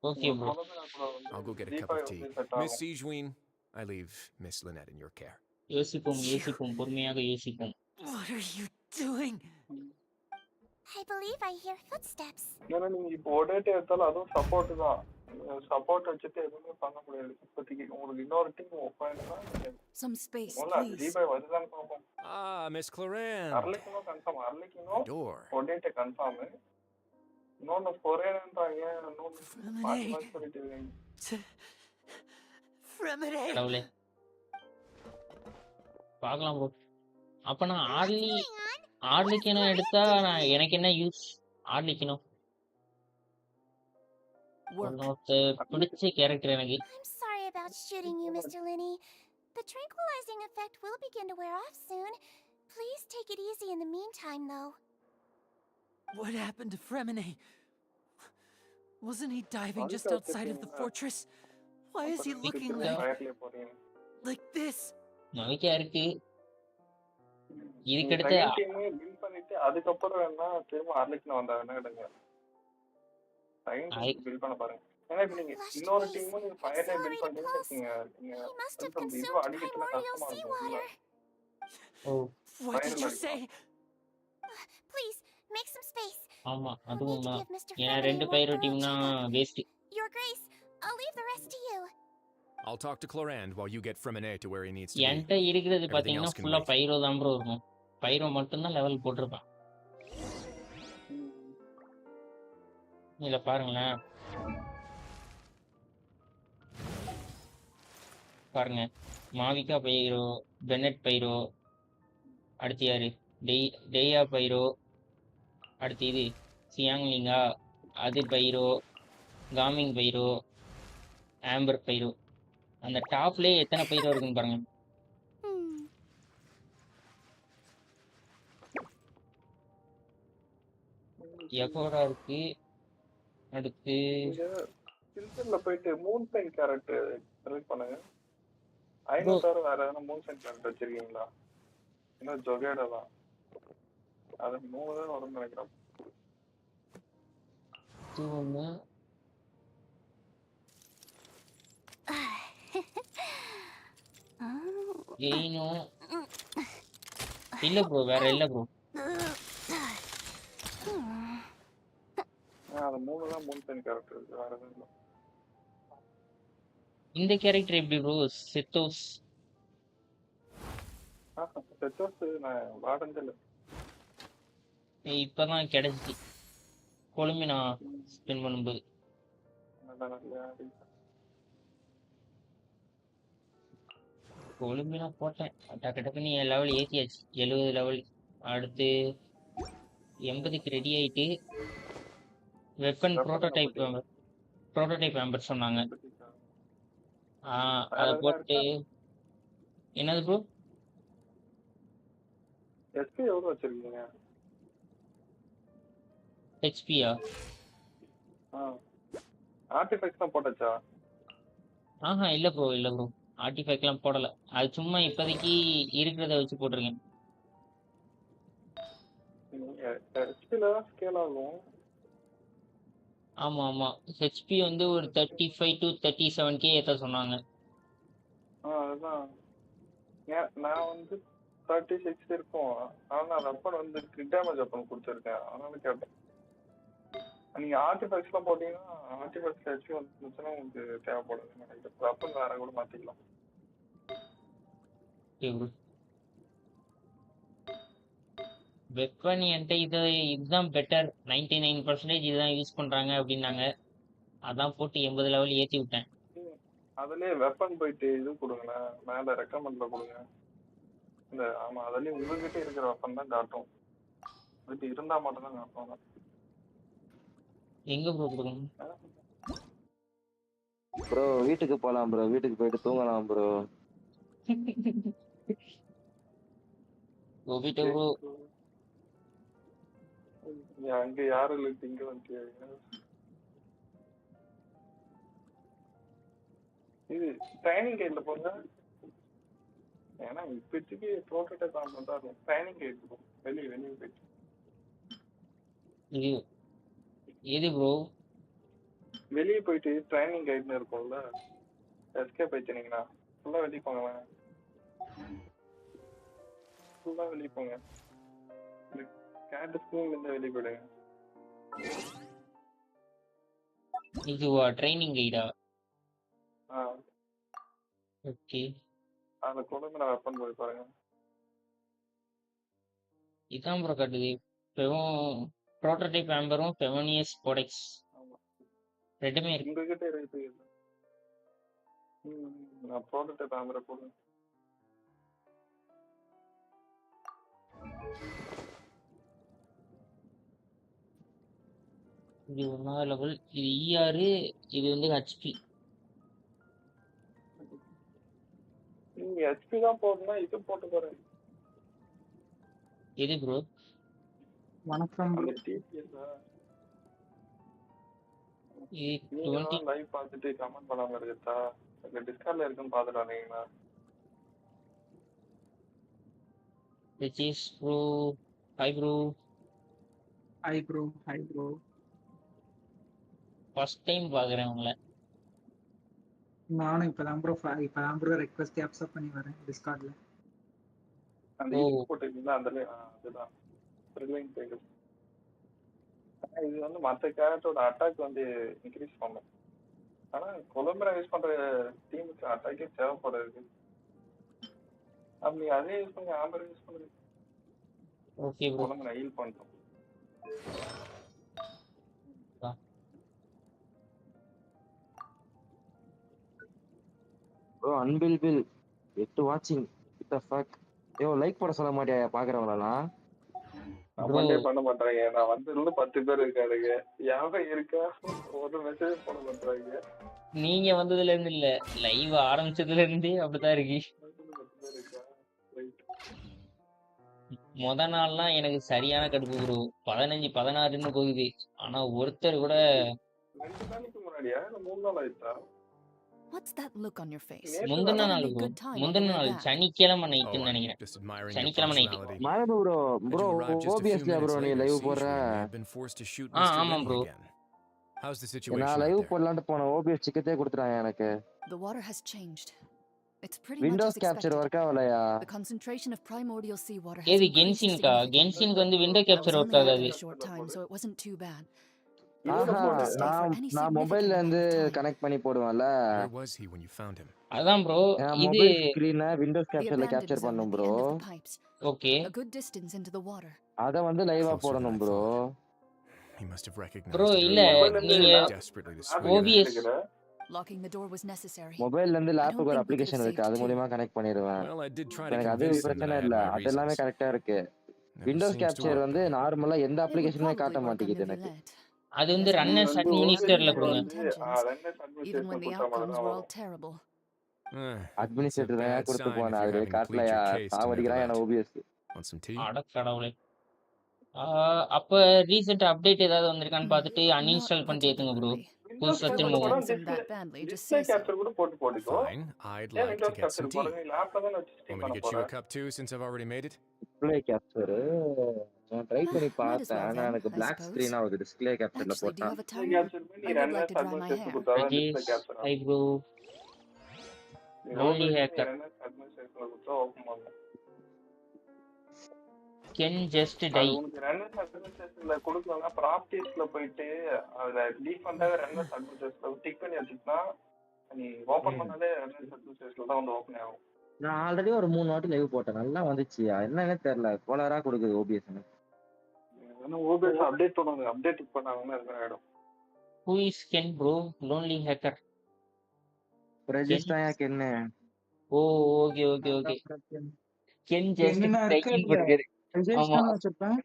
Okay bro. கொலமினா கூட வந்து I'll go get a cup Deepavali of tea. வந்து செட் Miss ஆகும். Sijuin, I leave Miss Lynette in your care. யோசிப்போம் யோசிப்போம் பொறுமையாக யோசிப்போம். What are you doing? I believe I hear footsteps. ஏன்னா நீங்க இப்போ ஒடேட்டே எடுத்தாலும் அதுவும் சப்போர்ட் தான். சப்போர்ட் வச்சுட்டு எதுவுமே பண்ண முடியாது. இப்போதைக்கு உங்களுக்கு இன்னொரு team open Some space, please. Deepavali வருதான்னு பார்ப்போம். Ah, Miss Cloran. அர்லிக்கினோ கன்ஃபார்ம். அர்லிக்கினோ Door. ஒடேட்டே கன்ஃபார்ம். இன்னொன்னு ஃபொரேன்றாங்க. இன்னொன்னு மாத்தி மாத்தி சொல்லிட்டு இருக்காங்க. Fremine! கடவுளே பார்க்கலாம் ப்ரோ. அப்ப நான் ஆர்லிக்கனும் எடுத்தா எனக்கு என்ன யூஸ்? ஆர்லிக்கனும் பிடிச்ச கேரக்டர் எனக்கு. I'm sorry about shooting you, Mr. Linney. The tranquilizing effect will begin to wear off soon. Please take it easy in the meantime, though. What happened to Fremine? Wasn't he diving just outside of the fortress? Why is he looking like this? நவிக்கா இருக்கு. இதுக்கடுத்து build பண்ணிட்டு அதுக்கப்புறம் வேணா திரும்ப ஆர்லிக்கன் வந்தா வேணா எடுங்க. Time build பண்ண பாருங்க. ஏன்னா இப்ப நீங்க இன்னொரு டீமும் நீங்க ஃபயர்ல பில்ட் பண்ணீங்கன்னு வச்சுக்கோங்க. நீங்க இது அடிக்கிறதுல கஷ்டமா இருக்கும். What did you say? Please make some space. ஆமா அதுவும் ஏன்னா 2 பைரோ டீம்னா waste. Your Grace, I'll leave the rest to you. I'll talk to Clorand while you get Fremine to where he needs to be. என்கிட்ட இருக்கிறது பாத்தீங்கன்னா ஃபுல்லா பைரோ தான் bro இருக்கும். பைரோ மட்டும் தான் லெவல் போட்டிருப்பான். இல்ல பாருங்களேன். பாருங்க மாவிகா பைரோ, பெனட் பைரோ, அடுத்து யாரு டெய்யா பைரோ, அடுத்து இது சியாங்லிங்கா, அது பைரோ, காமிங் பைரோ, ஆம்பர் பைரோ. அந்த டாப்லயே எத்தனை பைரோ இருக்குன்னு பாருங்க. எகோடா இருக்கு. அடுத்து ஃபில்டர்ல போயிட்டு மூன் சைன் கேரக்டர் செலக்ட் பண்ணுங்க. ஐநூறு வேற எதனா மூன் சைன் கேரக்டர் வச்சிருக்கீங்களா? இன்னும் ஜொகேடா தான். அது 3 தான் வரும்னு நினைக்கிறேன். இல்ல ப்ரோ வேற இல்ல ப்ரோ. அது 3 தான் மூன் சைன் கேரக்டர் இருக்கு வேற எதுவும் இல்ல. இந்த கேரக்டர் எப்படி ப்ரோ? செத்தோஸ் நான் வாடந்தில்ல. இப்பதான் கிடைச்சிச்சு கொழும்பி நான் ஸ்பெண்ட் பண்ணும்போது. கொழும்பி நான் போட்டேன் டக்கு டக்குன்னு என் லெவல் ஏற்றியாச்சு 70 லெவல். அடுத்து 80க்கு ரெடி ஆயிட்டு வெப்பன் ப்ரோட்டோடைப் ஆம்பர் சொன்னாங்க. அதை போட்டு என்னது ப்ரோ? எஸ்பி எவ்வளவு வச்சிருக்கீங்க? ஹெச்பியா? ஆர்டிஃபெக்ட்ஸ் தான் போட்டாச்சா? இல்ல ப்ரோ இல்ல ப்ரோ ஆர்டிஃபெக்ட்லாம் போடல. அது சும்மா இப்போதைக்கு இருக்கிறத வச்சு போட்டிருக்கேன். ஹெச்பில தான் ஸ்கேல் ஆகும். ஆமா ஆமா ஹெச்பி வந்து ஒரு 35 to 37K ஏத்த சொன்னாங்க. அதுதான் நான் வந்து 36 இருக்கும். ஆனா நான் வெப்பன் வந்து கிரிட் டேமேஜ் வெப்பன் கொடுத்துருக்கேன். அதனால கேட்டேன். நீங்க ஆர்டிஃபெக்ட்ஸ்லாம் போட்டீங்கன்னா ஆர்டிஃபெக்ட்ஸ் ஹெச்பி வந்துச்சுன்னா உங்களுக்கு தேவைப்படுது நினைக்கிறேன். வெப்பன் வேற கூட மாத்திக்கலாம். வெப்பன் என்கிட்ட இதுதான் பெட்டர் 99% இதுதான் யூஸ் பண்றாங்க அப்படின்னாங்க. அதான் போட்டு 80 லெவல் ஏற்றி விட்டேன். அதுலயே வெப்பன் போயிட்டு இது கொடுங்களேன், மேல ரெக்கமெண்ட்ல கொடுங்க. இந்த ஆமா அதுலயே உங்ககிட்ட இருக்கிற வெப்பன் தான் காட்டும். அது இருந்தா மட்டும் தான் காட்டும். எங்க ப்ரோ கொடுக்கணும்? ப்ரோ வீட்டுக்கு போலாம் ப்ரோ. வீட்டுக்கு போயிட்டு தூங்கலாம் ப்ரோ. அங்க யாரும் இல்லை இங்க வந்து இது ட்ரைனிங் கைட்ல போங்க. ஏன்னா இப்போதைக்கு ப்ரோட்டோடைப் ஆன் தான் இருக்கும். ட்ரைனிங் கைட் இருக்கும். வெளியே போயிட்டு எது ப்ரோ? வெளியே போயிட்டு ட்ரைனிங் கைட்னு இருக்கும்ல, எஸ்கேப் ஆயிட்டீங்கன்னா ஃபுல்லா வெளியே போங்க. ஃபுல்லா வெளியே போங்க. கேட் ஸ்கூல்ல இருந்து வெளியே போயிடுங்க. இதுவா ட்ரைனிங் கைடா? ஓகே அந்த கொண்டு நான் வெப்பன் போய் பாருங்க. இதான் ப்ரோ காட்டுது. ப்ரோட்டோடைப் ஆம்பரும் ஃபெவோனியஸ் கோடெக்ஸ் ரெண்டுமே இருக்கு. உங்ககிட்ட இருக்கு. நான் ப்ரோட்டோடைப் ஆம்பரை போடுறேன். இது 1வது லெவல். இது ER, இது வந்து HP. நீங்க HP தான் போடணும்னா இது போட்டு போறேன். எது ப்ரோ? வணக்கம் அந்த TPS நீங்க லைவ் பார்த்துட்டு கமெண்ட் பண்ணாம இருக்கா? அந்த டிஸ்கார்ட்ல இருக்குன்னு பார்த்துட்டு வந்தீங்களா? Cheers bro. Hi bro. Hi bro hi bro. First time பார்க்குறேன் உங்களை. நானும் இப்பதான் ப்ரோ ரெக்வெஸ்ட் அக்செப்ட் பண்ணி வரேன் டிஸ்கார்ட்ல. அந்த இது போட்டுருக்கீங்களா? அதுதான் த்ரில்லிங் பேஜ். இது வந்து மற்ற கேரக்டரோட அட்டாக் வந்து இன்க்ரீஸ் பண்ணும். ஆனா கொலம்பரா யூஸ் பண்ற டீமுக்கு அட்டாக்கே தேவைப்படுது. அப்படி அதே யூஸ் பண்ணி ஆம்பர் யூஸ் பண்ணுங்க. Okay bro. கொலம்பரா ஹீல் பண்றோம். ப்ரோ அன்பில்பில் 8 வாட்சிங். What the fuck. யோ லைக் போட சொல்ல மாட்டியா பாக்குறவங்களலாம்? கமெண்டே பண்ண மாட்டாங்க. நான் வந்ததுல 10 பேர் இருக்காருங்க. யாரும் இருக்கா ஒரு மெசேஜ் போட மாட்டாங்க. நீங்க வந்ததுல இருந்து இல்ல, லைவ் ஆரம்பிச்சதுல இருந்தே அப்படிதான் இருக்கு. முத நாள்லாம் எனக்கு சரியான கடுப்பு ப்ரோ. 15 16ன்னு போகுது. ஆனா ஒருத்தர் கூட 2 நாளைக்கு முன்னாடியா இல்ல 3 நாள் ஆயிட்டா? What's that look on your face? முந்தின நாள் ப்ரோ. முந்தின நாள் சனிக்கிழமை நைட்டுன்னு நினைக்கிறேன். சனிக்கிழமை நைட்டு. மரபு ப்ரோ OBSல ப்ரோ நீ லைவ் போடுற? ஆமா ப்ரோ. How's the situation? நான் லைவ் போடலாம்னு போன OBS டிக்கெட்டே கொடுத்துறாங்க எனக்கு. The water has changed. It's pretty Windows much as capture expected. work ஆவலையா? The concentration of primordial seawater has ஏது increased கென்ஷின்கா? significantly. கென்ஷின்க்கு வந்து விண்டோ கேப்சர் ஒர்க் ஆகாது. Short time, so it wasn't too bad. நான் மொபைல்ல இருந்து connect பண்ணி போடுவேன்ல. Where was he when you found him? அதான் bro. இது mobile ஸ்கிரீனை Windows கேப்சர்ல capture பண்ணும் bro. Okay. A good distance into the water. அத வந்து லைவா போடணும் bro. He must have recognized. Bro இல்ல நீங்க OBS Locking the door was necessary. மொபைல்ல இருந்து லேப்புக்கு ஒரு அப்ளிகேஷன் இருக்கு. அது மூலமா கனெக்ட் பண்ணிடுவேன். எனக்கு அது பிரச்சனை இல்ல. அது எல்லாமே கரெக்ட்டா இருக்கு. விண்டோஸ் கேப்சர் வந்து நார்மலா எந்த அப்ளிகேஷனுமே காட்ட மாட்டேங்குது எனக்கு. அது வந்து ரன்னர்ஸ் அட்மினிஸ்ட்ரேட்டர்ல கொடுங்க. Even when the outcomes were all terrible. Administrator தான் கொடுத்து போனா அது காட்டலையா சாவடிக்கிறான் என்ன OBS. அட கடவுளே. அப்ப ரீசென்ட் அப்டேட் ஏதாவது வந்திருக்கான்னு பார்த்துட்டு அன்இன்ஸ்டால் பண்ணிட்டு ஏத்துங்க ப்ரோ. புதுசா திரும்ப டிஸ்ப்ளே கேப்சர் கூட போட்டு போடுங்க. Fine, I'd like to get some tea. Want me to get you a cup too since I've already made it? Display capture நான் ட்ரை பண்ணி பார்த்தேன். ஆனா எனக்கு Black screen ஆகுது டிஸ்ப்ளே கேப்சர்ல போட்டா. Hi bro. Lonely hacker. Can just die. உங்களுக்கு runners அட்மினிஸ்ட்ரேஷன்ல கொடுக்கலனா ப்ராப்பர்ட்டீஸ்ல போயிட்டு அதுல டிஃபால்ட்டாவே ரன்னர்ஸ் அட்மினிஸ்ட்ரேஷன்ல டிக் பண்ணி வச்சிட்டா நீ ஓபன் பண்ணாலே ரன்னர்ஸ் அட்மினிஸ்ட்ரேஷன்ல தான் வந்து ஓபன் ஆகும். நான் ஆல்ரெடி ஒரு 3 வாட்டி லைவ் போட்டேன். நல்லா வந்துச்சு. என்னன்னே தெரியல. கோலரா கொடுக்குது OBS. ஏன்னா OBS அப்டேட் பண்ணுவாங்க. அப்டேட் பண்ணாங்கன்னா அது ஆயிடும். Who is Ken bro? Lonely hacker. Register Ken. Oh okay okay okay. Ken just டைக்கிங் பண்ணுங்க. ஆமா வச்சிருப்பேன்.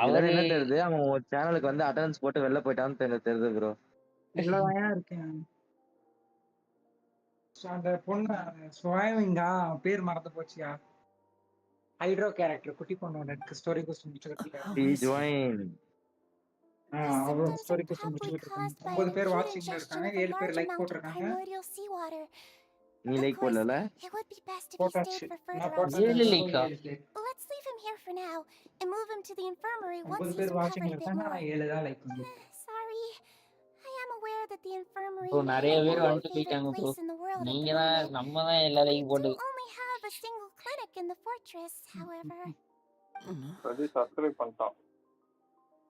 அவரே என்ன தெரியுது? அவன் ஒரு சேனலுக்கு வந்து அட்டெண்டன்ஸ் போட்டு வெளில போயிட்டான்னு தெரியுது ப்ரோ. உள்ளதாயா இருக்கேன். அந்த பொண்ணு ஸ்வைவிங்கா பேர் மறந்து போச்சியா? ஹைட்ரோ கேரக்டர் குட்டி பொண்ணு எனக்கு ஸ்டோரி கோஸ்ட் முடிச்சிருக்கீங்க. டி ஜாயின். அவரோட ஸ்டோரி கோஸ்ட் முடிச்சிட்டு இருக்காங்க. 9 பேர் வாட்சிங்ல இருக்காங்க. 7 பேர் லைக் போட்டுருக்காங்க. நீ லைக் போடல? போட்டாச்சு. நான் போட்டேன். Let's leave him here for now and move him to the infirmary once 9 he's பேர் வாட்சிங்ல recovered a bit இருக்காங்க. more. நான் 7 தான் லைக் பண்ணேன். Sorry. I am aware that the infirmary bro நிறைய may பேர் not வந்துட்டு be the போயிட்டாங்க bro. place in the world at நீங்க the தான் moment. நம்ம தான் எல்லா லைக் போட்டது. We only have a single clinic in the fortress, however. அது சப்ஸ்கிரைப் பண்ணிட்டான்.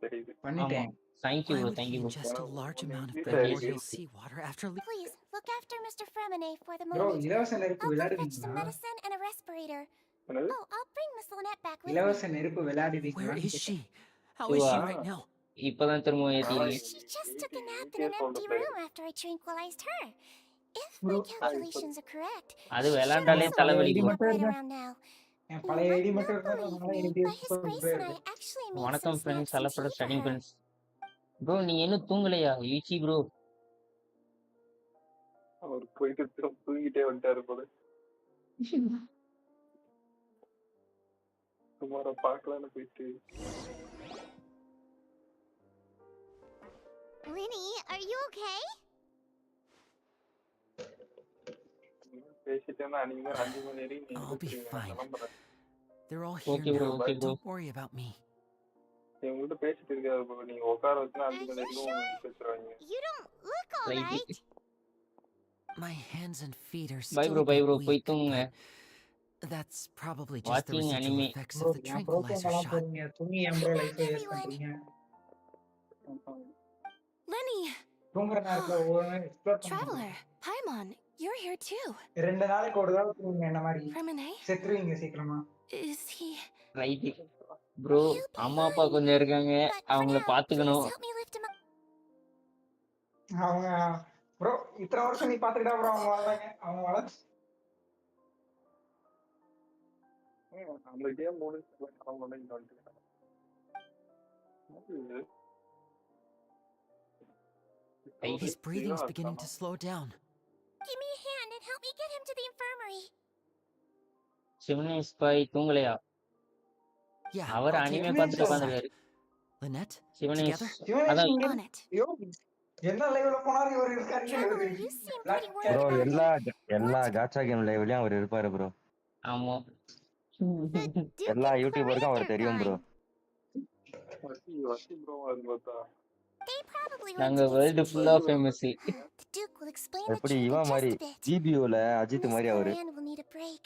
தெரியுது. பண்ணிட்டேன். Thank you bro. Thank you bro. Just a large amount of primordial seawater after Please look after Mr. Fremine for the bro moment. இலவச நெருப்பு I'll go fetch some விளையாடுவீங்களா? medicine and a respirator. என்னது? Oh, I'll bring Miss Lynette back with me. இலவச நெருப்பு விளையாடுவீங்களா? Where is she? How is she right now? இப்பதான் திரும்ப ஏத்திங்க. She just took a nap in an empty room after I tranquilized her. If my calculations are correct, அது she should விளையாண்டாலே also தலைவலி be bro. up right around now. என் பழைய ID மட்டும் இருந்தா நான் ID சொல்றேன். வணக்கம் ஃப்ரெண்ட்ஸ், அலப்பட ஸ்டடிங் ஃப்ரெண்ட்ஸ். ப்ரோ நீங்க இன்னும் தூங்கலையா? ஈச்சி ப்ரோ. அவர் போயிட்டு தூங்கிட்டே வந்துட்டாரு போல. சுமாரா பார்க்கலான்னு போயிட்டு. Lenny, are you okay? பேசிட்டேன்னா நீங்க 5 மணி வரைக்கும் I'll be fine. கிளம்புறேன். They're all here Okay bro, now. okay bro. Don't worry about me. உங்கள்கிட்ட பேசிட்டு இருக்காரு ப்ரோ. நீங்க உட்கார வச்சுனா 5 மணி வரைக்கும் பேசுறாங்க. You don't look all right. My hands and feet are Bye still bro, a bye bit bro. weak, போய் தூங்குங்க. but that's probably just the Watching residual anime. effects bro of the நான் broken tranquilizer எல்லாம் shot. போறீங்க. தூங்கி என் bro life waste பண்றீங்க. Lenny! தூங்குற நேரத்துல ஒவ்வொரு நேரம் explore Traveler, Paimon, you're here too. 2 நாளைக்கு ஒரு தடவை தூங்குங்க என்ன மாதிரி. Remine? செத்துருவீங்க சீக்கிரமா. Is he... right bro. அம்மா அப்பா கொஞ்சம் இருக்காங்க, அவங்கள பாத்துக்கணும். அவங்க ப்ரோ இத்தனை வருஷம் நீ பாத்துக்கிட்டா ப்ரோ அவங்க வளர்ந்தாங்க. அவங்க வளர்ச்சி அந்த கேம் முடிஞ்சு அவங்க வந்துட்டாங்க. His breathing's beginning to slow down. Give me a hand and help me get him to the infirmary. சிவனே ஸ்பை தூங்கலையா? Yeah, அவர் I'll take அனிமே him பார்த்துட்டு inside. உட்காந்துருக்காரு. Lynette, சிவனே together? அதான் On it. ஐயோ என்ன லைவ்ல போனாரு இவர் இருக்காரு. Traveler, you seem pretty worried bro about எல்லா காச்சா கேம் லைவ்லயும் அவர் இருப்பாரு ப்ரோ. ஆமா. எல்லா யூடியூபருக்கும் அவர் தெரியும் ப்ரோ. வசி ப்ரோ அது பார்த்தா They probably went நாங்க to get வேர்ல்ட் some ஃபுல்லா food. Famous. The Duke will explain the எப்படி trick in இவன் just மாதிரி a bit. ஜிபிஓல அஜித் Miss மாதிரி அவரு. Corinne will need a break,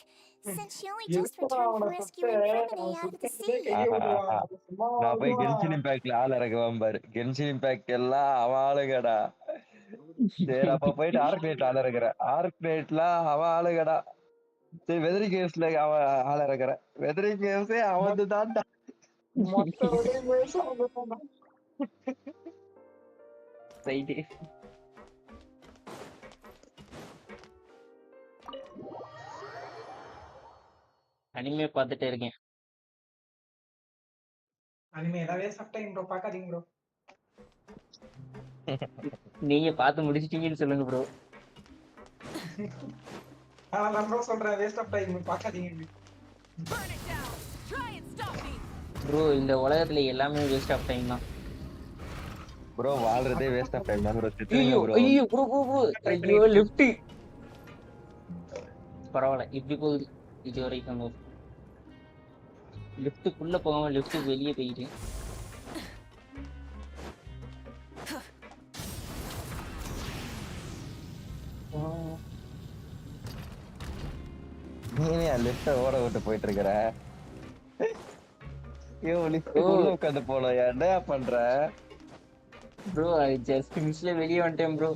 since she only just எப்படா returned அவனை from சுத்த rescuing Remini அவன் out of the சுத்தத்திலே sea. கையை விடுவான். சும்மா நான் போய் விடுவான். கென்ஷின் இம்பாக்ட்ல ஆள் இறக்குவான் பாரு. கென்ஷின் இம்பாக்ட் எல்லாம் அவன் ஆளுகடா. சரி அப்ப போயிட்டு ஆர்க்னேட் ஆள் இறக்குற. ஆர்க்னேட்ல அவன் ஆளுகடா. சரி வெதரி கேம்ஸ்ல அவன் ஆள் இறக்குற. வெதரி கேம்ஸே அவன் தான்டா. மொத்த உதவி வயசு அவங்க தான். ரைட். அனிமே பார்த்துட்டே இருக்கேன். அனிமே ஏதாவது சப்டைம் ப்ரோ பார்க்காதீங்க ப்ரோ. நீங்க பார்த்து முடிச்சிட்டீங்கன்னு சொல்லுங்க ப்ரோ. நான் ப்ரோ சொல்றேன் வேஸ்ட் ஆஃப் டைம் பார்க்காதீங்க. ப்ரோ இந்த உலகத்துல எல்லாமே வேஸ்ட் ஆஃப் டைம் தான். ப்ரோ வாழ்றதே வேஸ்ட் ஆஃப் டைம் தான் ப்ரோ. ஐயோ ஐயோ ப்ரோ ப்ரோ ப்ரோ ஐயோ லெஃப்ட். பரவாயில்ல இப்படி போகுது. இது வரைக்கும் லெஃப்ட்டுக்குள்ள போகாம லெஃப்ட் வெளியே போயிட்டு. நீ லெஃப்ட ஓட விட்டு போயிட்டு இருக்கிற. ஐயோ லிஃப்ட் உள்ள உட்கார்ந்து போல என்ன பண்ற ப்ரோ? ஐ ஜஸ்ட் மிஸ்ல வெளியே வந்துட்டேன் ப்ரோ.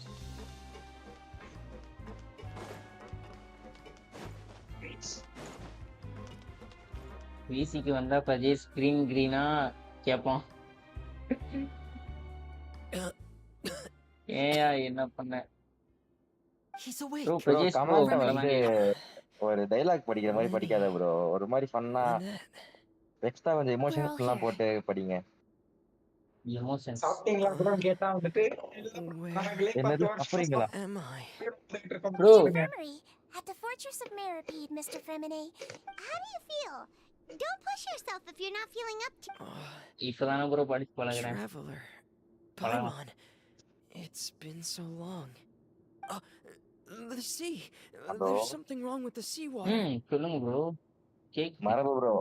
விசிக்கு வந்தா பஜே ஸ்கிரீன் கிரீனா கேட்போம். ஏயா என்ன பண்ண ப்ரோ? பஜே கமெண்ட் வந்து ஒரு டயலாக் படிக்கிற மாதிரி படிக்காத ப்ரோ. ஒரு மாதிரி ஃபன்னா எக்ஸ்ட்ரா கொஞ்சம் எமோஷன்ஸ் எல்லாம் போட்டு படிங்க. எமோஷன்ஸ் சாப்பிட்டீங்களா ப்ரோ கேட்டா வந்துட்டு என்னது சாப்பிடுறீங்களா bro? Infirmary at the Fortress of Marabede, Mr. Fremine. How do you feel? Don't push yourself if you're not feeling up to. இப்பதானே ப்ரோ படிச்சு பழகுறேன். Traveler, Paimon, it's been so long. The sea. There's something wrong with the seawater. சொல்லுங்க bro. Cake மரபு bro.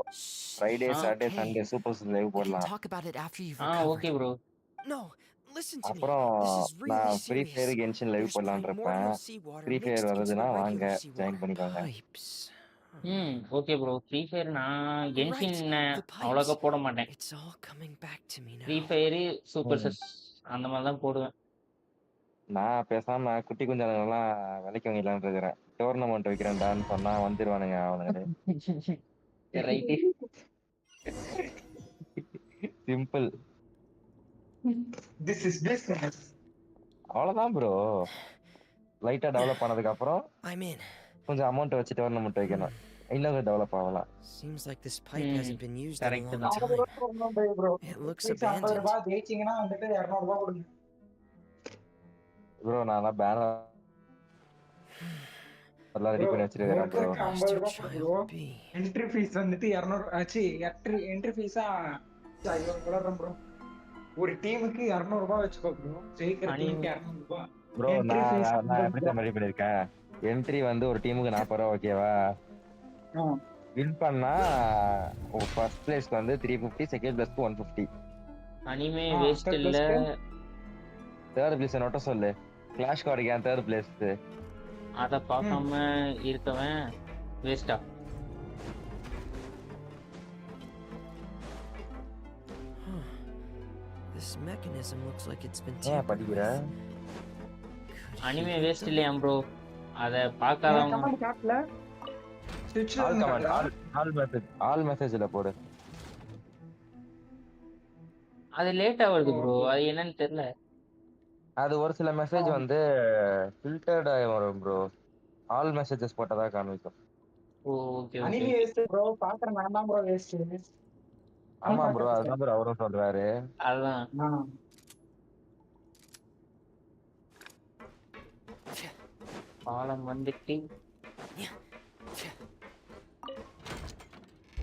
Friday Saturday Sunday super live போடலாம். Talk about it after you've recovered. Okay bro. No, listen to me. அப்புறம் This is really நான் free serious. Fire Genshin live போடலாம்னு இருப்பேன். Free fire வருதுன்னா வாங்க join பண்ணிக்கோங்க. Okay bro. Free fire நான் Genshin அவ்வளோக்கா போட மாட்டேன். ஃப்ரீ ஃபயர் சூப்பர் செஸ் அந்த மாதிரி தான் போடுவேன். நான் பேசாம குட்டி குஞ்சானெல்லாம் விலைக்கு வாங்கிடலான்னு இருக்கிறேன். டோர்னமெண்ட் வைக்கிறேன்டான்னு சொன்னா வந்துருவானுங்க அவனுங்க. Right simple. This is business. அவ்வளவுதான் ப்ரோ. லைட்டா டெவலப் பண்ணதுக்கு அப்புறம் I'm in. கொஞ்சம் அமௌண்ட் வச்சு டோர்னமெண்ட் வைக்கணும். இன்னும் டெவலப் ஆகலாம். Seems like this pipe hasn't been used in a correct long தான். time. It looks abandoned. ரூபாய் ஜெயிச்சீங்கன்னா வந்துட்டு 200 ரூபாய் கொடுங்க. ப்ரோ நான் பேனர் எல்லாம் ரெடி பண்ணி வச்சிருக்கேன் ப்ரோ. 50 ரூபாய் ப்ரோ. என்ட்ரி ஃபீஸ் வந்துட்டு 200 ஆச்சு. என்ட்ரி ஃபீஸா ஐயோ வளர்றோம் ப்ரோ. ஒரு டீமுக்கு 200 ரூபாய் வெச்சுக்கோ ப்ரோ. ஜெயிக்கிற டீமுக்கு 200 ரூபாய். ப்ரோ நான் எப்படி ரெடி பண்ணிருக்கேன்? என்ட்ரி வந்து ஒரு டீமுக்கு 40 ரூபாய் ஓகேவா? வின் பண்ணா ஃபர்ஸ்ட் பிளேஸ்க்கு வந்து 350, செகண்ட் பிளேஸ்க்கு 150. அனிமே வேஸ்ட் இல்ல. தேர்ட் பிளேஸ் நோட்ட சொல்லு. கிளாஷ் கார்டுக்கு தேர்ட் பிளேஸ். அத பார்க்காம இருக்கவன் வேஸ்டா? This mechanism looks like it's been tampered with. Anime waste இல்லையா ப்ரோ? அத பார்க்காதவங்க கமெண்ட் காட்டல. ஆல் மெசேஜ்ல போடு. அது லேட்டா வருது ப்ரோ. அது என்னன்னு தெரியல. அது ஒரு சில மெசேஜ் வந்து ஃபில்டர்ட் ஆகி வரும் ப்ரோ. ஆல் மெசேஜஸ் போட்டதா காமிக்கும். Okay anime waste bro. பாக்குற நான் தான் ப்ரோ வேஸ்ட். ஆமா ப்ரோ அதான் ப்ரோ அவரும் சொல்றாரு. அதான் பாலம் வந்துட்டு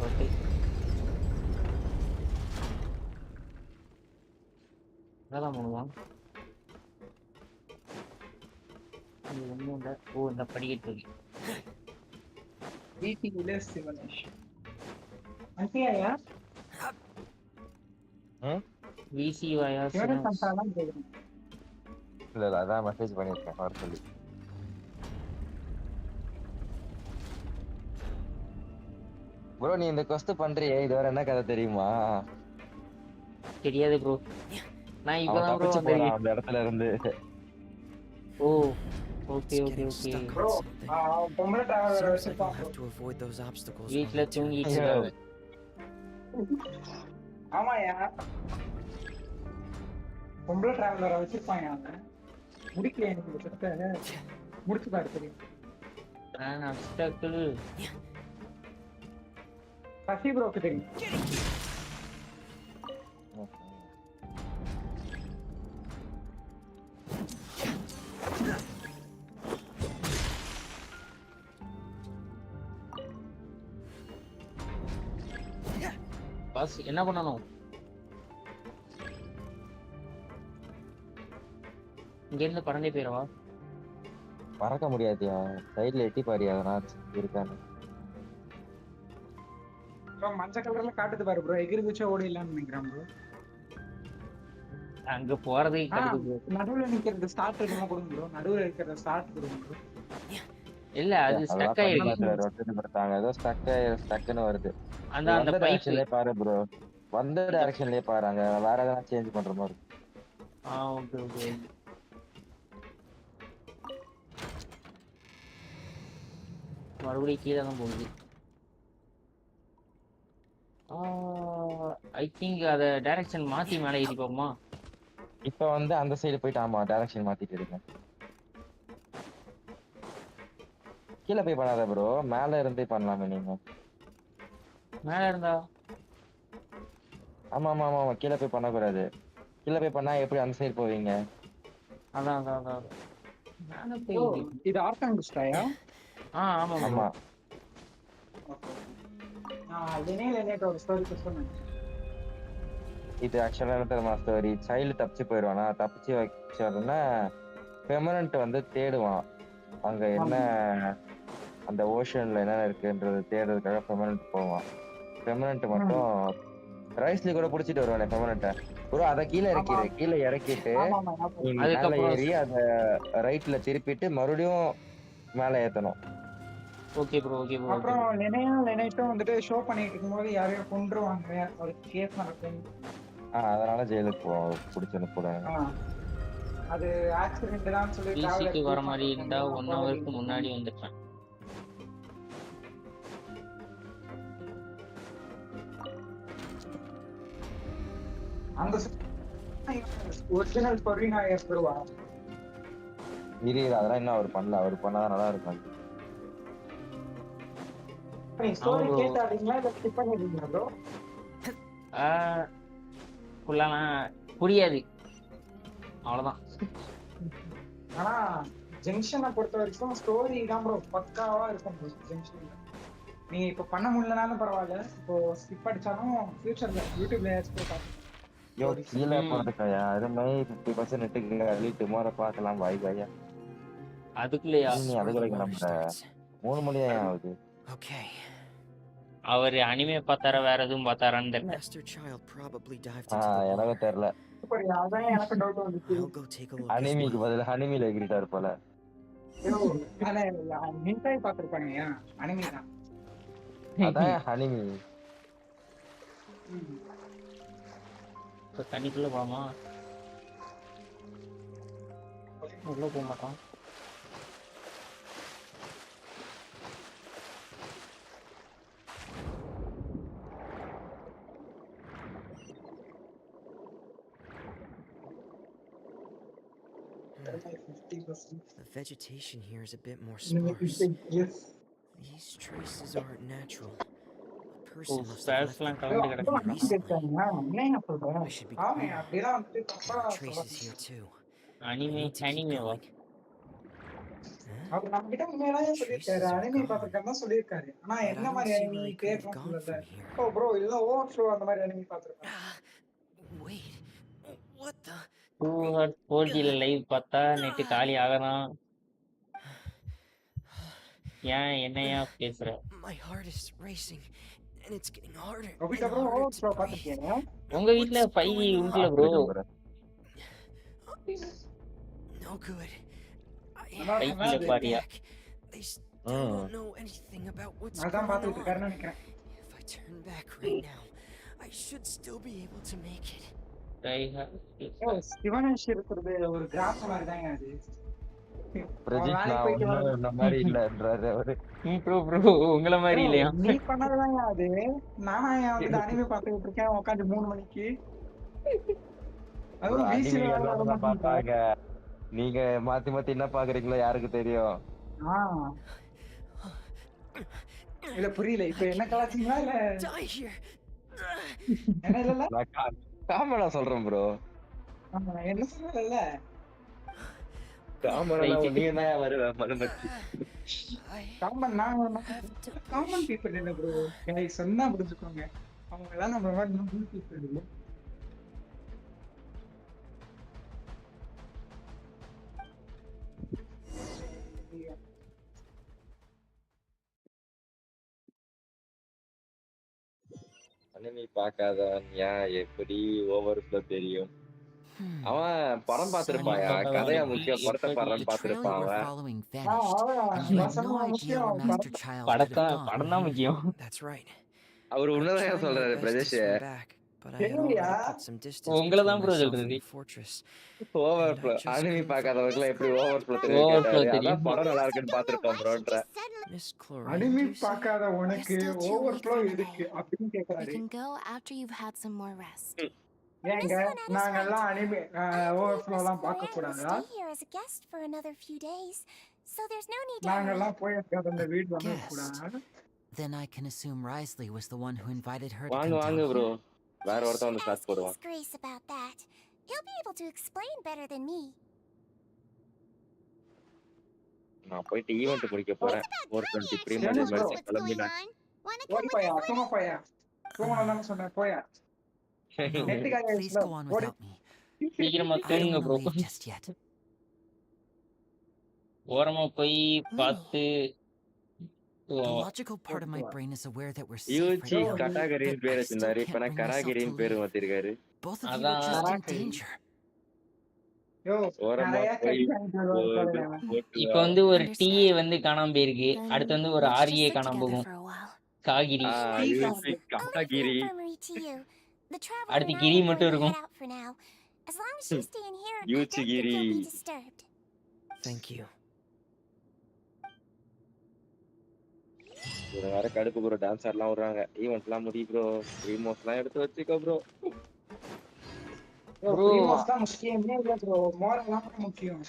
ஓகே அதெல்லாம் பண்ணுவான். இது ஒன்றும் இல்லை. ஓ இந்த படிக்கட்டு வீட்டி வில்லேஜ் சிவனேஷ் அங்கேயா விசி வாயா இல்ல அதான் மெசேஜ் பண்ணிருக்கேன் வர சொல்லி. ப்ரோ நீ இந்த கொஸ்ட் பண்றியே இது வேற என்ன கதை தெரியுமா? தெரியாது ப்ரோ. நான் இப்பதான் ப்ரோ வந்தேன் அந்த இடத்துல இருந்து. ஓ ஓகே ஓகே ஓகே ப்ரோ பொம்பளை traveller have to avoid those obstacles. வீட்ல தூங்கிட்டு இருக்காங்க. ஆமாயா பொம்பளை டிராவலரை வச்சிருப்பாங்க. அவன் முடிக்கல எனக்கு கிட்ட முடிச்சு பாரு தெரியும். நான் அப்ஸ்டாக்கிள் சசி ப்ரோக்கு தெரியும். பாஸ் என்ன பண்ணணும்? இங்க இருந்து பறந்தே போயிடவா? பறக்க முடியாதியா. சைடுல எட்டி பாரு அதனால இருக்கானு. ப்ரோ மஞ்சள் கலர்ல காட்டுது பாரு ப்ரோ. எகிரி குச்சா ஓடிடலாம்னு நினைக்கிறேன் ப்ரோ. அங்க போறதே கிடைக்குது. நடுவுல நிக்கிறது ஸ்டார்ட் எடுமா கொடுங்க ப்ரோ. நடுவுல இருக்கிறத ஸ்டார்ட் கொடுங்க ப்ரோ. இல்ல அது ஸ்டக் ஆயிருக்கு. ரொட்டேட் பண்றாங்க. ஏதோ ஸ்டக்னு வருது. அந்த பைப்ல பாரு ப்ரோ. வந்த டைரக்ஷன்லயே பாருங்க. வேற எதனா சேஞ்ச் பண்ற மாதிரி. Okay okay. மறுபடியும் கீழே தான் போகுது. ஐ திங்க் அத டைரக்ஷன் மாத்தி மேலே ஏறி போகுமா? இப்போ வந்து அந்த சைடு போயிட்டு ஆமா டைரக்ஷன் மாத்திட்டு இருக்கேன். கீழே போய் பண்ணாத ப்ரோ. மேல இருந்தே பண்ணலாமே நீங்க. மேல இருந்தா? ஆமா ஆமா ஆமா கீழே போய் பண்ணக்கூடாது. கீழே போய் பண்ணா எப்படி அந்த சைடு போவீங்க? அதான் அதான் அதான். மேல போய் இது ஆர்காங்கிஸ்டாயா? ஆமா ஆமா. ஒரு ஸ்டோரி சொல்லுங்க. இது ஆக்சுவலா என்ன ஸ்டோரி? சைல்டு தப்பிச்சு போயிடுவானா. தப்பிச்சு வச்சோன்னா பெர்மனன்ட் வந்து தேடுவான். அங்க என்ன அந்த ஓஷன்ல என்ன இருக்குன்றது தேடுறதுக்காக பெர்மனன்ட் போவான். பெர்மனன்ட் மட்டும் ரைஸ்ல கூட புடிச்சிட்டு வருவானே பெர்மனன்ட்ட. ப்ரோ அத கீழே இறக்கிடு. கீழே இறக்கிட்டு மேல ஏறி அத ரைட்ல திருப்பிட்டு மறுபடியும் மேல ஏத்தணும். Okay bro okay bro. அப்புறம் லெனைட்டும் வந்துட்டு ஷோ பண்ணிட்டு இருக்கும்போது யாரையோ கொன்றுவாங்க. ஒரு கேஸ் நடக்கும். அதனால ஜெயிலுக்கு புடிச்சு போறாங்க. அது ஆக்சிடென்ட் தான் சொல்லி டிசிக்கு வர மாதிரி இருந்தா 1 ஹவருக்கு முன்னாடி வந்துட்டேன். அந்த ஒரிஜினல் ஸ்டோரி நான் ஏற்படுவா. அதெல்லாம் இன்னும் அவர் பண்ணல. அவர் பண்ணாதான் நல்லா இருக்கும். நீ ஸ்டோரி கேட்டாதீங்களா இல்ல ஸ்கிப் பண்ணிடுவீங்களா ப்ரோ? ஃபுல்லாலாம் புரியாது அவ்வளோதான். ஆனா ஜங்ஷனை பொறுத்த வரைக்கும் ஸ்டோரி தான் ப்ரோ பக்காவா இருக்கும் ப்ரோ ஜங்ஷன்ல. நீ இப்ப பண்ண முடியலனாலும் பரவாயில்ல, இப்போ ஸ்கிப் அடிச்சாலும் ஃபியூச்சர்ல யூடியூப்ல ஏதாச்சும் போய் பாருங்க. யோ கீழே போறதுக்காயா அதுமே 50% நெட்டுக்கு அள்ளி டுமாரோ பார்க்கலாம் பாய் பாயா. அதுக்குள்ளயா நீ அதுக்குள்ள கிளம்புற 3 மணி தான் ஆகுது. Okay. அவர் அனிமே பார்த்தாரா வேற எதுவும் பார்த்தாரான்னு தெரியல. Master Child probably dived into the எனக்கு water. தெரியல. சூப்பர், அதான் எனக்கு டவுட் வந்துச்சு. I'll go take a look as அனிமிக்கு well. பதிலா அனிமில எகிரிட்டார் போல. யோ அத ஹிண்டாய் பாத்துருப்பாங்க அனிமே தான். அதான் அனிமி. இப்போ தண்ணிக்குள்ள போலாமா? உள்ள போக மாட்டோம். The vegetation here is a bit more sparse. These traces aren't natural. A person must have left them here recently. I should be clear. Traces here too. Anime அனிமேவா? அவர் நம்ம கிட்ட முன்னாடியே சொல்லிருக்காரு, அனிமே பாத்துருக்காருன்னு சொல்லிருக்காரு. ஆனா என்ன மாதிரி அனிமே கேட்கணும் சொல்லல. ஓ ப்ரோ இல்ல ஓவர்ஃப்ளோ அந்த மாதிரி அனிமே பாத்துருக்காரு. Wait. What the? 4Gல லைவ் பார்த்தா நெட் காலி ஆகலாம். ஏன் என்னையா பேசுற? My heart is racing and it's getting harder. Okay bro overflow பாத்துட்டீங்க? உங்க வீட்ல 5G உண்டுல ப்ரோ? No good. பைக்ல பாரியா? They still don't know anything about what's going அதான் on. பாத்துட்டு இருக்காருன்னு நினைக்கிறேன். If I turn back right now, I should still be able to make it. Sivanesh இருக்கிறது ஒரு கிராமம் மாதிரி தாங்க அது. பிரஜித் நான் இந்த மாதிரி இல்லன்றாரு அவரு. ப்ரோ ப்ரோ உங்கள மாதிரி இல்லையா? நீ பண்ணதுதாங்க அது. நானா வந்து அனிமே பார்த்துட்டு இருக்கேன் உட்கார்ந்து 3 மணிக்கு. அது வீசில பாப்பாங்க. நீங்க மாத்தி மாத்தி என்ன பாக்குறீங்களோ யாருக்கு தெரியும்? இல்ல புரியல. இப்போ என்ன கலாச்சிங்களா இல்ல என்ன இல்ல காமனா சொல்றேன் ப்ரோ. என்ன சொல்லல காமனா நீ என்ன வருவ மலமச்சி. காமன் பீப்பிள் இல்ல ப்ரோ. எனக்கு சொன்னா புரிஞ்சுக்கோங்க. அவங்க எல்லாம் நம்ம மாதிரி நூல் பீப்பிள் இல்ல. அனிமி பார்க்காதவன் ஏன் எப்படி ஓவர்ஃப்ளோ தெரியும்? அவன் படம் பார்த்திருப்பாயா? கதையா முக்கியம், படத்தை பார்த்திருப்பான் அவன். படம் தான் முக்கியம். அவர் உன்னதான் சொல்றாரு பிரதேஷ். உங்களை தான் ப்ரோ சொல்றது. ஓவர்ஃப்ளோ அனிமி பார்க்காதவங்க எப்படி ஓவர்ஃப்ளோ தெரியும்? படம் நல்லா இருக்குன்னு பார்த்திருப்பான் ப்ரோன்ற. அனிமி பார்க்காத உனக்கு ஓவர்ஃப்ளோ எதுக்கு அப்படினு கேக்குறாரு. You can go after you've had some more rest. ஏங்க நாங்க எல்லாம் அனிமி ஓவர்ஃப்ளோலாம் பார்க்க கூடாதா? Here as a guest for another few days. So there's no need to நாங்க எல்லாம் போய் அந்த வீட் வந்து கூடாதா? Then I can assume Risley was the one who invited her to come down. வாங்க bro. வேற ஒருத்தன் வந்து ஸ்டார்ட் போடுவான். Grace about that. He'll be able to explain better than me. நான் போய் ஈவென்ட் முடிக்க போறேன். 420 பிரீமியம் மெம்பர்ஸ் கிளம்பினா. ஓடி போயா, சும்மா போயா. தூங்கணும்னு சொன்னேன் போயா. Please go on without me. சீக்கிரமா தூங்குங்க ப்ரோ. ஓரமா போய் பார்த்து The logical part of my brain is aware that we're safe. யூச்சி கட்டாகரின் பேர் வச்சிருந்தாரு. இப்ப நான் கராகரின் பேர் மாத்திருக்காரு. Both of you are just in danger. இப்ப வந்து ஒரு டிஏ வந்து காணாம போயிருக்கு. அடுத்து வந்து ஒரு ஆர்ஏ காணாம போகும். காகிரி காகிரி அடுத்து கிரி மட்டும் இருக்கும். யூச்சி கிரி. Thank you. இது வேற கடுப்பு ப்ரோ. டான்ஸ் ஆடலாம் விடுறாங்க. ஈவென்ட்லாம் முடி ப்ரோ. ரிமோட்லாம் எடுத்து வச்சுக்கோ ப்ரோ. ரிமோட் தான் முக்கியம் இல்ல ப்ரோ. மோரலாம் முக்கியம்.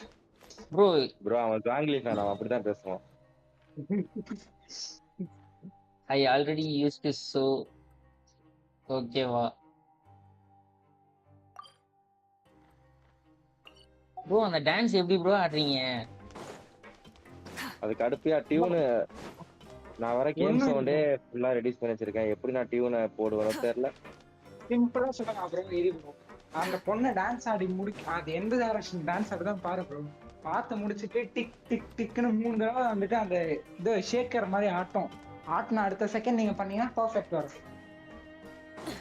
ப்ரோ அவன் ஜாங்கிலி ஃபேன். அவன் அப்படிதான் பேசுவான். ஐ ஆல்ரெடி யூஸ்ட் சோ ஓகேவா ப்ரோ அந்த டான்ஸ் எப்படி ப்ரோ ஆடுறீங்க அதுக்கு அடுப்பியா டியூனு நான் வர கேம் சவுண்டே ஃபுல்லா ரெடியூஸ் பண்ணி வச்சிருக்கேன். எப்படி நான் டியூனை போடுவேனோ தெரியல. சிம்பிளா சொல்லுங்க ப்ரோ. இது ப்ரோ அந்த பொண்ணு டான்ஸ் ஆடி அது எந்த டைரக்ஷன் டான்ஸ் ஆடுதான் பாரு ப்ரோ. பார்த்து முடிச்சுட்டு டிக் டிக் டிக்னு 3 தடவை வந்துட்டு அந்த இது ஷேக்கர் மாதிரி ஆட்டின அடுத்த செகண்ட் நீங்க பண்ணீங்கன்னா பர்ஃபெக்ட் வரும்.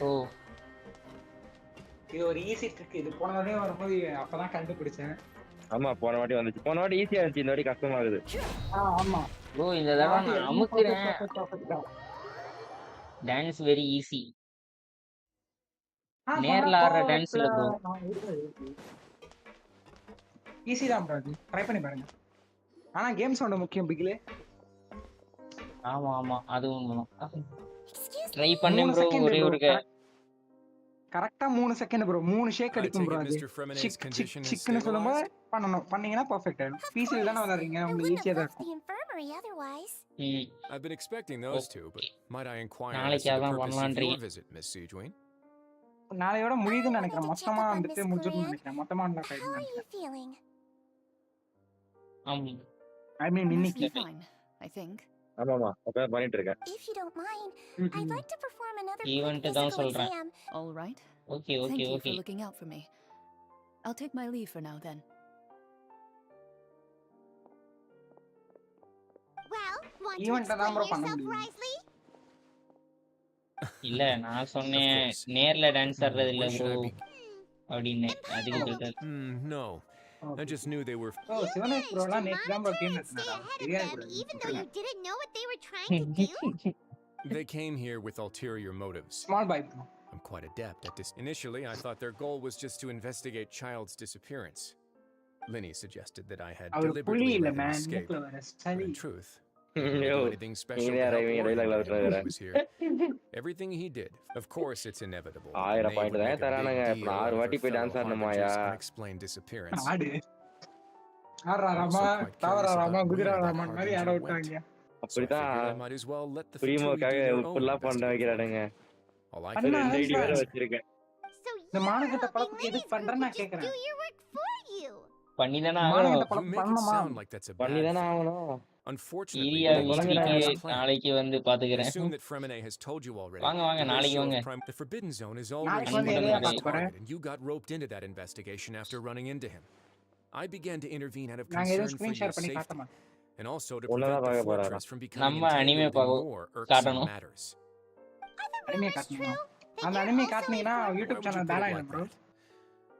ஓ இது ஒரு ஈஸி ட்ரிக். இது போன தடவை வரும்போது அப்பதான் கண்டுபிடிச்சேன். ஆமா போன வாட்டி வந்துச்சு. போன வாட்டி ஈஸியா இருந்துச்சு, இந்த வாட்டி கஷ்டமாகுது. ஆமா ப்ரோ இந்த தடவை நான் அமுக்குறேன். Dance very easy. நேர்ல ஆடுற டான்ஸ் இல்ல ப்ரோ. ஈஸி தான் ப்ரோ. ட்ரை பண்ணி பாருங்க. ஆனா கேம் சவுண்ட் முக்கியம் பிகிலே. ஆமா ஆமா அது உண்மைதான். ட்ரை பண்ணேன் ப்ரோ ஒரே ஒரு கரெக்ட்டா 3 செகண்ட் ப்ரோ. 3 ஷேக் அடிக்கும் ப்ரோ. அது சிக்னு சொல்லும்போது பண்ணீங்கன்னா பெர்ஃபெக்ட் ஆயிடும். பிசில தான விளையாடுறீங்க, உங்களுக்கு ஈஸியா தான் இருக்கும். I've been expecting those two, but might I inquire நாளைக்கு as to the அதான் purpose of பண்ணலாம்ன்றீங்க. your visit, Miss Sijwin? நாளையோட முடியுதுன்னு நினைக்கிறேன். மொத்தமா வந்துட்டு முடிஞ்சிரும்னு நினைக்கிறேன். மொத்தமா அன்லாக் ஆயிடும் நினைக்கிறேன். I mean இன்னைக்கு I think. ஆமாமா அப்ப பண்ணிட்டு இருக்கேன். If you don't mind, I'd like to perform another event தான் சொல்றேன். All right. Okay Thank okay you okay. for looking out for me. I'll take my leave for now then. Well, want to event தான் bro explain பண்ண yourself, முடியும். Risley? இல்ல நான் சொன்னேன் நேர்ல dance ஆடுறது இல்ல ப்ரோ அப்படின்னு. அதுக்கு சொல்றது. No. I just knew they were. ஓ சிவனேஷ் ப்ரோலாம் நேத்து தான் ப்ரோ கேம் நடத்துனாரா? தெரியாது bro. Even though you didn't know what they were trying to do? They came here with ulterior motives. Small bite bro. I'm quite adept at this. Initially, I thought their goal was just to investigate Child's disappearance. Linny suggested that I had deliberately let him escape. But in truth, he didn't do anything special to help Oregon when he was here. Everything he did, of course, it's inevitable. 1000 point தான் தரானுங்க. இப்ப 6 வாட்டி போய் dance ஆடணுமாயா? Unexplained disappearance. ஆடு ராமா தாவராமா குதிராமா மாதிரி ஆட விட்டாங்க. அப்படிதான் பிரீமோக்காக ஃபுல்லா பண்ண வைக்கிறானுங்க. அது 2 ஐடி வேற வச்சிருக்கேன். இந்த மானகட்ட பழப்புக்கு எதுக்கு பண்றேன்னு நான் கேக்குறேன். Do your work for you. பண்ணிதானே மானகட்ட ஆகணும். பழப்பு பண்ணணுமா? பண்ணிதானே ஆகணும். Unfortunately, ஈரியா வீட்டுக்கு நாளைக்கு வந்து I பாத்துக்கிறேன். assume that Fremine has told you already. வாங்க வாங்க நாளைக்கு வாங்க. The Forbidden Zone is நாளைக்கு already வந்து ஏரியா பார்க்க போறேன். and you got roped into that investigation after running into him. I began to intervene out of நாங்க concern ஏதோ for ஸ்கிரீன் your ஷேர் பண்ணி safety காட்டமா. and also to உள்ளதா prevent the பார்க்க போறாரா? fortress from becoming நம்ம anime entangled in more irksome காட்டணும். matters. Anime காட்டணுமா? அந்த anime காட்டுனீங்கன்னா YouTube channel pan ஆயிடும் bro.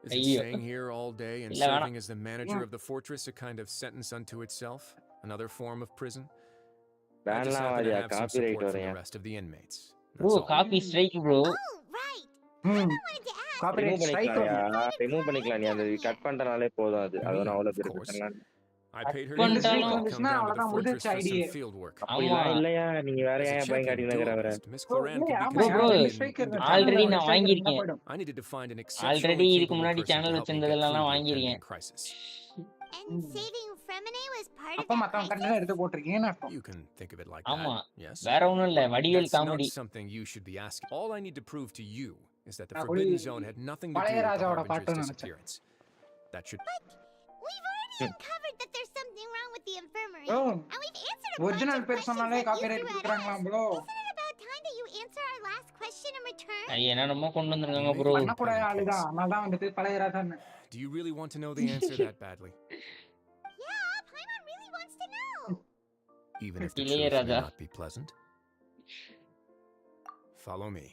Is it staying here all day and இல்ல, serving as the manager of the fortress a kind of sentence unto itself? Another form of prison? I just பேன்லாம் happen to வாரியா? have some copyright support from the வரையா? rest of the inmates. Bro That's all. Copy strike bro. Oh, right. Wanted to ask. Copyright remove strike பண்ணிக்கலாம்யா. Remove பண்ணிக்கலாம். நீ அந்த cut பண்றனாலே போதும் அது. அது நான் அவ்வளவு Of பெரிய course. பிரச்சனை. I paid her One to come dollar. down to the அவ்வளவுதான் fortress முடிஞ்சிருச்சு for some idea. field work. அப்படிலாம் இல்லையா? நீங்க வேற As a ஏன் பயம் check-in காட்டிட்டு இருக்கிறவர? duelist, Miss Cloran can ஆமா, be bro, considered an strike independent already நான் strike வாங்கியிருக்கேன். போய்டும். I needed to find an already exceptionally இதுக்கு capable முன்னாடி person to channel help me get வச்சிருந்ததெல்லாம் through the வாங்கியிருக்கேன். impending crisis. And saving Fremine was part of அப்ப that மத்தவங்க crisis? Content எடுத்து போட்டுருக்கீங்கன்னு அர்த்தம். You can think of it like ஆமா that. Yes. வேற ஒண்ணும் இல்ல Vadivel That's comedy. not something you should be asking. All I need to prove to you is that the நான் Forbidden போய் Zone had nothing to do with பழைய the ராஜாவோட Harbinger's பாட்டுன்னு நினைச்சேன். disappearance. That should. We've already uncovered that there's something wrong with the infirmary. Bro And we've answered a bunch original of பேர் questions சொன்னாலே that you copyright threw at கொடுக்குறாங்களா us. Bro? Isn't it about time that you answer our last question in return? என்னென்னமோ கொண்டு வந்திருக்காங்க bro. பண்ணக்கூடாத ஆளுதான். அதனால தான் வந்துட்டு பழைய ராஜான்னு. Do you really want to know the answer that badly? Yeah, Paimon really wants to know. Even if the இளைய truth may Raja. not be pleasant? Follow me.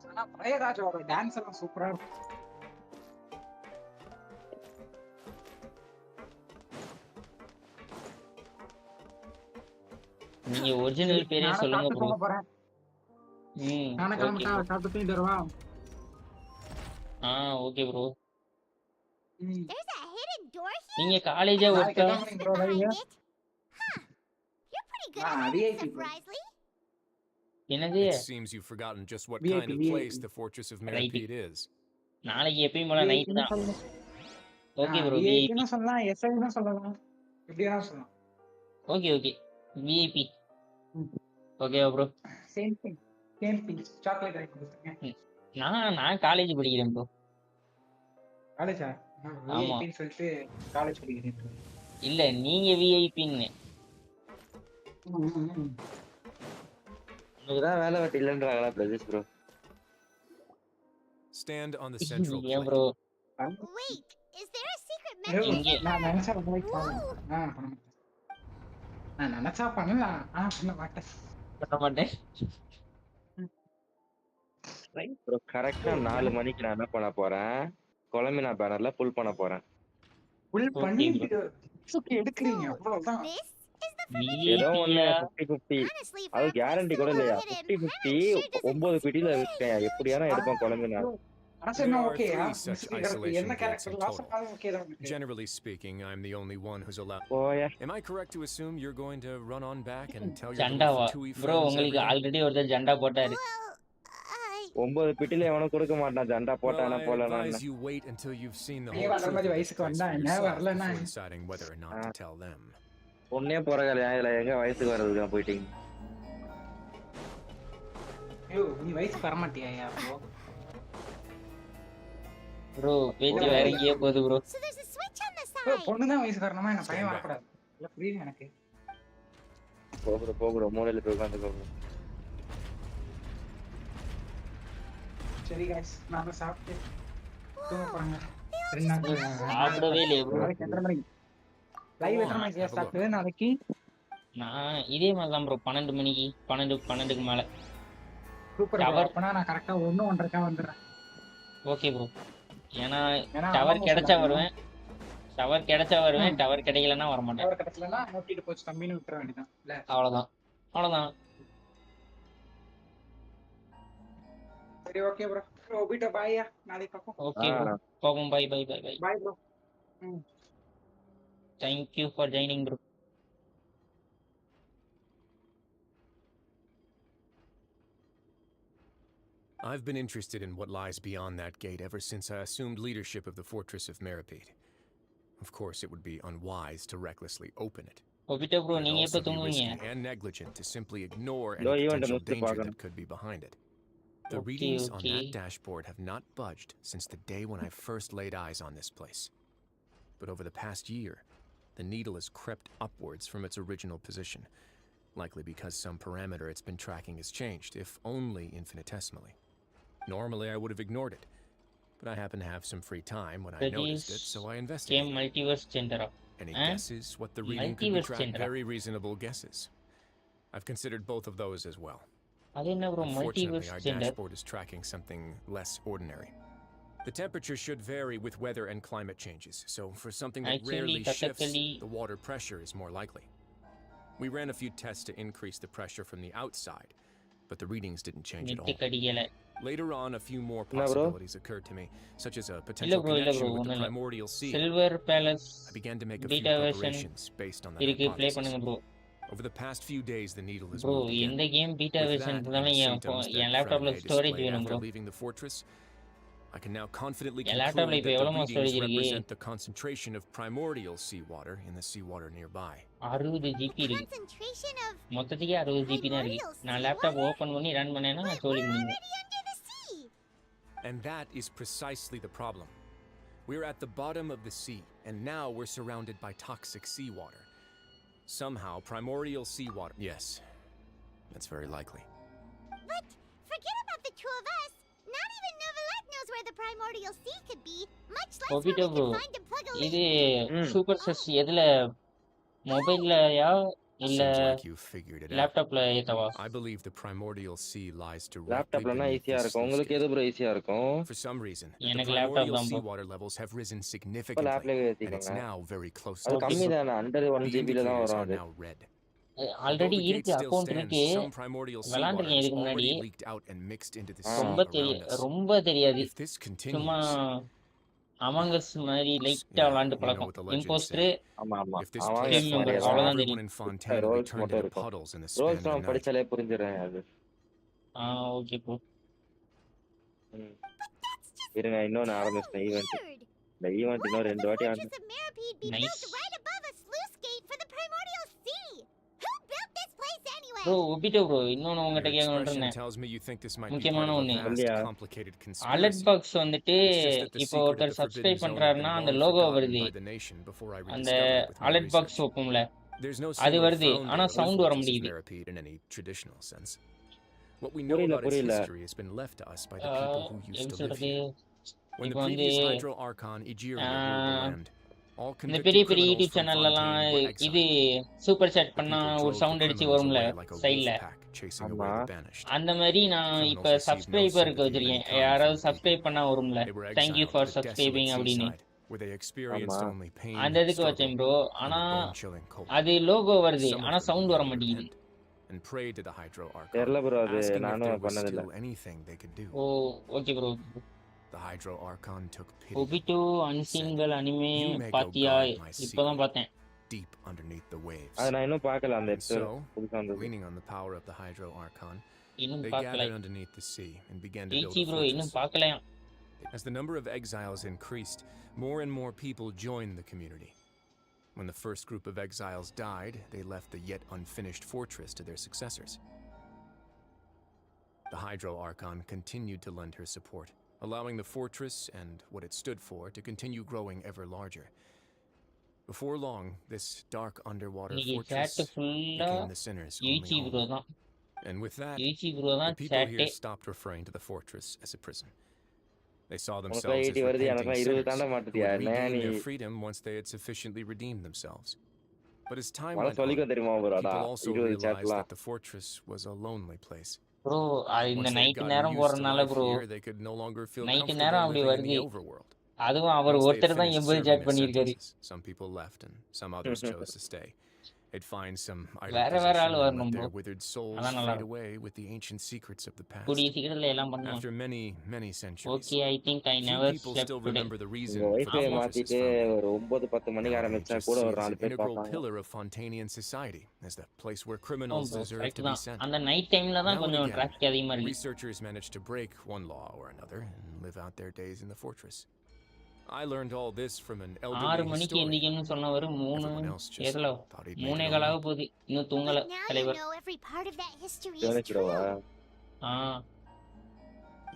ஆனா பழைய ராஜாவோட டான்ஸ் எல்லாம் சூப்பரா இருக்கும். நீங்க ஒரிஜினல் பேரே நானும் சொல்லுங்க சாப்பிட்டு ப்ரோ. தூங்க போறேன். நானும் ஓகே கிளம்பிட்டா ப்ரோ. சாப்பிட்டு தூங்கிட்டு வரவா? Okay bro. There's a hidden door here? நீங்க காலேஜா நாளைக்கு ஒர்க்கா? எத்தனை மணிக்கு ப்ரோ வரீங்க? Huh. You're pretty good at VIP stuff, bro. Risley. என்னது? It seems you've forgotten just what VIP, kind of place the Fortress of Mirapede is. நாளைக்கு எப்பயும் போல நைட் தான். Okay bro. விஐபின்னு சொல்லலாம், எஸ்ஐன்னு சொல்லலாம். எப்படி வேணா சொல்லலாம். Okay okay VIP. Okay bro. Same thing. Chocolate வாங்கி கொடுத்துருங்க. நான் காலேஜ் படிக்கிறேன் ப்ரோ. காலேஜா? ஆமா. விஐபின்னு சொல்லிட்டு காலேஜ் படிக்கிறேன். இல்ல நீங்க விஐபின்னு. உங்களுக்கு தான் வேலை வெட்டி இல்லைன்றாங்களா பிரதேஷ் bro? Stand on the central Yeah, plate. bro. Wait, is there a secret ஐயோ, mechanism? நான் நினைச்சா பண்ண மாட்டேன். நான் நினைச்சா பண்ணலாம். பண்ண மாட்டேன். பண்ண மாட்டேன். ப்ரோ கரெக்டா 4 மணிக்கு நான் என்ன பண்ண போறேன்? கொலம்பினா பேனர்ல புல் பண்ண போறேன். புல் பண்ணிட்டு எடுக்கிறீங்க அவ்வளவுதான். ஏதோ ஒண்ணு 50-50. அது கேரண்டி கூட இல்லையா? 50-50 9 பிடியில இருக்கேன். எப்படியானா எடுப்போம் கொலம்பினா. There are 3 such isolation gates in total. Generally speaking, I'm the only one who's allowed. Am I correct to assume you're going to run on back and tell your ஜண்டாவா Fatui bro? friends உங்களுக்கு already ஒருத்தர் ஜண்டா போட்டாரு. 9 பிடியில எவனும் கொடுக்க மாட்டான் ஜண்டா போட்டானா போலனா. You wait until you've seen the நீ whole வர மாதிரி வயசுக்கு வந்தா என்ன வரலனா deciding whether or not to tell them. பொண்ணே போறகலையா இல்ல எங்க வயசுக்கு வரதுக்கு போயிட்டீங்க? ஐயோ நீ வயசுக்கு வர மாட்டியா ப்ரோ? ப்ரோ பேச்சு வேற எங்கேயோ போகுது bro. So there's a switch on the side. பொண்ணு தான் வயசுக்கு வரணுமா? என்ன பையன் வரக்கூடாது. இல்ல புரியுது எனக்கு. போகுற மூலையில போய் உட்கார்ந்துக்கோ. சரி गाइस நான் சாப்பிட்டு தூங்க போறேங்க. 2 நாள் சாப்பிடவே இல்லையே ப்ரோ. நாளைக்கு எத்தனை மணிக்கு லைவ் எத்தனை மணிக்கு ஸ்டார்ட் நாளைக்கு? நான் இதே மாதிரி தான் ப்ரோ 12 மணிக்கு 12க்கு மேல. Super bro. அப்பனா நான் கரெக்ட்டா 1:30க்கு வந்துறேன். Okay bro. ஏனா டவர் கிடைச்சா வருவேன். டவர் கிடைக்கலனா வர மாட்டேன். டவர் கிடைக்கலனா நோட்டிட்டு போச்சு தம்பின்னு விட்டுற வேண்டியதான். இல்ல அவ்வளவுதான். சரி ஓகே ப்ரோ. ஓபிட்ட பாய்யா. நாளைக்கு பாப்போம். Okay bro. பாப்போம். Bye. Bye bro. Thank you for joining bro. I've been interested in what lies beyond that gate ever since I assumed leadership of the fortress of Marabu. Of course, it would be unwise to recklessly open it. Obita bro, நீங்க எப்ப It would also be தூங்குவீங்க? risky and negligent to simply ignore any potential danger that could be behind it. The readings on that dashboard have not budged since the day when I first laid eyes on this place. But over the past year, the needle has crept upwards from its original position, likely because some parameter it's been tracking has changed, if only infinitesimally. Normally, I would have ignored it, but I happened to have some free time when I noticed it, so I investigated. Multiverse Chandra. Any guesses what the reading could be tracked? Very reasonable guesses. I've considered both of those as well. Unfortunately, our dashboard is tracking something less ordinary. The temperature should vary with weather and climate changes, so for something that rarely shifts, the water pressure is more likely. We ran a few tests to increase the pressure from the outside, but the readings didn't change at all. Later on, a few more possibilities occurred to me, such as a potential connection with the primordial sea. Silver Palace. I began to make a few preparations based on that hypothesis. Over the past few days, the needle has moved again. In the game beta version, storage after leaving the fortress, I can now confidently conclude that the readings represent the concentration of primordial seawater in the seawater nearby. 60 GB இருக்கு. மொத்தத்துக்கே 60 GB தான் இருக்கு. நான் laptop open பண்ணி run பண்ணேனா நான் சொல்லி முடியும். And that is precisely the problem. We're at the bottom of the sea, and now we're surrounded by toxic seawater. Somehow, primordial seawater. Yes, that's very likely. But forget about the two of us. Not even Novelette knows where the primordial sea could be, much less where we can find and plug a leak. இது super சஸ் எதுல மொபைல்லயா இல்ல லேப்டாப்ல ஏத்தவா? I believe the primordial sea lies directly லேப்டாப்லனா ஈஸியா இருக்கும். உங்களுக்கு எது bro ஈஸியா இருக்கும்? For some reason, எனக்கு the லேப்டாப் primordial தான் seawater levels have risen significantly, and it's now very close to அது கம்மி தான, under 1 GB ல தான் வரும் அது. ஆல்ரெடி இருக்கு அக்கவுண்ட் இருக்கு. விளையாண்டுருக்கேன் இதுக்கு முன்னாடி. ரொம்ப தெரியாது. சும்மா Among Us மாதிரி லைட்டா விளையாண்டு பழக்கம். இம்போஸ்டர் டீம் மெம்பர் அவ்வளவுதான் தெரியும். ரோல்ஸ் நான் படிச்சாலே புரிஞ்சிரும் அது. Okay bro. இருங்க இன்னொன்னு ஆரம்பிச்சேன் ஈவென்ட். இந்த ஈவென்ட் இன்னும் 2 வாட்டி ஆரம்பிச்சேன். Right above a sluice gate bro Obito bro இன்னொன்று Your உங்ககிட்ட கேட்கணும்னு expression இருந்தேன். tells me you think this might be part முக்கியமான of a ஒன்று. vast, complicated alert conspiracy. Box வந்துட்டு It's just that the இப்போ secret of ஒருத்தர் the forbidden subscribe zone had பண்றாருன்னா been அந்த long லோகோ forgotten வருது. by the nation before I அந்த rediscovered it with my alert box research. வைப்போம்ல There's no அது single வருது founder ஆனா or sound வர influences of முடியுது. Marabede in any traditional sense. What we know about its history has been left to us by the people who used எப்படி to live சொல்றது here. When the இப்போ வந்து previous Hydro Archon Egeria ruled the land, all இந்த convicted பெரிய பெரிய criminals YouTube from சேனல்லலாம் Fontaine were இது exiled. Super chat The பண்ணா people ஒரு drove the சவுண்ட் அடிச்சு criminals வரும்ல away like a wolf சைடில் pack chasing away the banished. அந்த மாதிரி நான் Criminals இப்போ received no சப்ஸ்கிரைபருக்கு sympathy of any வச்சிருக்கேன் kind யாராவது from the சப்ஸ்கிரைப் people. பண்ணா வரும்ல They were thank you exiled for to a desolate subscribing அப்படின்னு seaside where they experienced only pain, அந்த இதுக்கு struggle, வச்சேன் ப்ரோ and ஆனா the bone-chilling cold. அது லோகோ வருது Some ஆனா of them சவுண்ட் வர began to மாட்டேங்குது. repent and prayed to the Hydro Archon, தெரியல ப்ரோ அது asking if நானும் there was பண்ணதில்ல. still anything they could do. Oh okay bro. The Hydro Archon took pity. Obito அன்சீன்கள் anime You may go பாத்தியா? guard my இப்பதான் secret பார்த்தேன். deep underneath the waves. அது நான் இன்னும் பார்க்கல அந்த And so, புதுசா வந்தது. leaning on the power of the Hydro Archon, இன்னும் they பார்க்கல. gathered underneath the sea and began to build ஏச்சி a ப்ரோ இன்னும் fortress. பார்க்கலையா? As the number of exiles increased, more and more people joined the community. When the first group of exiles died, they left the yet unfinished fortress to their successors. The Hydro Archon continued to lend her support, allowing the fortress and what it stood for to continue growing ever larger. Before long, this dark underwater இன்னைக்கு fortress chat ஃபுல்லா became the sinner's only ஏச்சி bro home. தான். And with that, ஏச்சி bro the தான் people here chat. stopped referring to the fortress as a prison. They saw உனக்கு themselves as 80 வருது repenting எனக்கு 20 sinners தாண்ட who மாட்டுதியா would என்ன regain நீ their freedom once they had sufficiently redeemed themselves. But as time மனசு went on, வலிக்கும் தெரியுமா ப்ரோடா people also 20 realized சேட்லாம் that the fortress was a lonely place. Bro அது இந்த Once they had night gotten நேரம் used to போறதுனால life bro here, they could no longer feel night comfortable நேரம் அப்படி living in வருது. the overworld. அதுவும் அவர் Once they had ஒருத்தர் தான் finished 80 serving சேட் their பண்ணியிருக்காரு. sentences, some people left and some others chose to stay. They'd find some idle வேற வேற position ஆள் and வரணும் let bro. their withered souls அதான் நல்லா fade இருக்கும். away with the ancient secrets of the past. கூடிய சீக்கிரத்துல எல்லாம் பண்ணுவோம். After many, many centuries, okay I think I few never people slept still today. remember the reason உங்க for wifi the fortress's மாத்திட்டு founding. ஒரு 9-10 மணிக்கு Now they ஆரம்பிச்சா just கூட see ஒரு it as 4 an பேர் integral பார்ப்பாங்க. pillar of Fontainian society, as the place where criminals deserve correct to be தான். sent. அந்த நைட் டைம்ல தான் Now and கொஞ்சம் again, டிராஃபிக் அதிகமா இருக்கு. researchers managed to break one law or another and live out their days in the fortress. I learned all this from an 6 elderly மணிக்கு historian. எந்திக்கணும்னு சொன்னவர் 3 Everyone else just ஏதல thought he'd make it 3 all காலாக up. போகுது இன்னும் தூங்கல But now you தலைவர். know every part of that history is கவனிக்கிறவா true. Ah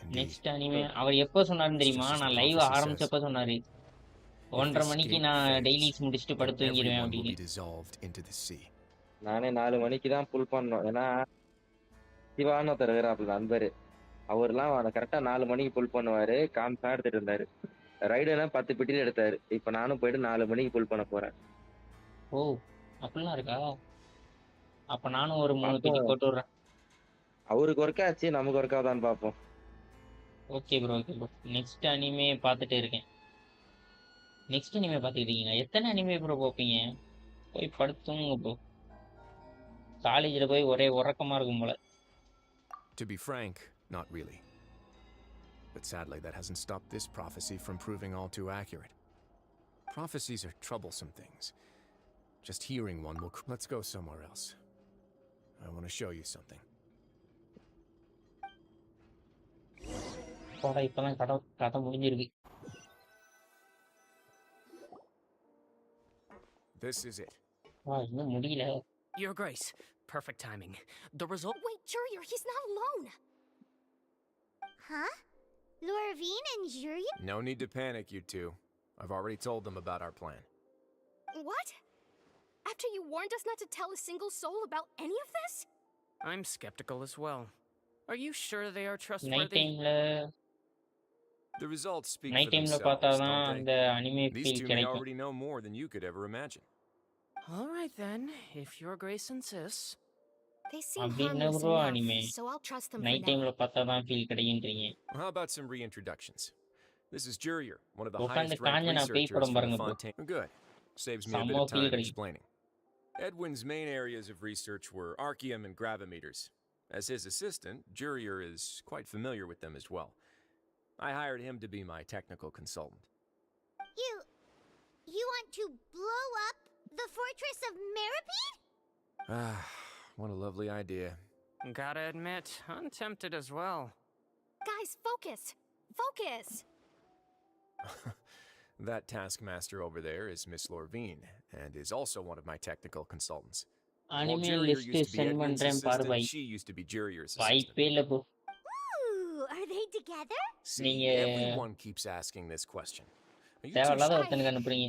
Indeed, next anime அவர் எப்போ சொன்னாருன்னு it's தெரியுமா? just as the நான் லைவ் prophecy says. ஆரம்பிச்சப்ப சொன்னாரு. If 1:30 this மணிக்கு gate நான் fades, டெய்லிஸ் முடிச்சுட்டு then படுத்து தூங்கிடுவேன் everyone will அப்படின்னு. be dissolved into the sea. நானே 4 மணிக்கு தான் புல் பண்ணோம் ஏன்னா சிவான்னு ஒருத்தர் இருக்கிறாப்புல நண்பர் அவர்லாம் கரெக்டா 4 மணிக்கு புல் பண்ணுவாரு காமிச்சா எடுத்துட்டு இருந்தாரு ரைடுனா 10 பிட்டில எடுத்தாரு இப்ப நானும் போயிட்டு 4 மணிக்கு புல் பண்ண போறேன். ஓ அப்படிலாம் இருக்கா? அப்ப நானும் ஒரு 3 பார்ப்போம். பெட்டி போட்டு விடுறேன். அவருக்கு ஒர்க் ஆச்சு நமக்கு ஒர்க் ஆகுதான்னு பார்ப்போம். Okay bro okay bro. Next anime பார்த்துட்டு இருக்கேன். நெக்ஸ்ட் அனிமே பார்த்துட்டு இருக்கீங்க? எத்தனை அனிமே ப்ரோ பார்ப்பீங்க? போய் படுத்துங்க ப்ரோ. காலேஜில் போய் ஒரே உறக்கமா இருக்கும் போல. To be frank, not really. But sadly, that hasn't stopped this prophecy from proving all too accurate. Prophecies are troublesome things. Just hearing one will... Let's go somewhere else. I want to show you something. போடா இப்பதான் கதை முடிஞ்சிருக்கு. This is it. இன்னும் முடியல. Your Grace, perfect timing. The result. Wait, Jurier, he's not alone. Huh? Lorvine and Yuri? No need to panic, you two. I've already told them about our plan. What? After you warned us not to tell a single soul about any of this? I'm skeptical as well. Are you sure they are night trustworthy? டைம்ல The results speak night for டைம்ல themselves, பார்த்தாதான் don't அந்த they? Anime These feel two may கிடைக்கும். already know more than you could ever imagine. All right then, if Your Grace insists. They seem அப்படின்னு harmless bro anime enough, so I'll trust them for night now. டைம்ல பார்த்தாதான் feel கிடைக்குன்றீங்க. Well, how about some reintroductions? This is Jurier, one of the உட்காந்து highest ranked Kanchana பேய் researchers படம் from பாருங்க bro. Fontaine. Good. Saves me a bit செம்ம of feel time கிடைக்கும். explaining. Edwin's main areas of research were archeum and gravimeters. As his assistant, Jurier is quite familiar with them as well. I hired him to be my technical consultant. You want to blow up the fortress of Marabede? Ah, what a lovely idea. Gotta admit, I'm tempted as well. Guys, focus! Focus! That taskmaster over there is Miss Lorvine, and is also one of my technical consultants. While Anime Jurier list used to be send Edwin's பண்றேன் பாரு assistant, bye. she used to be Jurier's assistant. வாய்ப்பே இல்ல bro. Ooh, are they together? See, நீங்க everyone keeps asking this question. Are you too தேவையில்லாத shy? ஒருத்தனுக்கு அனுப்புறீங்க.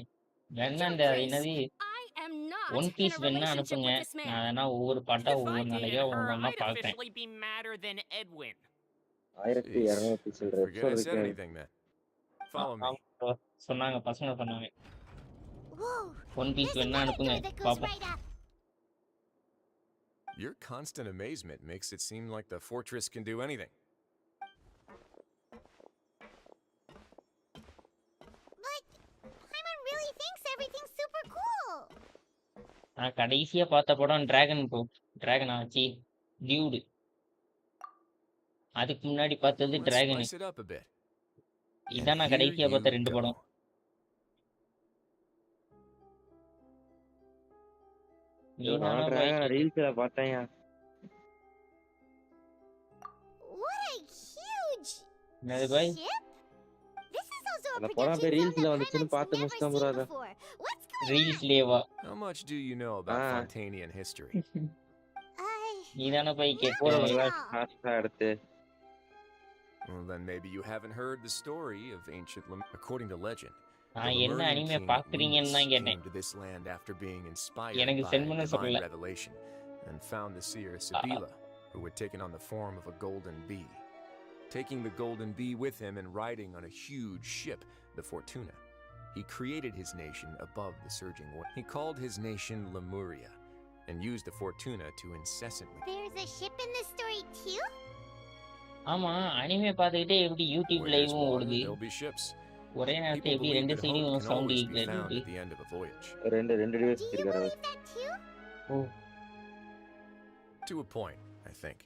வேணா அந்த என்னது I am not one in piece a வேணா relationship அனுப்புங்க. with this man. நான் வேணா ஒவ்வொரு பாட்டா If I ஒவ்வொரு dated நாளைக்கா her, ஒவ்வொன்றா I'd பார்ப்பேன். officially be madder than Edwin. 1200 சில்லற Forget எபிசோட் I said இருக்கு. anything then. Follow me. bro. சொன்னாங்க பசங்க சொன்னாங்க. Whoa, ஒன் பீஸ் there's வேணா another அனுப்புங்க door that goes பாப்போம். right up. Your constant amazement makes it seem like the fortress can do anything. But Paimon really thinks everything's super cool. நான் கடைசியா பார்த்த படம் டிராகன் ப்ரோ. டிராகன் ஆச்சு. Dude. அதுக்கு முன்னாடி பார்த்தது Let's dragon. spice it up a bit. இதான் நான் here கடைசியா பார்த்த you 2 go. படம். நான் டிராகன் ரீல்ஸ்ல பார்த்தேன். What a huge என்னது பாய்? ship! This is also a அந்த படம் production போய் film ரீல்ஸ்ல that வந்துச்சுன்னு Paimon's பார்த்து never முடிச்சிட்டேன் seen ப்ரோ அத. before. What's going on? ரீல்ஸ்லேவா? How much do you know about Fontainian history? நீதானே போய் கேட்ட. போறவங்கள ஃபாஸ்டா எடுத்து. Well, then maybe you haven't heard the story of ancient according to legend. நான் என்ன அனிமே பாக்குறீங்கன்னு தான் கேட்டேன். Came to this land after being inspired எனக்கு by சென்ட் பண்ண divine சொல்லல. revelation and found the seer Sibila, who had taken on the form of a golden bee. Taking the golden bee with him and riding on a huge ship, the Fortuna, he created his nation above the surging water. He called his nation Lemuria and used the Fortuna to incessantly. There's a ship in this story too? ஆமா anime பார்த்துக்கிட்டே எப்படி YouTube Where there's லைவும் water, ஓடுது. there'll be ships. ஒரே நேரத்துல People எப்படி believe ரெண்டு that சைடும் hope can sound always be கேக்குது. found at the end of a voyage. ரெண்டு டிவைஸ் Do you வச்சிருக்காரு. believe that too? ஓ To a point, I think.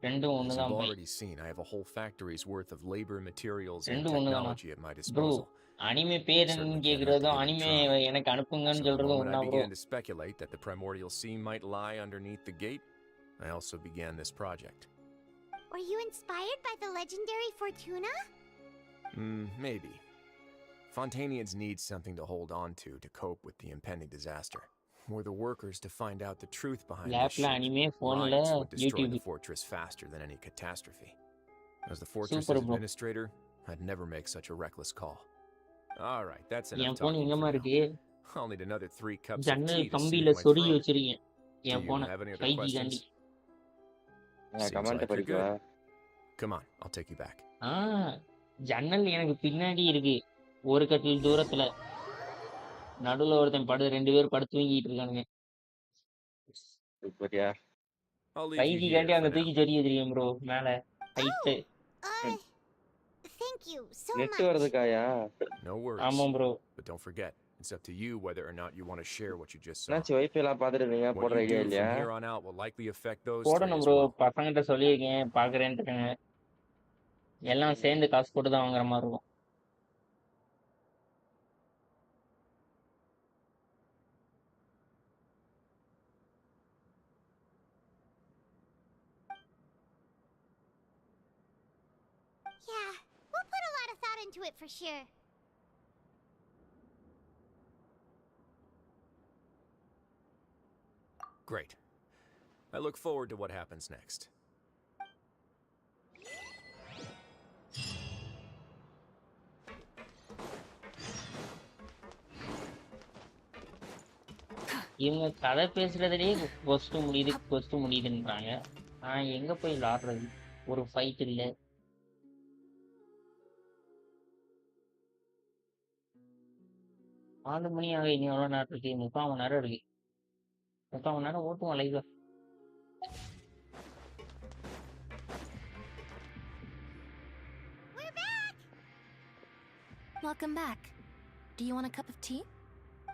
ரெண்டும் As ஒண்ணுதான் you've bye. already seen, I have a whole factory's worth of labor, materials, and ரெண்டும் ஒண்ணுதானா? technology at my bro disposal. Anime பேர் Certainly என்னன்னு cannot கேக்குறதும் even anime try. எனக்கு அனுப்புங்கன்னு So the சொல்றதும் moment ஒண்ணா I bro. began to speculate that the primordial sea might lie underneath the gate, I also began this project. Were you inspired by the legendary Fortuna? Maybe. Fontainians need something to hold on to cope with the impending disaster. Were the workers to find out the truth behind this லேப்ல ship, anime போன்ல riots would destroy YouTube. the fortress faster than any catastrophe. As the fortress's Super bro. administrator, I'd never make such a reckless call. All right, that's enough N phone talking எங்கம்மா for now. இருக்கு? I'll need another 3 cups of ஜன்னல் tea to கம்பியில soothe my சொருகி throat. வச்சிருக்கேன் Do N you போன have any other 5G questions? தாண்டி. Seems comment like you're படிக்கவா? good. Come on, I'll take you back. ஜன்னல் எனக்கு பின்னாடி இருக்கு. ஒரு கட்டில் தூரத்துல. நடுவுல ஒருத்தன் 2 பேர் படுத்து தூங்கிட்டு இருக்கானுங்க. சூப்பர்யா. I'll leave you 5G here காண்டி for அங்க now. தூக்கி தெரியுது தெரியும் ப்ரோ மேல height. Thank you so net much. வரதுக்காயா? No worries. ஆமாம் bro. But don't forget, it's up to you whether or not you want to share what you just saw. என்னாச்சு wifi எல்லாம் பார்த்துட்டு இருந்தீங்க What போடுற you ஐடியா do இல்லையா? from here on out will likely affect those 3 போடணும் as bro. well. பசங்கிட்ட சொல்லியிருக்கேன் பாக்குறேன்ட்டு இருக்காங்க. எல்லாம் சேர்ந்து காசு போட்டு தான் வாங்குற மாதிரி இருக்கும். Yeah, we'll put a lot of thought into it for sure. Great. I look forward to what happens next. இவங்க கதை பேசுறதுலயே கொஸ்ட் முடியுதுன்றாங்க. நான் எங்க போய் விளாடுறது? ஒரு ஃபைட் இல்ல. நாலு மணி ஆக இனி எவ்வளவு நேரம் இருக்கு? 3/4 மணி நேரம் இருக்கு. 3/4 மணி நேரம் ஓட்டுவோம் லைவா. We're back! Welcome back. Do you want a cup of tea?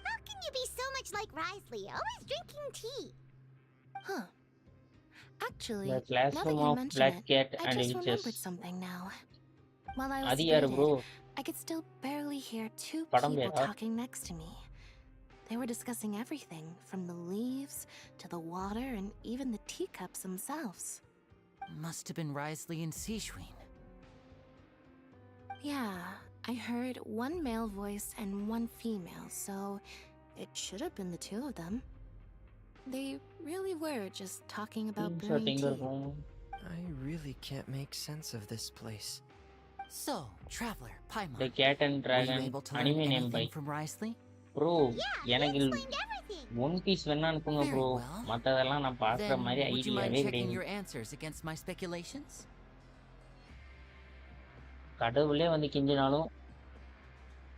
How can you be so much like Risley, always drinking tea? Huh. Actually, The now that classroom you of mention Black it, Cat I and just Witches. remembered something now. While I was அது யாரு seated, bro? I could still barely hear 2 படம் people பேரா? talking next to me. They were discussing everything, from the leaves to the water and even the teacups themselves. Must have been Risley and Seashween. Yeah, I heard one male voice and one female, so it should have been the 2 of them. They really were just talking about Screenshot brewing எங்க tea. இருக்கும்? I really can't make sense of this place. So, Traveler, Paimon, The Cat and were you Dragon able to learn anime name by anything from Risley? Bro எனக்கு one piece வேணா அனுப்புங்க Very bro. well. மத்ததெல்லாம் நான் பார்க்குற Then, மாதிரி would you mind ஐடியாவே checking கிடையாது. your answers against my speculations? கடவுளே வந்து கிஞ்சினாலும்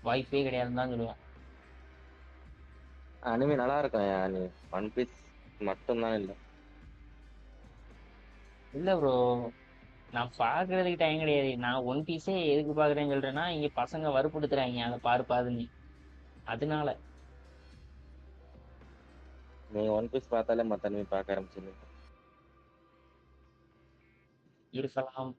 வாய்ப்பே கிடையாதுன்னு தான் சொல்லுவேன். அனிமே நல்லா இருக்கும். நீ ஒன் பீஸ் மட்டும்தான் இல்லை. இல்ல ப்ரோ, நான் பார்க்கறதுக்கு டைம் கிடையாது. நான் ஒன் பீஸே எதுக்கு பார்க்குறேன்னு சொல்றேன்னா, இங்க பசங்க வற்புறுத்துறாங்க அதை பாருன்னு. அதனால நீ ஒன் பீஸ் பார்த்தாலே மற்ற அனிமே பார்க்க ஆரம்பிச்சிருங்க. இருக்கலாம்.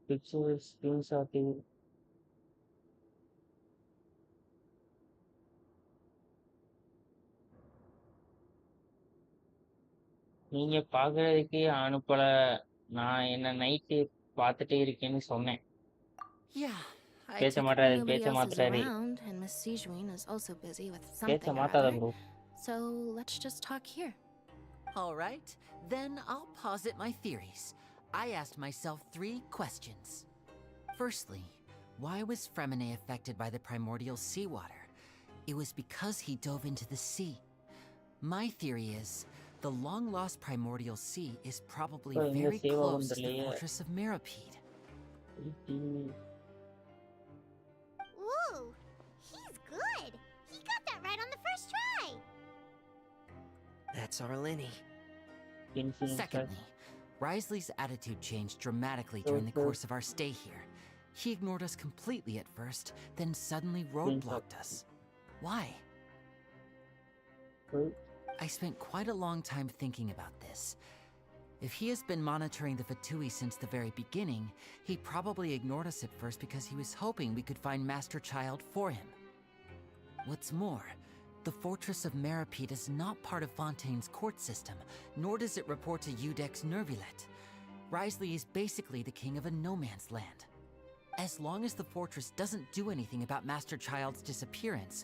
பிக்சர்ஸ் ஸ்கிரீன்ஷாட் நீங்க பாக்குறதுக்கு அனுப்பல. நான் என்ன நைட்டு பார்த்துட்டே இருக்கேன்னு சொன்னேன். Yeah, I பேச take it மாட்டாரு, nobody பேச else is மாட்டாரு. around, and Miss Sijuin is also busy with பேச something or மாட்டாத other. Bro. So let's just talk here. All right, then I'll posit my theories. I asked myself 3 questions. Firstly, why was Fremine affected by the primordial seawater? It was because he dove into the sea. My theory is, the long-lost primordial sea is probably Oh, in the very sea close to the வந்தலையே. fortress of Marapede. Ooh, he's good. He got that right on the first try. That's our Lenny. Secondly, Risley's attitude changed dramatically during the course of our stay here. He ignored us completely at first, then suddenly roadblocked us. Why? I spent quite a long time thinking about this. If he has been monitoring the Fatui since the very beginning, he probably ignored us at first because he was hoping we could find Master Child for him. What's more, the Fortress of Marapede is not part of Fontaine's court system, nor does it report to Udex Nervulet. Risley is basically the king of a no-man's land. As long as the fortress doesn't do anything about Master Child's disappearance,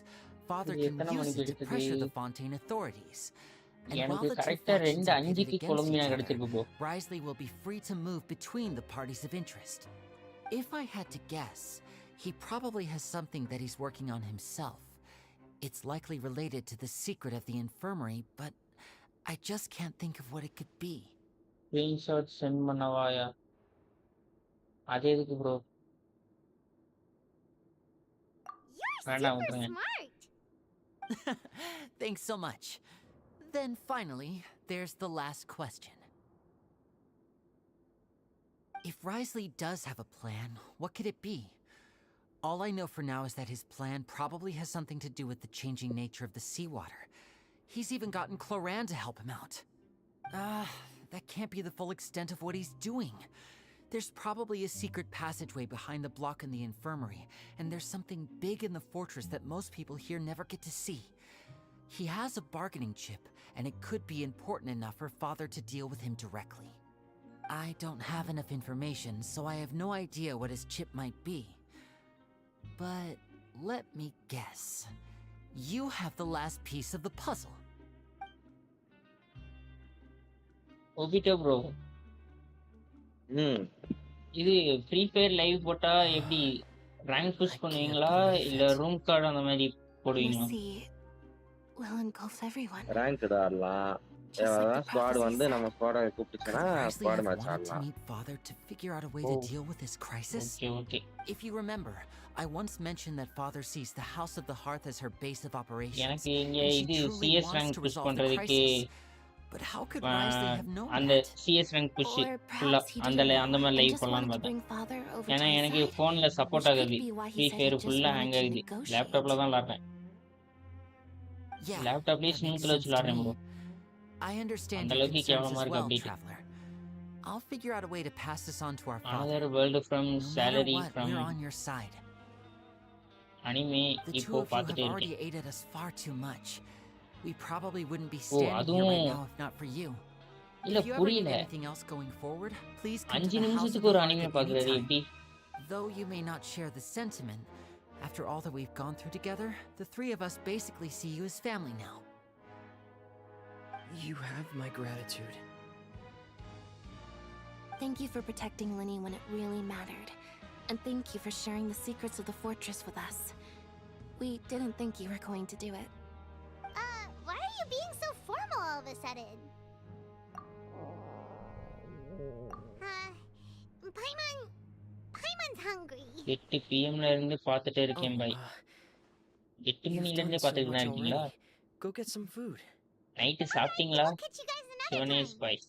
Father can use it to pressure the Fontaine authorities. And while the two factions are pitted against each other, Risley will be free to move between the parties of interest. If I had to guess, he probably has something that he's working on himself. It's likely related to the secret of the infirmary, but I just can't think of what it could be. Screenshot send பண்ணவாயா? அது எதுக்கு bro? வேண்டாம் விட்டுருங்க. Thanks so much. Then finally, there's the last question. If Risley does have a plan, what could it be? All I know for now is that his plan probably has something to do with the changing nature of the seawater. He's even gotten Cloran to help him out. That can't be the full extent of what he's doing. There's probably a secret passageway behind the block in the infirmary, and there's something big in the fortress that most people here never get to see. He has a bargaining chip, and it could be important enough for Father to deal with him directly. I don't have enough information, so I have no idea what his chip might be. But let me guess. You have the last piece of the puzzle. Obito bro, இது free fire live போட்டா எப்படி rank push பண்ணுவீங்களா இல்ல room card அந்த மாதிரி போடுவீங்களா? Will engulf everyone. Rank ஆடலாம். Squad வந்து நம்ம ஸ்குவாட கூப்பிட்டுச்சனா ஸ்குவாட் மேட்ச் ஆடலாம். Father to figure out a way to deal with this crisis. Okay. If you remember, I once mentioned that Father sees the House of the Hearth as her base of operations. எனக்கு இங்க இது CS rank push பண்றதுக்கு But how could Risley have known அந்த CS rank push ஃபுல்லா அந்த மாதிரி live பண்ணலாம்னு பார்த்தேன். ஏன்னா எனக்கு ஃபோன்ல சப்போர்ட் ஆகுது. ஃப்ரீ ஃபயர் ஃபுல்லா ஹேங் ஆகுது. லேப்டாப்ல தான் விளையாடுறேன். லேப்டாப்லயே ஸ்மூத்ல வச்சு விளையாடுறேன் ப்ரோ. I understand அந்த your அளவுக்கு concerns கேவலமா as இருக்கு well, update. Traveler. I'll figure out a way to pass this on to our father. Another world from No matter salary what, from we're on your side. anime The two இப்போ of you have பார்த்துட்டே already இருக்கேன். aided us far too much. We probably wouldn't be ஓ standing here right அதுவும் now if not for you. இல்ல If you ever need புரியல. anything else going forward, please come to 5 the House of நிமிஷத்துக்கு the ஒரு Heart anime at any பாக்குறாரு time. எப்படி? Though you may not share the sentiment, after all that we've gone through together, the three of us basically see you as family now. You have my gratitude. Thank you for protecting Linny when it really mattered. And thank you for sharing the secrets of the fortress with us. We didn't think you were going to do it. Why are you being so formal all of a sudden? Paimon's hungry. 8 பிஎம்ல இருந்து பார்த்துட்டே இருக்கேன் பாய். 8 மணில இருந்தே பார்த்துட்டு தான் இருக்கீங்களா? Go get some food. Night சாப்பிட்டீங்களா? We'll catch you guys another 7 time. Years bye.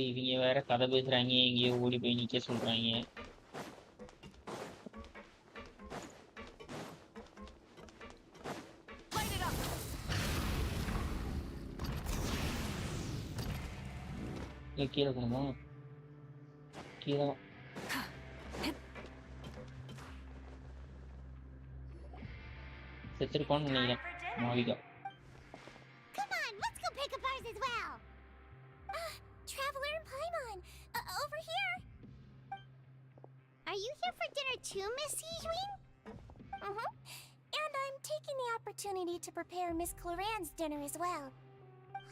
இவங்க வேற கதை பேசுறாங்க, எங்கேயோ ஓடி போய் நிக்க சொல்றாங்க. கீழே போகணுமா? கீழே செத்துருக்கோன்னு நினைக்கிறேன் மாவிகா. Come on, let's go pick up ours as well. Traveler and Paimon, over here. Are you here for dinner too, Miss Sijwin? And I'm taking the opportunity to prepare Miss Cloran's dinner as well.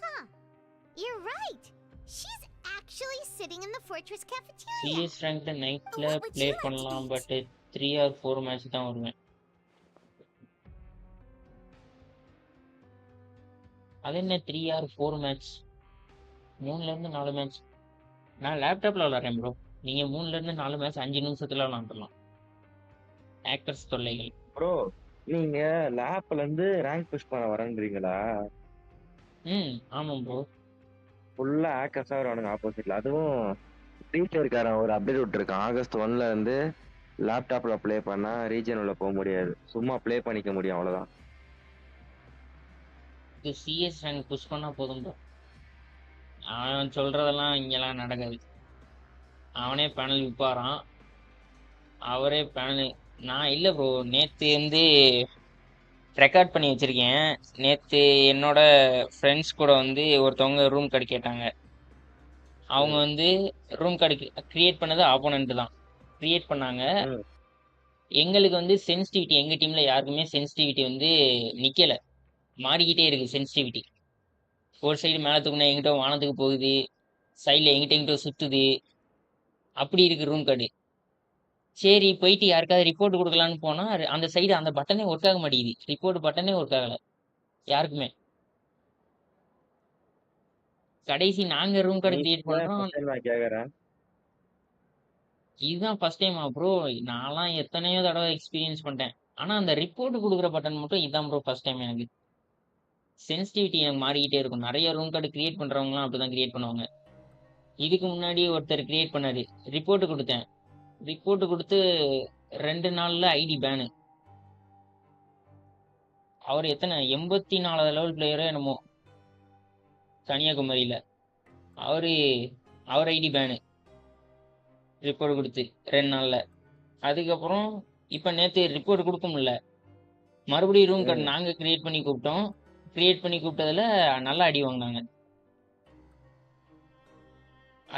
Huh. You're right. She's actually sitting in the fortress cafeteria. CS ranked நைட்ல play பண்ணலாம், but 3 or 4 match தான் வருவேன். அது என்ன 3 or 4 match? 3ல இருந்து 4 match. நான் லேப்டாப்ல விளையாடுறேன் bro. நீங்க 3ல இருந்து 4 மேட்ச் 5 நிமிஷத்துல விளையாடலாம். ஹேக்கர்ஸ் தொல்லைகள். ப்ரோ நீங்க லேப்ல இருந்து ரேங்க் புஷ் பண்ண வரேன்றீங்களா? ஆமாம் ப்ரோ. ஃபுல்லா ஹேக்கர்ஸா வருவானுங்க ஆப்போசிட்ல. அதுவும் ரீச்சர்காரன் ஒரு அப்டேட் விட்டுருக்கான். ஆகஸ்ட் 1ல இருந்து லேப்டாப்ல ப்ளே பண்ணா ரீஜன் உள்ள போக முடியாது, சும்மா ப்ளே பண்ணிக்க முடியும், அவ்வளவுதான். இது சிஎஸ் ரேங்க் புஷ் பண்ணா போதும் ப்ரோ. அவன் சொல்றதெல்லாம் இங்கெல்லாம் நடக்காது. அவனே பேனல் விற்பாரான், அவரே பேனல். நான் இல்லை ப்ரோ, நேற்று வந்து ரெக்கார்ட் பண்ணி வச்சிருக்கேன். நேற்று என்னோட ஃப்ரெண்ட்ஸ் கூட வந்து ஒருத்தவங்க ரூம் கார்டு கேட்டாங்க. அவங்க வந்து ரூம் கார்டு கிரியேட் பண்ணது ஆப்போனன்ட் தான் கிரியேட் பண்ணாங்க. எங்களுக்கு வந்து சென்சிட்டிவிட்டி, எங்கள் டீமில் யாருக்குமே சென்சிட்டிவிட்டி வந்து நிற்கலை, மாறிக்கிட்டே இருக்குது சென்சிட்டிவிட்டி. ஒரு சைடு மேலே தூக்குனா எங்கிட்ட வானத்துக்கு போகுது, சைடில் எங்கிட்ட சுற்றுது, அப்படி இருக்குது ரூம் கார்டு. சரி போயிட்டு யாருக்காவது ரிப்போர்ட் கொடுக்கலான்னு போனால் அந்த சைடு அந்த பட்டனே ஒர்க் ஆக மாட்டேங்குது. ரிப்போர்ட் பட்டனே ஒர்க் ஆகலை யாருக்குமே. கடைசி நாங்கள் ரூம் கார்டு கிரியேட் பண்ணுறோம். இதுதான் ஃபர்ஸ்ட் டைமா ப்ரோ? நான்லாம் எத்தனையோ தடவை எக்ஸ்பீரியன்ஸ் பண்ணிட்டேன். ஆனால் அந்த ரிப்போர்ட் கொடுக்குற பட்டன் மட்டும் இதுதான் ப்ரோ ஃபர்ஸ்ட் டைம் எனக்கு. சென்சிட்டிவிட்டி எனக்கு மாறிக்கிட்டே இருக்கும். நிறைய ரூம் கார்டு கிரியேட் பண்ணுறவங்களாம் அப்படி தான் கிரியேட் பண்ணுவாங்க. இதுக்கு முன்னாடி ஒருத்தர் கிரியேட் பண்ணாரு, ரிப்போர்ட் கொடுத்தேன். ரிப்போர்ட் கொடுத்து 2 நாளில் ஐடி பேனு. அவர் எத்தனை 84 லெவல் பிளேயரோ என்னமோ கன்னியாகுமரியில். அவர் ஐடி பேனு ரிப்போர்ட் கொடுத்து 2 நாளில். அதுக்கப்புறம் இப்போ நேற்று ரிப்போர்ட் கொடுக்க முடியல, மறுபடியும் ரூம் கார்டு நாங்கள் கிரியேட் பண்ணி கூப்பிட்டோம். கிரியேட் பண்ணி கூப்பிட்டதில் நல்லா அடி வாங்கினாங்க.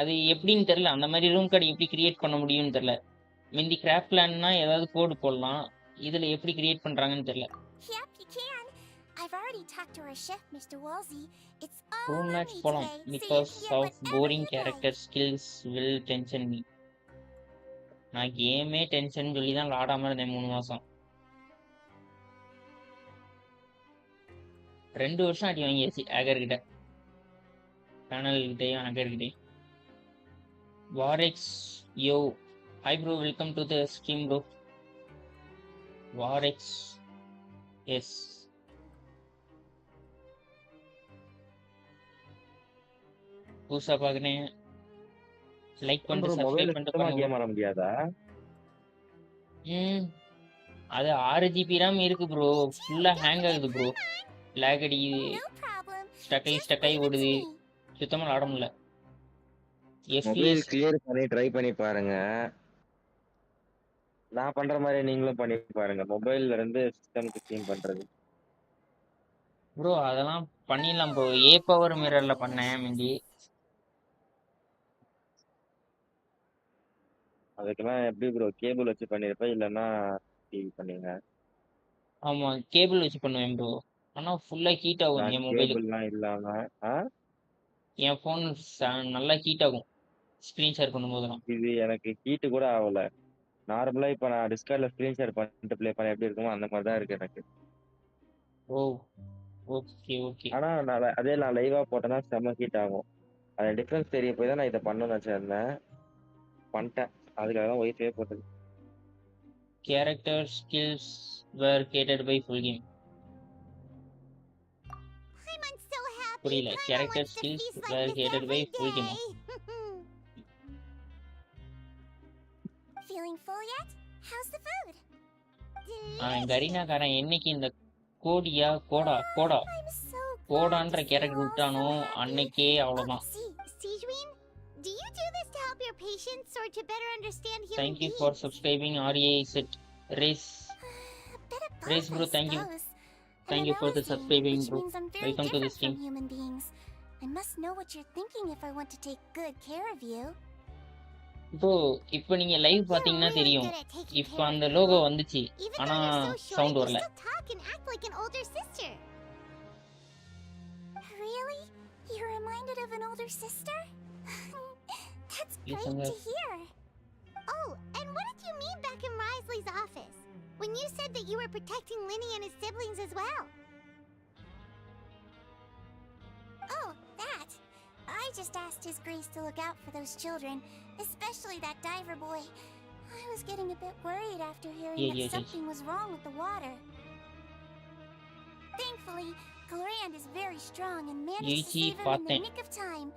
அது எப்படின்னு தெரில, அந்த மாதிரி ரூம் கார்டு எப்படி கிரியேட் பண்ண முடியும்னு தெரில. மிந்தி கிராஃப்ட் பிளான்னா ஏதாவது கோடு போடலாம், இதில் எப்படி கிரியேட் பண்ணுறாங்கன்னு தெரில. Yep, you can. I've already talked to our chef, Mr. Woolsey. It's all room on match me போகலாம் today, so you because can get off whatever boring you like. Character skills will tension me. நான் கேமே tension சொல்லி தான் விளாடாமல் இருந்தேன் 3 மாதம். 2 வருஷம் அடி வாங்கியாச்சு ஹேக்கர்கிட்ட, பேனல்கிட்டையும் ஹேக்கர்கிட்டையும். Varex yo hi bro, welcome to the stream bro. Varex எஸ் புதுசாக பார்க்குறேன், லைக் பண்ணிட்டு சப்ஸ்கிரைப் பண்ணிட்டு பண்ணுங்க. கேம் ஆட முடியாதா? அது 6 GB RAM இருக்கு ப்ரோ, ஃபுல்லாக ஹேங் ஆகுது ப்ரோ, லேக் அடிக்குது, ஸ்டக்காகி ஓடுது, சுத்தமாக ஆட முடியல. மொபைல் கிளியர் பண்ணி ட்ரை பண்ணி பாருங்க. நான் பண்ற மாதிரி நீங்களும் பண்ணி பாருங்க. மொபைல்ல இருந்து சிஸ்டம்க்கு ஸ்ட்ரீம் பண்றது. ப்ரோ அதெல்லாம் பண்ணிடலாம் ப்ரோ. ஏ பவர் மிரர்ல பண்ணேன் முந்தி. அதுக்கெல்லாம் எப்படி ப்ரோ கேபிள் வச்சு பண்ணிருப்ப இல்லன்னா டிவி பண்ணீங்க? ஆமா கேபிள் வச்சு பண்ணுவேன் ப்ரோ. ஆனா ஃபுல்லா ஹீட் ஆகும் நான் என் மொபைல். கேபிள்லாம் இல்லாம என் ஃபோன் நல்லா ஹீட் ஆகும் ஸ்க்ரீன் ஷேர் பண்ணும்போதெல்லாம். இது எனக்கு ஹீட் கூட ஆகல. நார்மலா இப்ப நான் டிஸ்கார்ட்ல ஸ்கிரீன் ஷேர் பண்ணிட்டு ப்ளே பண்ண எப்படி இருக்குமோ அந்த மாதிரி தான் இருக்கு எனக்கு. ஓ ஓகே ஓகே. ஆனா நான் லைவா போட்டேன்னா செம்ம ஹீட் ஆகும். அந்த டிஃபரன்ஸ் தெரிய போய் தான் நான் இதை பண்ணணும்னு வச்சிருந்தேன். பண்ணிட்டேன். அதுக்காக தான் ஒய்ஃபே போட்டது. Character skills were gated by full game. புரியல. Character skills were gated by full game. Feeling full yet? How's the food? அவன் கரீனாக்காரன் என்னைக்கு இந்த கோடான்ற கேரக்டர் விட்டானோ அன்னைக்கே அவ்வளவுதான். Sijuin, do you do this to help your patients or to better understand human Thank you beings? for subscribing REA set race bro. Thank you for the subscribing bro. Welcome to the stream. Human beings. I must know what you're thinking if I want to take good care of you. Bro இப்போ நீங்க live பாத்தீங்கன்னா தெரியும். இப்போ அந்த logo வந்துச்சு ஆனா sound வரல. Really? You're reminded of an older sister? That's great to hear. Oh, and what did you mean back in Risley's office when you said that you were protecting Linny and his siblings as well? Oh, that. I just asked His Grace to look out for those children, especially that diver boy. I was getting a bit worried after hearing that something was wrong with the water. Thankfully, Glorand is very strong and managed to save him in the nick of time.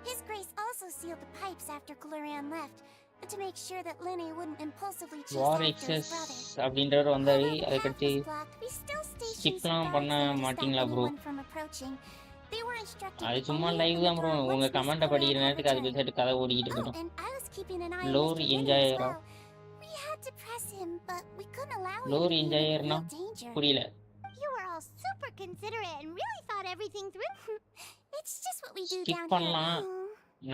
His Grace also sealed the pipes after Glorand left, to make sure that Linny wouldn't impulsively chase after his brother. அப்படின்றவர் வந்தாரு. அதுக்கடுத்து We still stationed ஸ்கிப்லாம் பண்ண மாட்டீங்களா bro? anyone from approaching. They were instructed அது சும்மா only live open தான் the bro. door உங்க once Miss கமெண்ட்டை படிக்கிற Glorand நேரத்துக்கு அது returned. பேசிட்டு கதை ஓடிக்கிட்டு Oh, இருக்கட்டும். and I was keeping an eye on லோர் Mr. Linny as என்ஜாயரா? well. We had to press him, but we couldn't allow him லோர் to be in என்ஜாயர்னா real danger. புரியல. You were all super considerate and really thought everything through. It's just what we do skip down here at பண்ணலாம். home.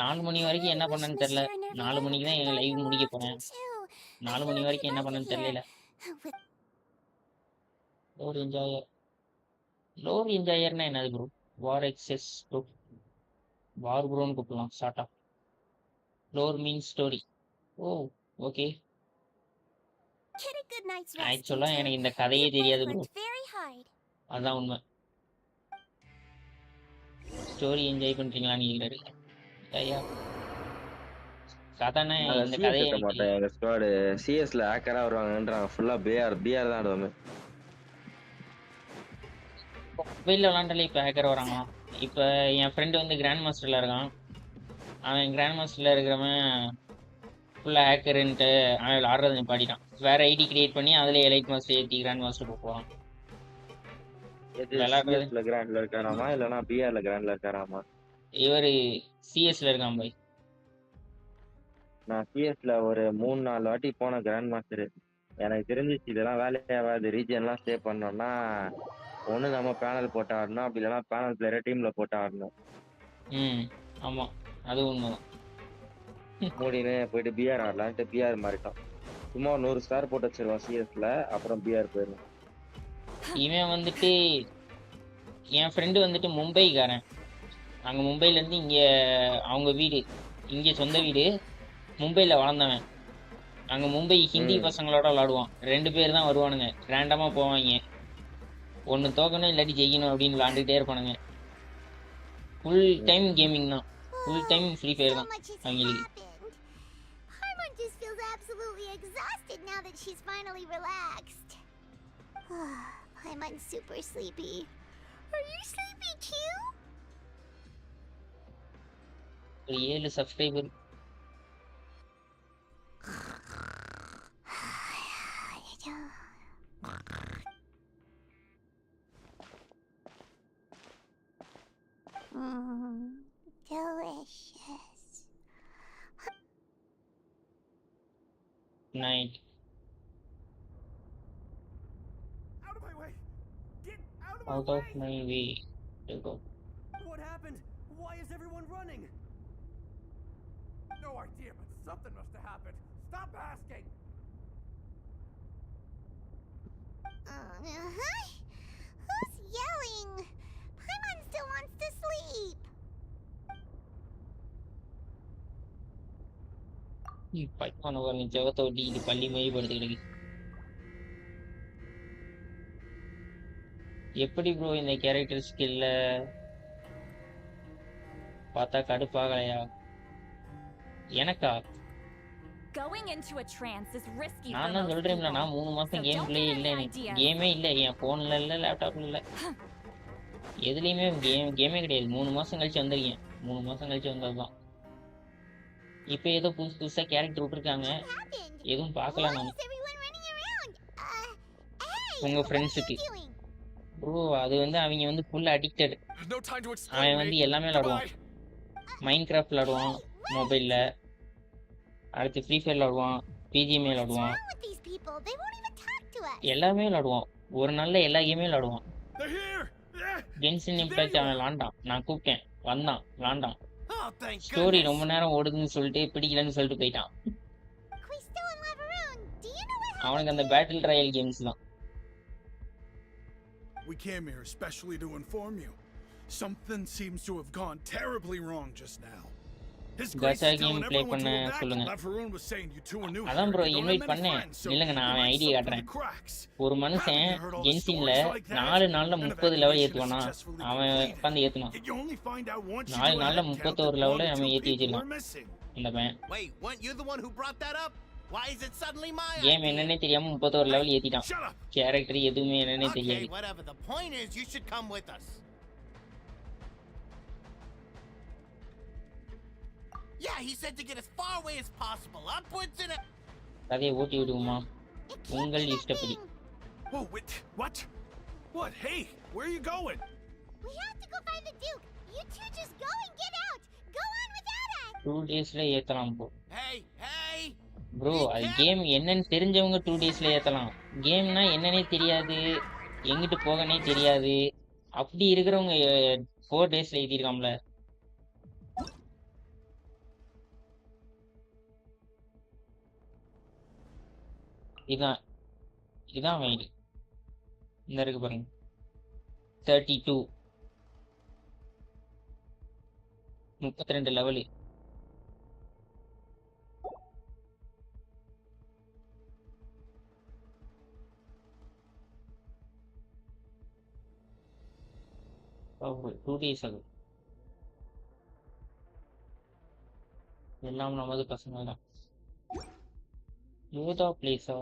4 மணி வரைக்கும் என்ன பண்ணேன்னு தெரியல. 4 மணிக்கு தான் எங்க live முடிக்க போறேன். 4 மணி வரைக்கும் என்ன பண்ணேன்னு தெரியல. லோர் என்ஜாயர்னா என்னது bro? War excess bro. War ப்ரோன்னு கூப்பிடலாம் ஷார்ட்டா. Lore mean story. Oh okay. Get a good night's rest. ஆக்சுவலா எனக்கு இந்த கதையே தெரியாது ப்ரோ. அதான் உண்மை. ஸ்டோரி என்ஜாய் பண்றீங்களான்னு கேக்குறாரு. ஐயா கதைனா இந்த கதையை மாட்டேன். எங்க ஸ்குவாட் சிஎஸ்ல ஹேக்கரா வருவாங்கன்றாங்க. ஃபுல்லா பிஆர் தான் ஆடுவாங்க. மொபைலில் விளாண்டாலே இப்போ ஹேக்கர் வராங்களாம். இப்போ என் ஃப்ரெண்டு வந்து கிராண்ட் மாஸ்டரில் இருக்கான். அவன் கிராண்ட் மாஸ்டரில் இருக்கிறவன் ஃபுல்லாக ஹேக்கருன்ட்டு அவன் ஆடுறது நிப்பாட்டிட்டான். வேறு ஐடி கிரியேட் பண்ணி அதில் எலைட் மாஸ்டர் ஏற்றி கிராண்ட் மாஸ்டர் போவான். விளையாடுறது கிராண்ட்ல இருக்காராமா இல்லைன்னா பிஆர்ல கிராண்ட்ல இருக்காராமா? இவர் சிஎஸ்ல இருக்கான் பாய். நான் சிஎஸ்ல ஒரு 3-4 வாட்டி போன கிராண்ட் மாஸ்டர். எனக்கு தெரிஞ்சிச்சு இதெல்லாம் வேலையாகாது. ரீஜன்லாம் ஸ்டே பண்ணோம்னா ஒன்று நம்ம பேனல் போட்டு ஆடணும், அப்படி இல்லைன்னா பேனல் பிளேயரை டீம்ல போட்டு ஆடணும். ஆமாம் அது உண்மைதான். மூடினு போயிட்டு பிஆர் ஆடலான்ட்டு பிஆர் மாறிட்டோம். சும்மா 100 ஸ்டார் போட்டு வச்சிருவோம் சிஎஸ்ல, அப்புறம் பிஆர் போயிடும். இவன் வந்துட்டு என் ஃப்ரெண்டு வந்துட்டு மும்பைக்காரன். அங்கே மும்பையிலேருந்து இங்கே அவங்க வீடு, இங்கே சொந்த வீடு, மும்பையில் வளர்ந்தவன். அங்கே மும்பை ஹிந்தி பசங்களோட விளாடுவான். 2 பேர் தான் வருவானுங்க. ரேண்டமாக போவாங்க. ஒன்று தோக்கணும் இல்லாட்டி ஜெயிக்கணும் அப்படின்னு விளாண்டுக்கிட்டே இருப்பானுங்க. ஃபுல் டைம் கேமிங் தான். ஃபுல் டைம் ஃப்ரீ ஃபயர் தான் அவங்களுக்கு. Harmon just feels absolutely exhausted now that she's finally relaxed. Harmon's super sleepy. Are you sleepy too? 7 subscriber. Delicious. Night out of my way to go. What happened? Why is everyone running? No idea, but something must have happened. Stop asking. Who's yelling? Paimon still wants to sleep. ഈ പൈപ്പാണ് പറഞ്ഞ് ചെവത്തോട്ടി ഇത് പള്ളി മൊഴി പടുത്തുകിടക്ക്. எப்படி bro இந்த character ஸ்கில்ல பார்த்தா கடுப்பாகலையா? எனக்கா? Going into a trance is risky for நான் தான் most சொல்றேன்ல, people. நான் 3 மாசம் So game don't play get இல்ல, any எனக்கு ideas. கேமே இல்ல, என் போன்ல இல்ல, லேப்டாப்ல இல்ல, எதுலயுமே கேமே கிடையாது. 3 மாசம் கழிச்சு வந்திருக்கேன். 3 மாசம் கழிச்சு வந்ததுதான். இப்போ ஏதோ புதுசு புதுசா கேரக்டர் விட்டுருக்காங்க, எதுவும் பார்க்கல நான். உங்க ஃப்ரெண்ட்ஸுக்கு ப்ரோ அது வந்து அவங்க வந்து ஃபுல் அடிக்டட். அவன் வந்து எல்லாமே விளாடுவான். மைண்ட் கிராஃப்ட் விளாடுவான் மொபைல்ல, அடுத்து ஃப்ரீ ஃபயர் விளாடுவான், பிஜிஎம் விளாடுவான், எல்லாமே விளாடுவான். ஒரு நாள்ல எல்லா கேமே விளாடுவான். கென்ஷின் இம்பாக்ட் அவன் விளாண்டான், நான் கூப்பிட்டேன், வந்தான், விளாண்டான். ஸ்டோரி ரொம்ப நேரம் ஓடுதுன்னு சொல்லிட்டு பிடிக்கலன்னு சொல்லிட்டு போயிட்டான். அவனுக்கு அந்த பேட்டில் ராயல் கேம்ஸ் தான். We came here especially to inform you. Something seems to have gone terribly wrong just now. His Grace is telling everyone to go back. Laveroon was saying you two are new here. அதான் bro You don't invite have many பண்ணேன். friends, so இல்லங்க நான் you அவன் might idea slip காட்டுறேன். through the cracks. ஒரு மனுஷன் கென்ஷின்ல 4 நாள்ல 30 level ஏத்துவானா? அவன் உட்காந்து ஏத்துனான். 4 நாள்ல 31 லெவல அவன் ஏத்தி வச்சிருக்கான் இந்த பையன். Wait, weren't you the one who brought that up? Why is it suddenly my game என்னன்னே தெரியாம 31 லெவல் ஏத்திட்டான். கேரக்டர் எதுவுமே என்னன்னே தெரியாது. Okay, whatever. The point is, you should come with us. Yeah, he said to get as far away as possible, upwards and. கதையை ஓட்டி விடுவோமா? உங்கள் இஷ்டப்படி. Whoa, wait, what? What? Hey, where are you going? We have to go find the Duke. You two just go and get out. Go on without us. 2 டேஸ்ல ஏத்தலாம் போ. Hey, hey. Bro அது game என்னன்னு தெரிஞ்சவங்க 2 டேஸ்ல ஏத்தலாம். கேம்னா என்னன்னே தெரியாது, எங்கிட்டு போகனே தெரியாது, அப்படி இருக்கிறவங்க 4 டேஸ்ல ஏத்திருக்காம்ல. இதான் மெயில். இந்த இருக்கு பாருங்க 32 32 லெவலு. டூ டேஸ் ஆகுது. எல்லாம் நமது பசங்க தான். யோதா பிளேஸா?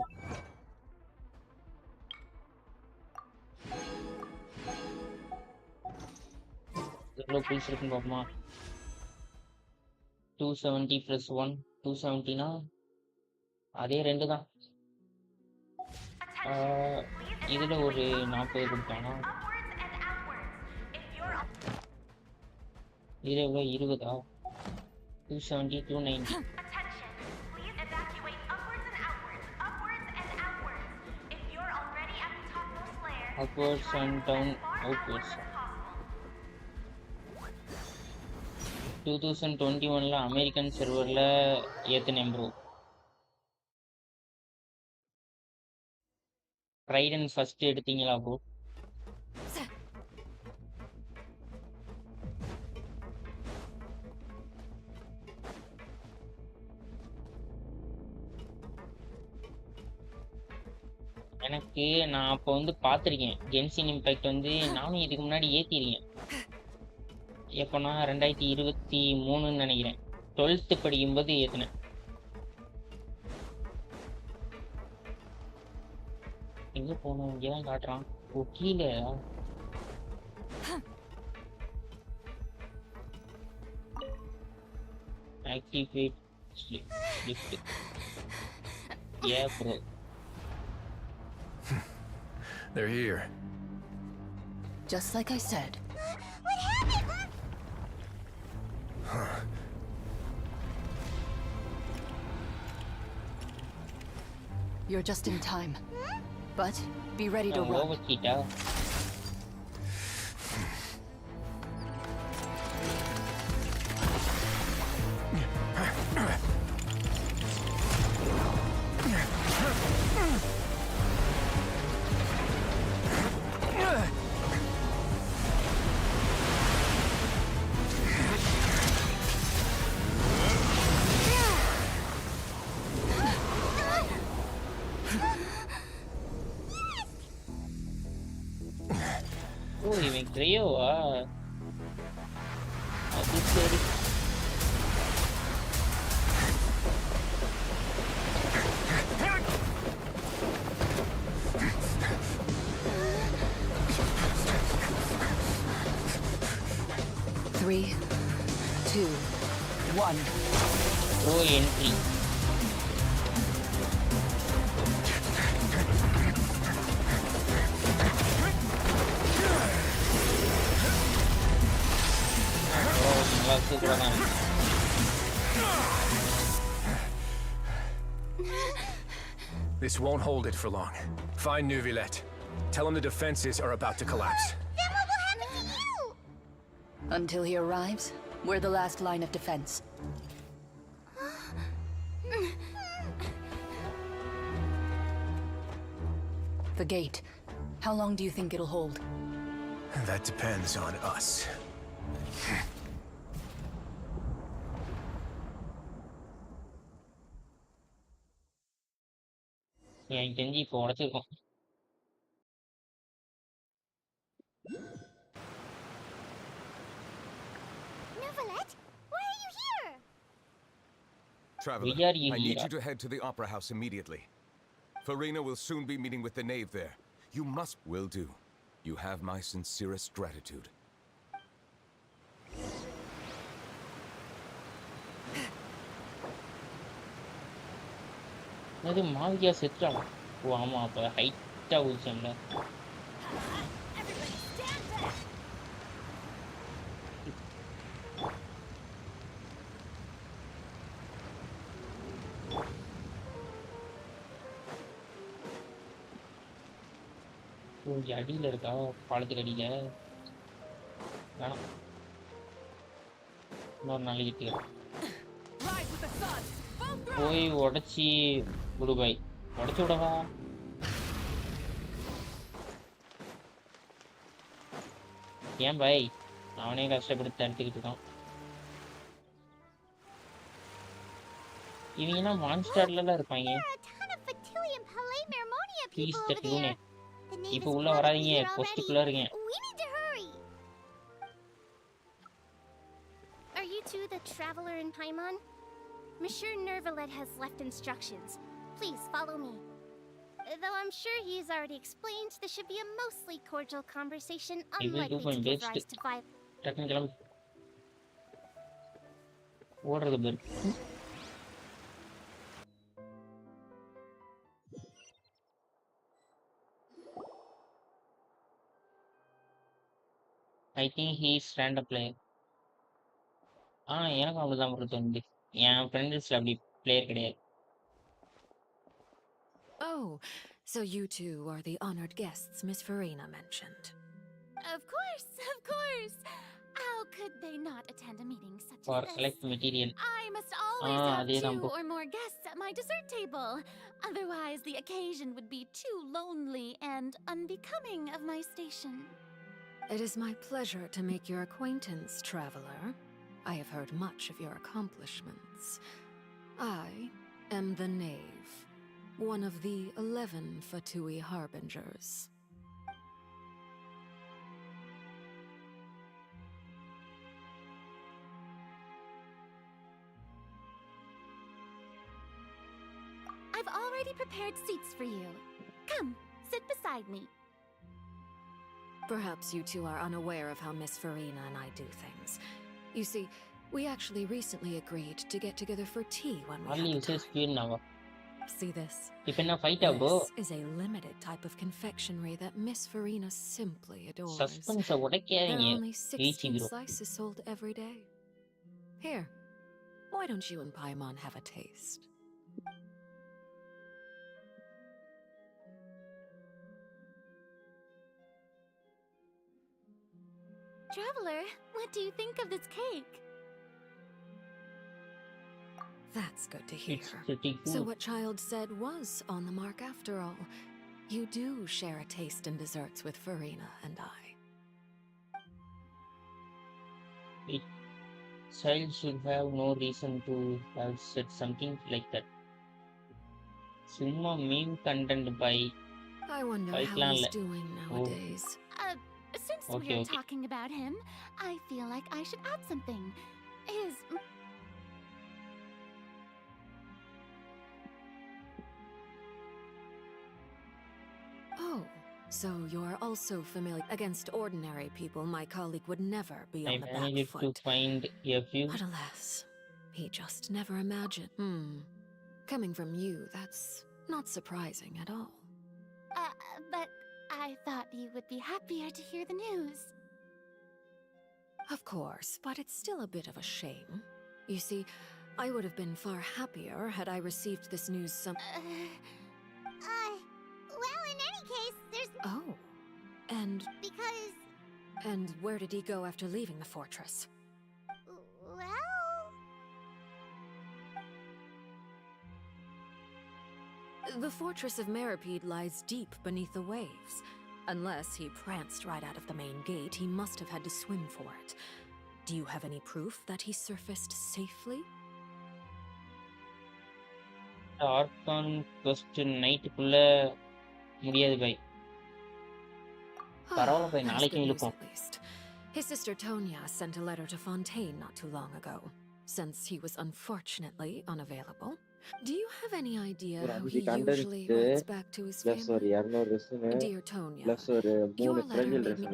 எவ்வளோ பிளேஸ் இருக்குன்னு பார்ப்போமா? 270 + 1 270னா அதே 2 தான். இதுல ஒரு 40 கொடுத்தானா? இதுல எவ்வளோ 20ஆ? 270 290. upwards and down outwards. 2021ல அமெரிக்கன் சர்வர்ல ஏத்துனேன் ப்ரோ. ரைடன் ஃபர்ஸ்ட் எடுத்தீங்களா ப்ரோ? எனக்கு நான் அப்போ வந்து பார்த்துருக்கேன் கென்ஷின் இம்பாக்ட் வந்து நானும் இதுக்கு முன்னாடி ஏற்றிருக்கேன். எப்போனா 2023ன்னு நினைக்கிறேன், 12th படிக்கும்போது ஏற்றினேன். எங்கே போகணும்? இங்கே தான் காட்டுறான். ஓ கீழே. Activate lift. Yeah bro. They're here. Just like I said. What happened? You're just in time. But be ready to run. இவன் கிரையோவா? அது சரி. Three, two, one. Pro entry. This won't hold it for long. Find Neuvillette. Tell him the defenses are about to collapse. Then what will happen to you? Until he arrives, we're the last line of defense. The gate. How long do you think it'll hold? That depends on us. எனக்கு தெரிஞ்சு இப்போ உடச்சிருக்கோம். Neuvillette, why are you here? Traveler, Why are you I need here? you to head to the Opera House immediately. Farina will soon be meeting with the knave there. You must... Will do. You have my sincerest gratitude. அது மாவியா செத்துறான். ஓ ஆமா, அப்போ ஹைட்டா ஊச்சம்ல. கொஞ்சம் அடியில் இருக்கா, பாலத்துக்கு அடியில வேணாம், இன்னொரு நாளைக்கு போய் உடச்சி விடு பாய். உடச்சி விடவா? ஏன் பாய், அவனே கஷ்டப்பட்டு தடுத்துக்கிட்டு இருக்கான். இவங்கன்னா மான்ஸ்டர்லாம் இருப்பாங்க. ப்ளீஸ் தட்டுனே இப்போ உள்ள வராதீங்க, போஸ்ட்டுக்குள்ள இருக்கேன். Are you two the traveler in Paimon? Monsieur Neuvillette has left instructions. Please follow me. Though I'm sure he's already explained, this should be a mostly cordial conversation, unlikely to give rise to violence. டக்குனு ஓடுறது பேர். I think he is stand-up player. எனக்கும் அவ்வளோதான் ஒரு தோணுது. என் ஃப்ரெண்ட்ஸில் அப்படி player கிடையாது. Oh, so you two are the honored guests Miss Farina mentioned. Of course, of course. How could they not attend a meeting such For as this? collect material. I must always have அதேதான் two bro. or more guests at my dessert table. Otherwise, the occasion would be too lonely and unbecoming of my station. It is my pleasure to make your acquaintance, traveler. I have heard much of your accomplishments. I am the knave, one of the 11 Fatui harbingers. I've already prepared seats for you. Come, sit beside me. Perhaps you two are unaware of how Miss Farina and I do things. You see, we actually recently agreed to get together for tea when we Only had the uses speed now. time. See this? இப்போ என்ன ஃபைட்டா bro? This is a limited type of confectionery that Miss Farina simply adores. Suspense There உடைக்காதீங்க. are only 16 bro. slices sold every day. Here, why don't you and Paimon have a taste? Traveler, what do you think of this cake? That's good to hear. It's pretty So good. what Child said was on the mark after all. You do share a taste in desserts with Farina and I. Child should have no reason to have said something like that. சும்மா meme content by I wonder how படிக்கலாம் he's இல்ல. doing nowadays. Since we're talking about him, I feel like I should add something. His... Oh, so you're also familiar. Against ordinary people, my colleague would never be on the back managed foot. to find a few. But alas, he just never imagined. Coming from you, that's not surprising at all. But I thought you would be happier to hear the news. Of course, but it's still a bit of a shame. You see, I would have been far happier had I received this news Well, in any case, there's... Oh. And... Because... And where did he go after leaving the fortress? Well... The fortress of Marabu lies deep beneath the waves. Unless he pranced right out of the main gate, he must have had to swim for it. Do you have any proof that he surfaced safely? Archon first night குள்ள முடியாது by. பரவாயில்லை by, நாளைக்கு இழுப்போம். His sister Tonya sent a letter to Fontaine not too long ago, since he was unfortunately unavailable. Do you have any idea how he usually writes back to his family? Dear Tonya, your letter made me...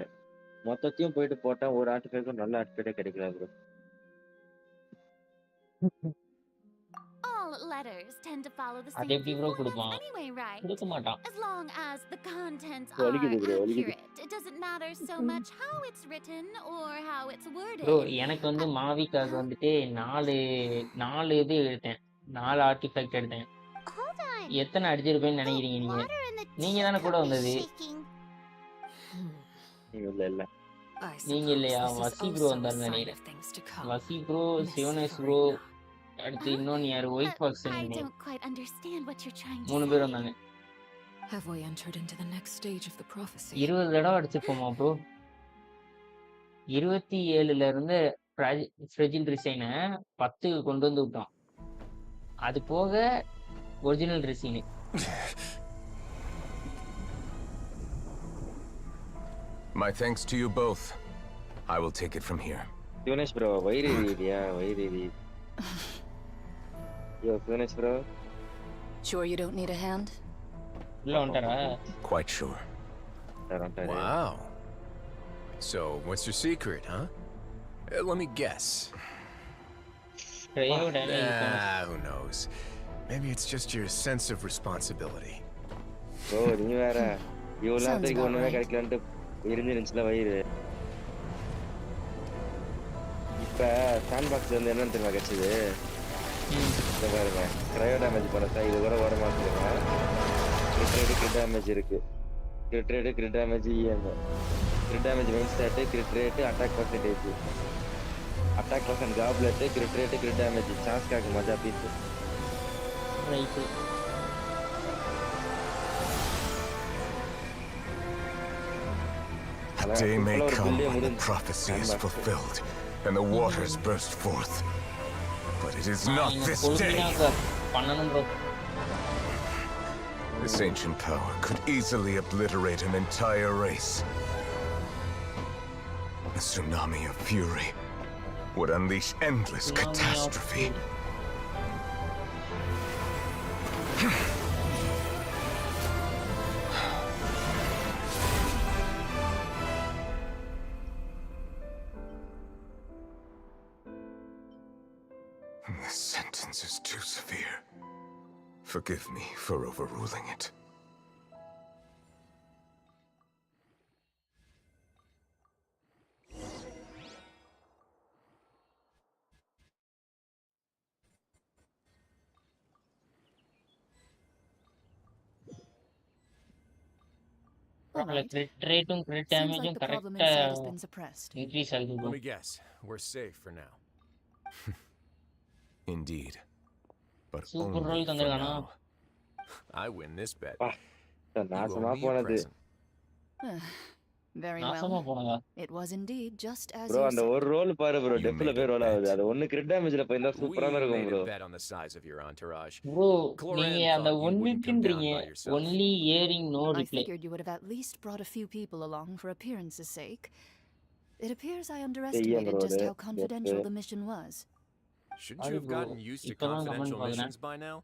மொத்தத்தையும் போயிட்டு போட்டா ஒரு ஆர்டிஃபைக்கும் நல்ல ஆர்டிஃபைட்டே கிடைக்கல bro. All letters tend to follow the அதே same எப்படி bro formats கொடுப்பான்? anyway, right? கொடுக்க மாட்டான். As long as the contents are வலிக்குது bro, வலிக்குது. accurate, it doesn't matter so much how it's written or how it's worded. Bro எனக்கு வந்து மாவிக்காக வந்துட்டு நாலு இது எடுத்தேன், 4 ஆர்டிஃபேக்ட் எடுத்தேன். எத்தனை அடிச்சிருப்பேன்னு நினைக்கிறீங்க நீங்க? நீங்க தானே கூட வந்தது. இல்ல நீங்க இல்லையா? வசி ப்ரோ வந்தாரு நினைக்கிறேன். வசி ப்ரோ, சிவனேஷ் ப்ரோ, அடுத்து இன்னொன்னு யாரு, ஒயிட் பாக்ஸ் நினைக்கிறேன். 3 பேர் வந்தாங்க. 20 தடவை அடிச்சிருப்போமா ப்ரோ? 27ல இருந்து ஃப்ரெஜில் ரிசைனை 10 கொண்டு வந்து விட்டோம். அது போக original ரிசைனு. My thanks to you both. I will take it from here. Fionish bro, வயிறு எரி. Yo, Fionish bro. Sure you don't need a hand? Quite sure. Wow. So, what's your secret, huh? Let me guess. Who knows? Maybe it's just your sense of responsibility. Oh, நீ வேற இவ்வளவு பேருக்கு ஒண்ணுமே கிடைக்கலன்ட்டு இருந்துச்சுல வயிறு. இப்ப சாண்ட் பாக்ஸ்ல இருந்து என்ன தெரியுமா கிடைச்சது? இந்த பாருங்க, கிரையோ டேமேஜ் பண்ணா இது கூட வர மாட்டேங்குது. கிரிட் டேமேஜ் இருக்கு. Crit damage EM. Crit damage main stat, crit rate, attack percentage. Attack percent goblet, crit rate, crit damage. Chance காக்கு மஜா piece. Right. A day may come when the prophecy is fulfilled and the waters burst forth. But it is not this day. This ancient power could easily obliterate an entire race. A tsunami of fury would unleash endless catastrophe. This sentence is too severe. Forgive me for overruling it. Crit rateum, crit damage correct increase ஆகுது. Let me guess. We're safe for now. Indeed. But Super only roll for தந்திருக்கானா? now. I win this bet. நாசமா போனது. Very நாசமா well. போனதா It was indeed just as bro you அந்த said. ஒரு role பாரு bro You டெஃப்ல made போய் a role ஆகுது bet. அது ஒன்னு கிரிட் டேமேஜ்ல போயிருந்தா We சூப்பரா இருக்கும் made bro a bet on the size of your entourage. bro நீங்க Cloran அந்த thought you wouldn't come down ஒண்ணுக்குன்றீங்க by yourself. only hearing no I reply figured you would have at least brought a few people along for appearance's sake. It appears I செய்ய underestimated bro just அது how confidential the mission was. Shouldn't you sorry have bro gotten used to இப்பதான் comment confidential பாக்குறேன் missions by now?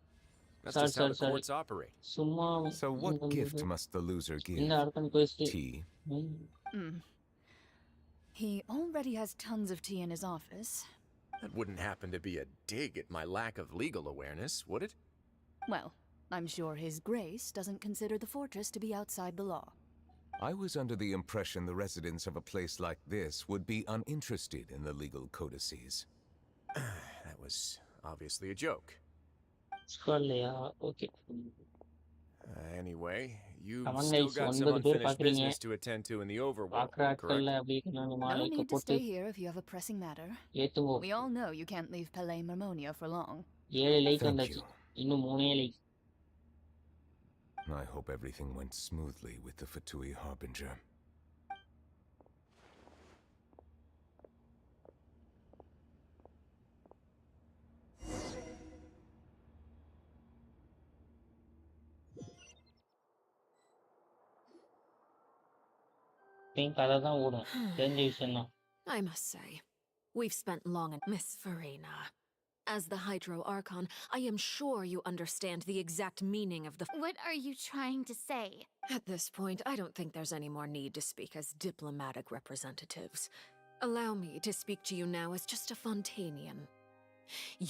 That's sorry just how the sorry courts operate. சும்மா So what gift must the loser give? இந்த அடுத்த quest Tea? He already has tons of tea in his office. That wouldn't happen to be a dig at my lack of legal awareness, would it? Well, I'm sure His Grace doesn't consider the fortress to be outside the law. I was under the impression the residents of a place like this would be uninterested in the legal codices. That was obviously a joke. சொல்லலையா okay Anyway, you've Come on, still guys, got some 9 பேர் unfinished பாக்குறீங்க business to attend to in the overworld, பாக்குற ஆட்கள்ல correct? அப்படியே நாங்க No மாலைக்கு need to போட்டு stay here if you have a pressing matter. ஏத்துவோம் We all know you can't leave Palais Marmonia for long. 7 like Thank வந்தாச்சு you. இன்னும் 3 like I hope everything went smoothly with the Fatui Harbinger. Think கதை தான் ஓடும் தெரிஞ்ச விஷயம் தான் I must say, we've spent long in Miss Farina. As the Hydro Archon, I am sure you understand the exact meaning of the... What are you trying to say? At this point, I don't think there's any more need to speak as diplomatic representatives. Allow me to speak to you now as just a Fontainian.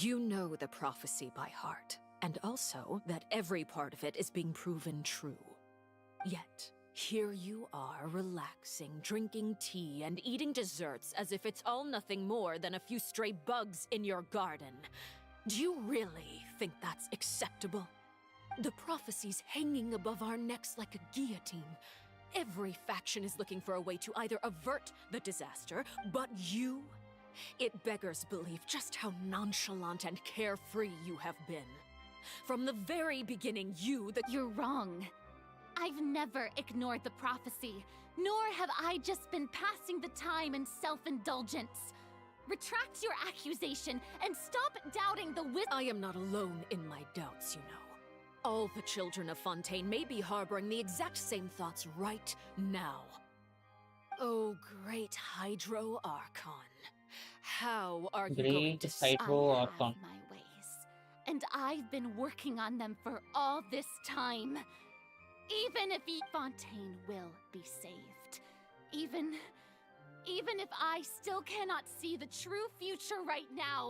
You know the prophecy by heart, and also that every part of it is being proven true. Yet, here you are, relaxing, drinking tea, and eating desserts as if it's all nothing more than a few stray bugs in your garden. Do you really think that's acceptable? The prophecy's hanging above our necks like a guillotine. Every faction is looking for a way to either avert the disaster, but you... It beggars belief just how nonchalant and carefree you have been. From the very beginning, You're wrong. I've never ignored the prophecy, nor have I just been passing the time in self-indulgence. Retract your accusation and stop doubting the wisdom. I am not alone in my doubts, you know. All the children of Fontaine may be harboring the exact same thoughts right now. Oh, great Hydro Archon. How are you going to... Great Hydro I Archon. have my ways, and I've been working on them for all this time. Even if Fontaine will be saved. Even if I still cannot see the true future right now,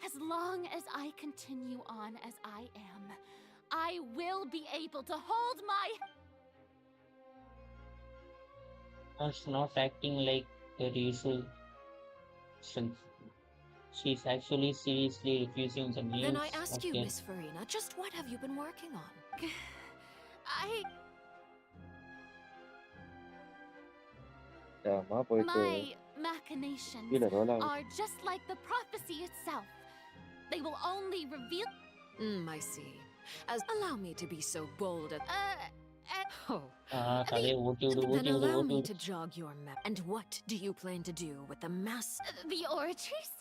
as long as I continue on as I am, I will be able to hold my... That's not acting like her usual strength. She's actually seriously refusing the news. Then I ask you, Okay. Miss Farina, just what have you been working on? My machinations are just like the prophecy itself. They will only reveal... I see. Allow me to be so bold at... Oh. கதையை ஓட்டி விடு Then ஓட்டி விடு allow ஓட்டி me விடு to jog your memory. And what do you plan to do with the mass... The oratrice?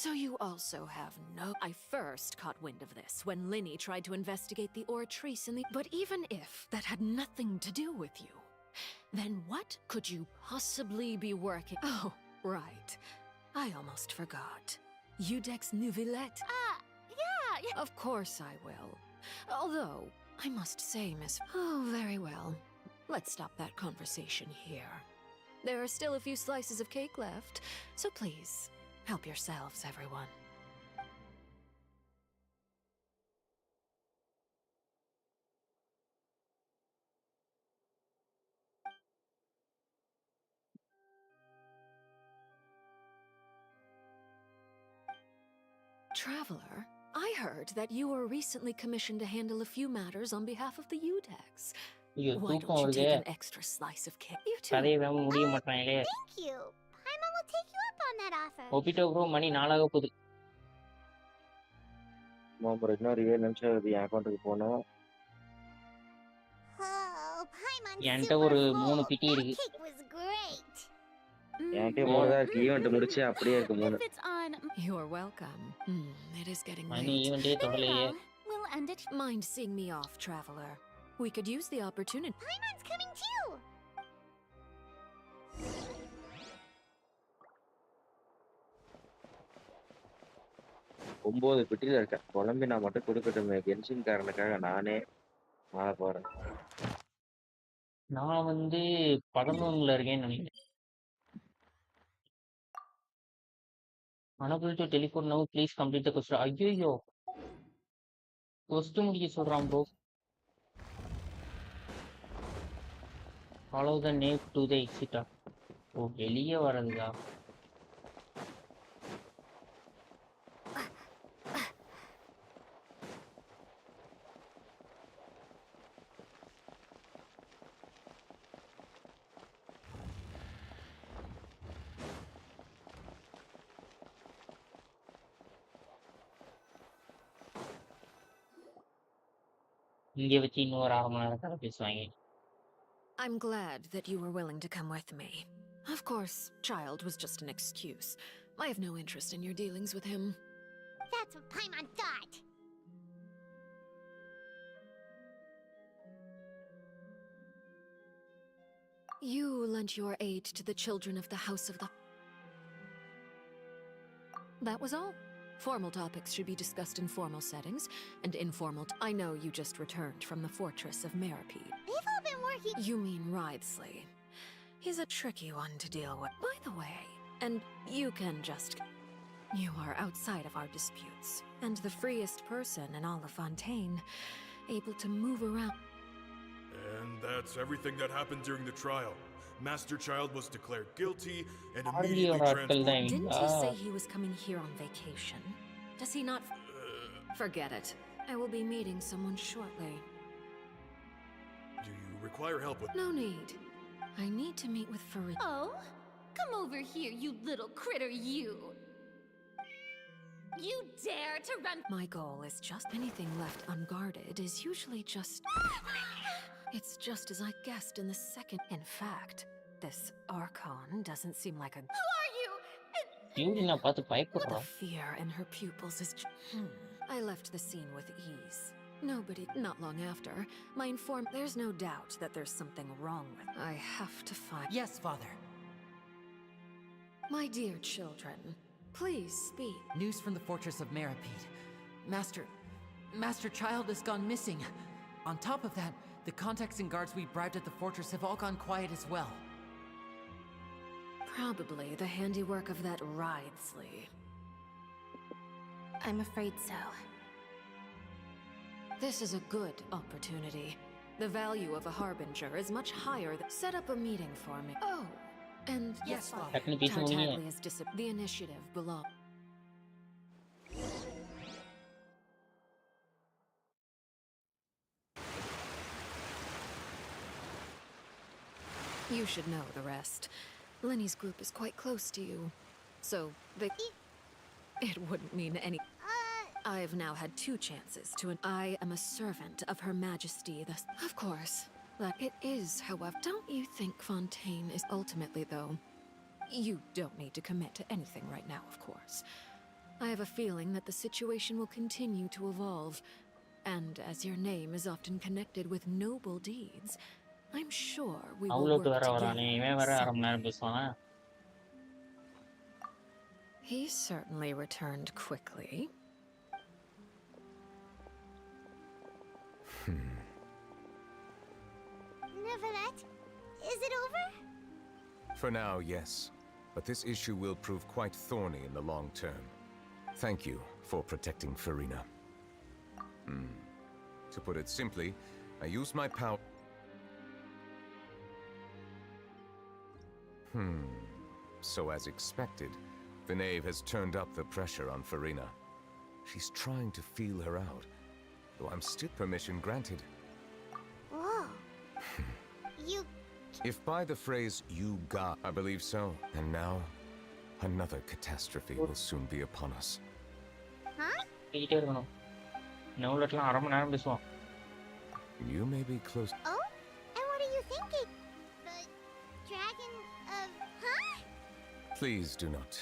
So you also have no... I first caught wind of this when Linny tried to investigate the oratrice in the... But even if that had nothing to do with you, then what could you possibly be working... Oh, right. I almost forgot. Udex Nouvillette. Yeah. Of course I will. Although, I must say, Miss... Oh, very well. Let's stop that conversation here. There are still a few slices of cake left, so please, help yourselves, everyone. Traveler, I heard that you were recently commissioned to handle a few matters on behalf of the Udex. ஐயோ Why தூக்கம் don't you வருதே take an extra slice of cake? You too. கதையை வேக முடிய மாட்டாங்களே Thank you. Paimon will take you up on that offer. ஒப்பிட்டோ bro மணி 4 ஆக போகுது இன்னொரு 7 நிமிஷம் என் அக்கௌண்ட்டுக்கு போனோம் Oh, Oh, Paimon's என்கிட்ட super ஒரு full. 3 பிட்டி That இருக்கு. cake was great. என்கிட்ட 3 தான் இருக்கு. ஈவெண்ட் முடிச்சு அப்படியே இருக்கு 3. If it's on, You're welcome. It is getting money late. ஈவென்ட்டே very தொடலையே. well. We'll end it. Mind seeing me off, traveler? We could use the opportunity. Paimon's coming too. ஒன்பது பெட்டியில இருக்கேன். குழம்பி நான் மட்டும் கொடுக்கட்டுமே கென்ஷின் காரனுக்காக நானே மாற போறேன். நான் வந்து 11ல இருக்கேன்னு நினைக்கிறேன். Unable to teleport now, please complete the question. ஐயோ கொஸ்டின் முடிக்க சொல்றான் bro. Follow the name to the exit. ஓ வெளியே வரதுதா? இங்கே வச்சு இன்னும் ஒரு 1/2 மணி நேரம் கதை பேசுவாங்க. I'm glad that you were willing to come with me. Of course, child was just an excuse. I have no interest in your dealings with him. That's what Paimon thought. You lent your aid to the children of the House of the... That was all. Formal topics should be discussed in formal settings, and informal... I know you just returned from the fortress of Marabu. They've all been working... You mean Ridesley. He's a tricky one to deal with. By the way, and you can just... You are outside of our disputes, and the freest person in all of Fontaine, able to move around... And that's everything that happened during the trial. Master Child was declared guilty and immediately transported. Didn't he say he was coming here on vacation? Does he not... Forget it. I will be meeting someone shortly. Do you require help with... No need. I need to meet with Farid. Oh, come over here, you little critter, you. You dare to run... My goal is just... Anything left unguarded is usually just... It's just as I guessed in the second... In fact, this Archon doesn't seem like a... Who are you? யூரினா பார்த்து பயப்படுறா. The fear in her pupils is... I left the scene with ease. Nobody... Not long after, my inform... There's no doubt that there's something wrong with... I have to find... Yes, Father. My dear children, please speak. News from the fortress of Marabu. Master Child has gone missing. On top of that, the contacts and guards we bribed at the fortress have all gone quiet as well. Probably the handiwork of that Ridesley. I'm afraid so. This is a good opportunity. The value of a harbinger is much higher than... Set up a meeting for me. Oh, and... Yes, Father. டக்குனு பேச முடியல. Tartaglia is the initiative belongs... You should know the rest. Lenny's group is quite close to you, so they... It wouldn't mean any... I've now had 2 chances to... I am a servant of Her Majesty, thus... Of course, but it is, however... Don't you think Fontaine is ultimately, though? You don't need to commit to anything right now, of course. I have a feeling that the situation will continue to evolve, and as your name is often connected with noble deeds, I'm sure we will அவ்வளோட்டு work வர வரானே இவன் வர together. 1/2 மணி நேரம் பேசுவானா? He certainly returned quickly. Neverett, is it over? For now, yes. But this issue will prove quite thorny in the long term. Thank you for protecting Farina. To put it simply, I used my power... So as expected, the knave has turned up the pressure on Farina. She's trying to feel her out, though I'm still permission granted. Whoa. You... If by the phrase you got, I believe so. And now, another catastrophe will soon be upon us. Huh? பேசிட்டே இருக்கணும். நவுலட்லாம் 1/2 மணி நேரம் பேசுவான். You may be close. Oh? And what think it... the dragon of... huh? Please do not.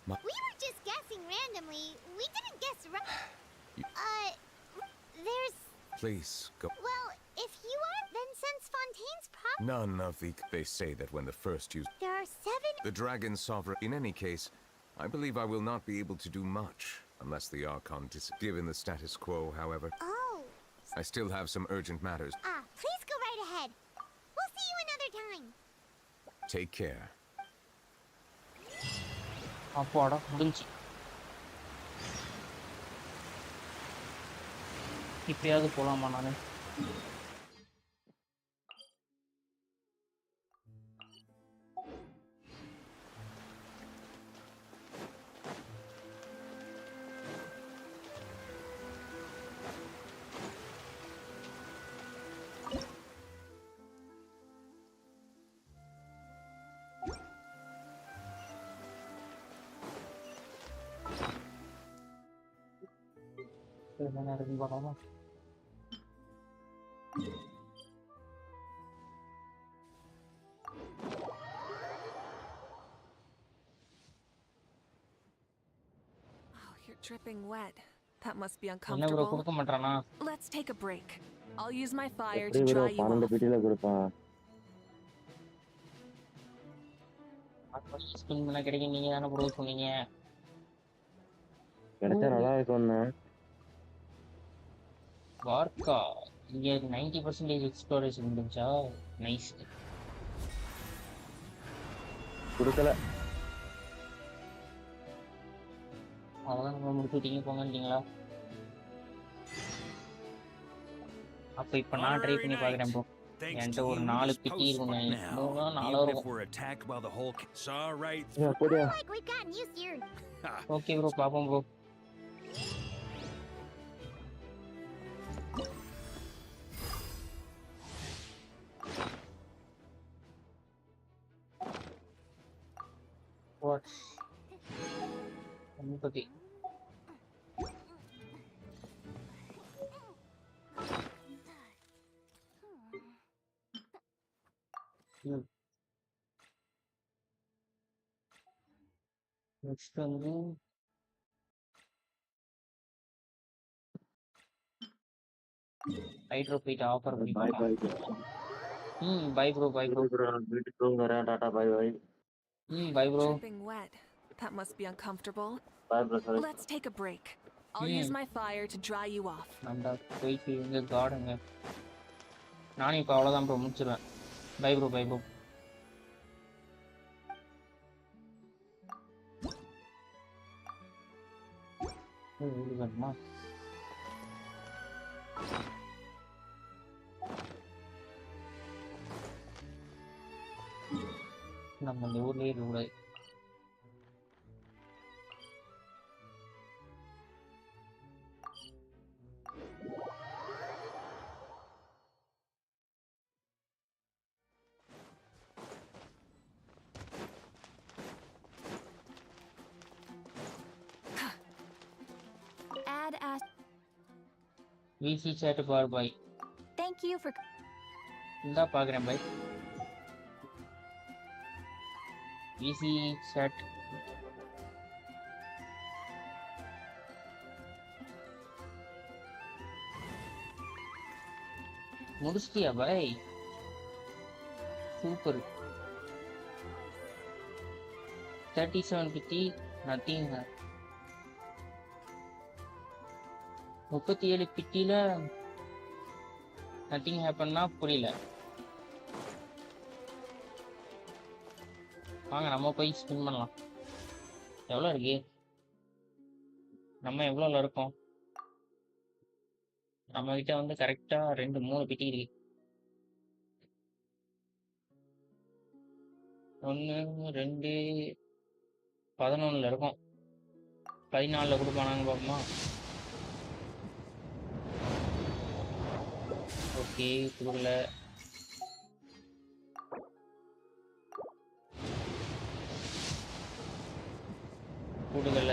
We were just guessing randomly. We didn't guess right. There's... Please, go. Well, if you are, then since Fontaine's None of the... They say that when the first use... There are 7... The Dragon Sovereign... In any case, I believe I will not be able to do much, unless the Archon given the status quo, however. Oh. I still have some urgent matters. Please go right ahead. We'll see you another time. Take care. அப்பாடா முடிஞ்சு. இப்பயாவது போலாமா நானு? என்ன நடக்குன்னு பார்க்கலாமா? You're dripping wet. That must be என்ன bro uncomfortable. கொடுக்க மாட்டானா? Let's take a break. I'll use my fire to dry you off. பிடில கொடுப்பான். ஃபர்ஸ்ட் ஸ்பின் பண்ண கிடைக்கும் நீங்க தான ப்ரோ சொன்னீங்க. கிடைச்சா நல்லா இருக்கும்னு. வார்க்கா இங்க 90% எக்ஸ்ப்ளோரேஷன் இருந்துச்சா? நைஸ். கொடுக்கல. அவ்வளோதான் நம்ம முடிச்சுட்டீங்க போங்கன்றீங்களா? அப்போ இப்போ நான் ட்ரை பண்ணி பார்க்குறேன் ப்ரோ. என்கிட்ட ஒரு 4 பிட்டி இருக்குங்க. 4 இருக்கும். ஓகே ப்ரோ பார்ப்போம் ப்ரோ. What? Empathy. Next வந்து ஹைட்ரோபைட் ஆஃபர் பண்ணி பை பை. பை ப்ரோ வீட்டுக்கு தூங்குறேன். டாடா bye bye. Bye bro. Dripping wet. That must be uncomfortable. Bye bro. Let's take a break. I'll use my fire to dry you off. அந்த போயிட்டு இங்க கார்டுங்க. நானும் இப்போ அவ்வளோதான் ப்ரோ முடிச்சிடுவேன். Bye bro bye bro. இது வேணுமா? நம்ம இந்த ஊர்லயே இருக்கக்கூடாது. Add as. VC chat bar bye. Thank you for. இந்தா பார்க்குறேன் பை. VC chat. முடிச்சிட்டியா பை? சூப்பர். 3750 நத்திங். 37 பிட்டில நத்திங் ஹேப்பன்னா புரியல. வாங்க நம்ம போய் ஸ்பின் பண்ணலாம். எவ்வளோ இருக்கு? நம்ம எவ்வளோல இருக்கோம்? நம்ம கிட்ட வந்து கரெக்டா 2-3 பிட்டி இருக்கு. 1 2 11ல இருக்கும். 14ல கொடுப்பானான்னு பார்ப்போமா? ஓகே கொடுக்கல. கொடுக்கல.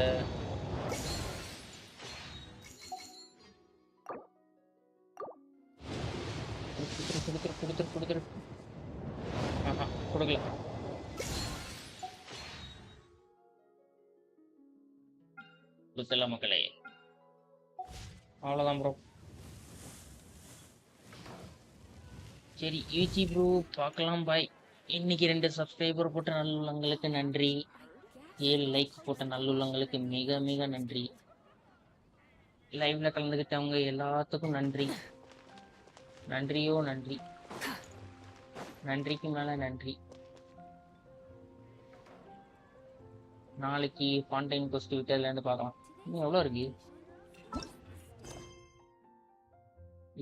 கொடுத்துரு. ஆஹா கொடுக்கல. கொடுத்தல மக்களே. அவ்வளோதான் ப்ரோ. சரி யூஜி ப்ரோ பார்க்கலாம் பாய். இன்னைக்கு 2 சப்ஸ்கிரைபர் போட்ட நல்லுள்ளங்களுக்கு நன்றி. 7 லைக் போட்ட நல்லுள்ளங்களுக்கு மிக மிக நன்றி. லைவ்ல கலந்துக்கிட்டவங்க எல்லாத்துக்கும் நன்றி. நன்றியோ நன்றி. நன்றிக்கு மேல நன்றி. நாளைக்கு ஃபாண்டைன் கோஸ்ட் விட்டர்லேருந்து பார்க்கலாம். இன்னும் எவ்வளோ இருக்கு?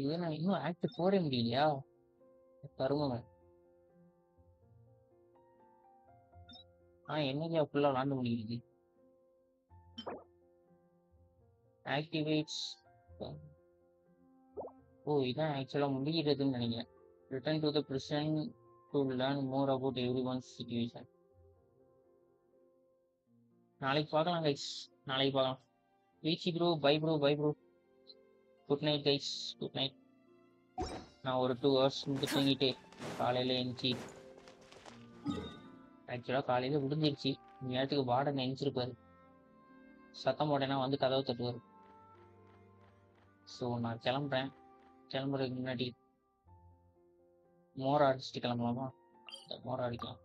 இது நான் இன்னும் ஆக்ட் போட முடியலையா? தருமங்க. என்னைக்கு ஃபுல்லாக விளாண்டு முடியுது. ஆக்டிவேட்ஸ். இதான் ஆக்சுவலாக முடிகிறதுன்னு நினைக்கிறேன். Return to the present to learn more about everyone's situation. நாளைக்கு பார்க்கலாம் கைஸ். நாளைக்கு பார்க்கலாம். வீச்சி bro bye bro bye bro. Good night guys. Good night. நான் ஒரு 2 hours மட்டும் தூங்கிட்டு காலையில் எழுந்துச்சி. ஆக்சுவலாக காலையில் விடுஞ்சிருச்சு. நேரத்துக்கு வார்டன் எழுந்திருப்பாரு. சத்தம் போட்டேன்னா வந்து கதவை தட்டுவார். ஸோ நான் கிளம்புறேன். கிளம்புறதுக்கு முன்னாடி மோரை அடிச்சுட்டு கிளம்பலாமா? மோரை அடிக்கலாம்.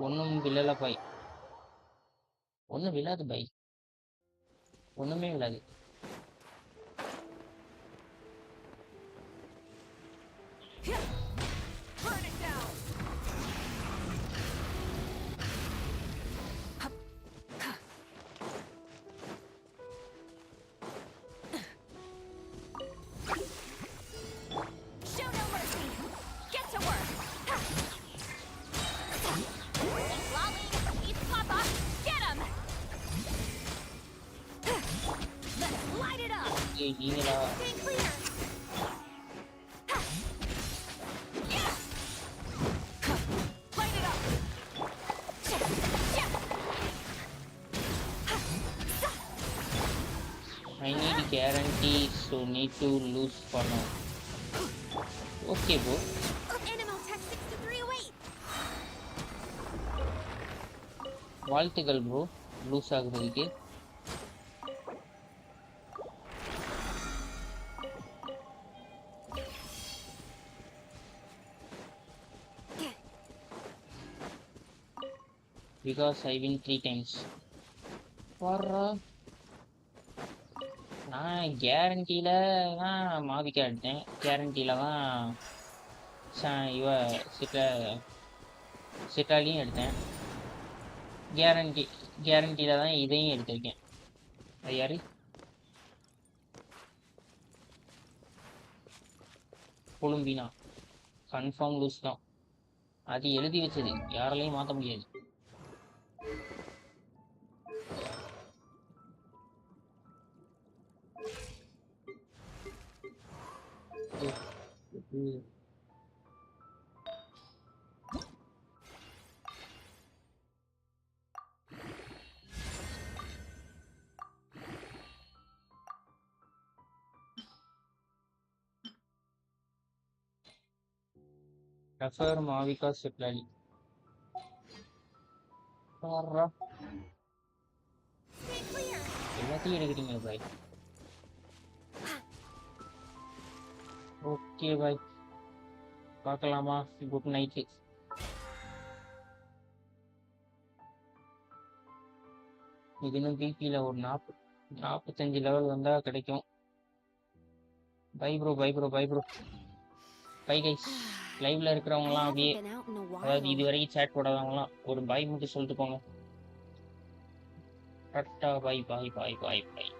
ஒன்றும் விழல பாய். ஒன்றும் விழாது பாய். ஒன்றுமே விழாது. நீங்களா I need guarantee, so need to lose for now. Okay, bro. வாழ்த்துக்கள் ப்ரோ. லூஸ் ஆகுறதுக்கு. Because I win 3 times. நான் கேரண்டியில் தான் மாவிக்கா எடுத்தேன். கேரண்டியில் தான் சிட்டாலையும் எடுத்தேன். கேரண்டியில் தான் இதையும் எடுத்திருக்கேன். அது யாரு? கொழும்பினா. கன்ஃபார்ம் லூஸ் தான். அது எழுதி வச்சது, யாராலையும் மாற்ற முடியாது. Refer Mavika Siplali. எல்லாத்தையும் எடுக்கிறீங்க பாய். ஓகே பாய், பார்க்கலாமா? Good night. இது இன்னும் பிபியில் ஒரு 45 லெவல் வந்தால் கிடைக்கும். By bro bye bro bye bro. Bye guys. லைவ்ல இருக்கிறவங்கலாம் அப்படியே, அதாவது இது வரைக்கும் சேட் போடாதவங்களாம் ஒரு பாய் மட்டும் சொல்லிட்டு போங்க. கரெக்டா bye bye bye bye bye.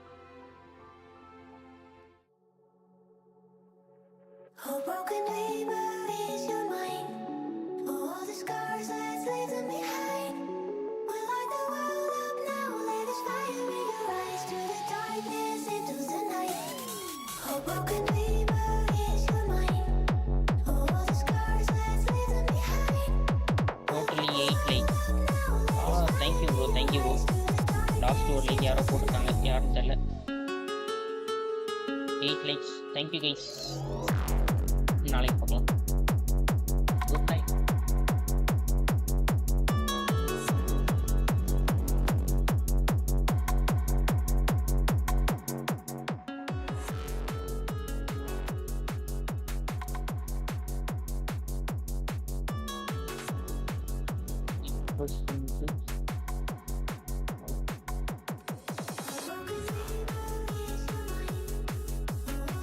Thank you bro. Last ஒரு லைக் யாரோ போட்டிருக்காங்க, யாரும் தெரியல. 8 likes. Thank you guys. நாளைக்கு பார்க்கலாம். Good night. Person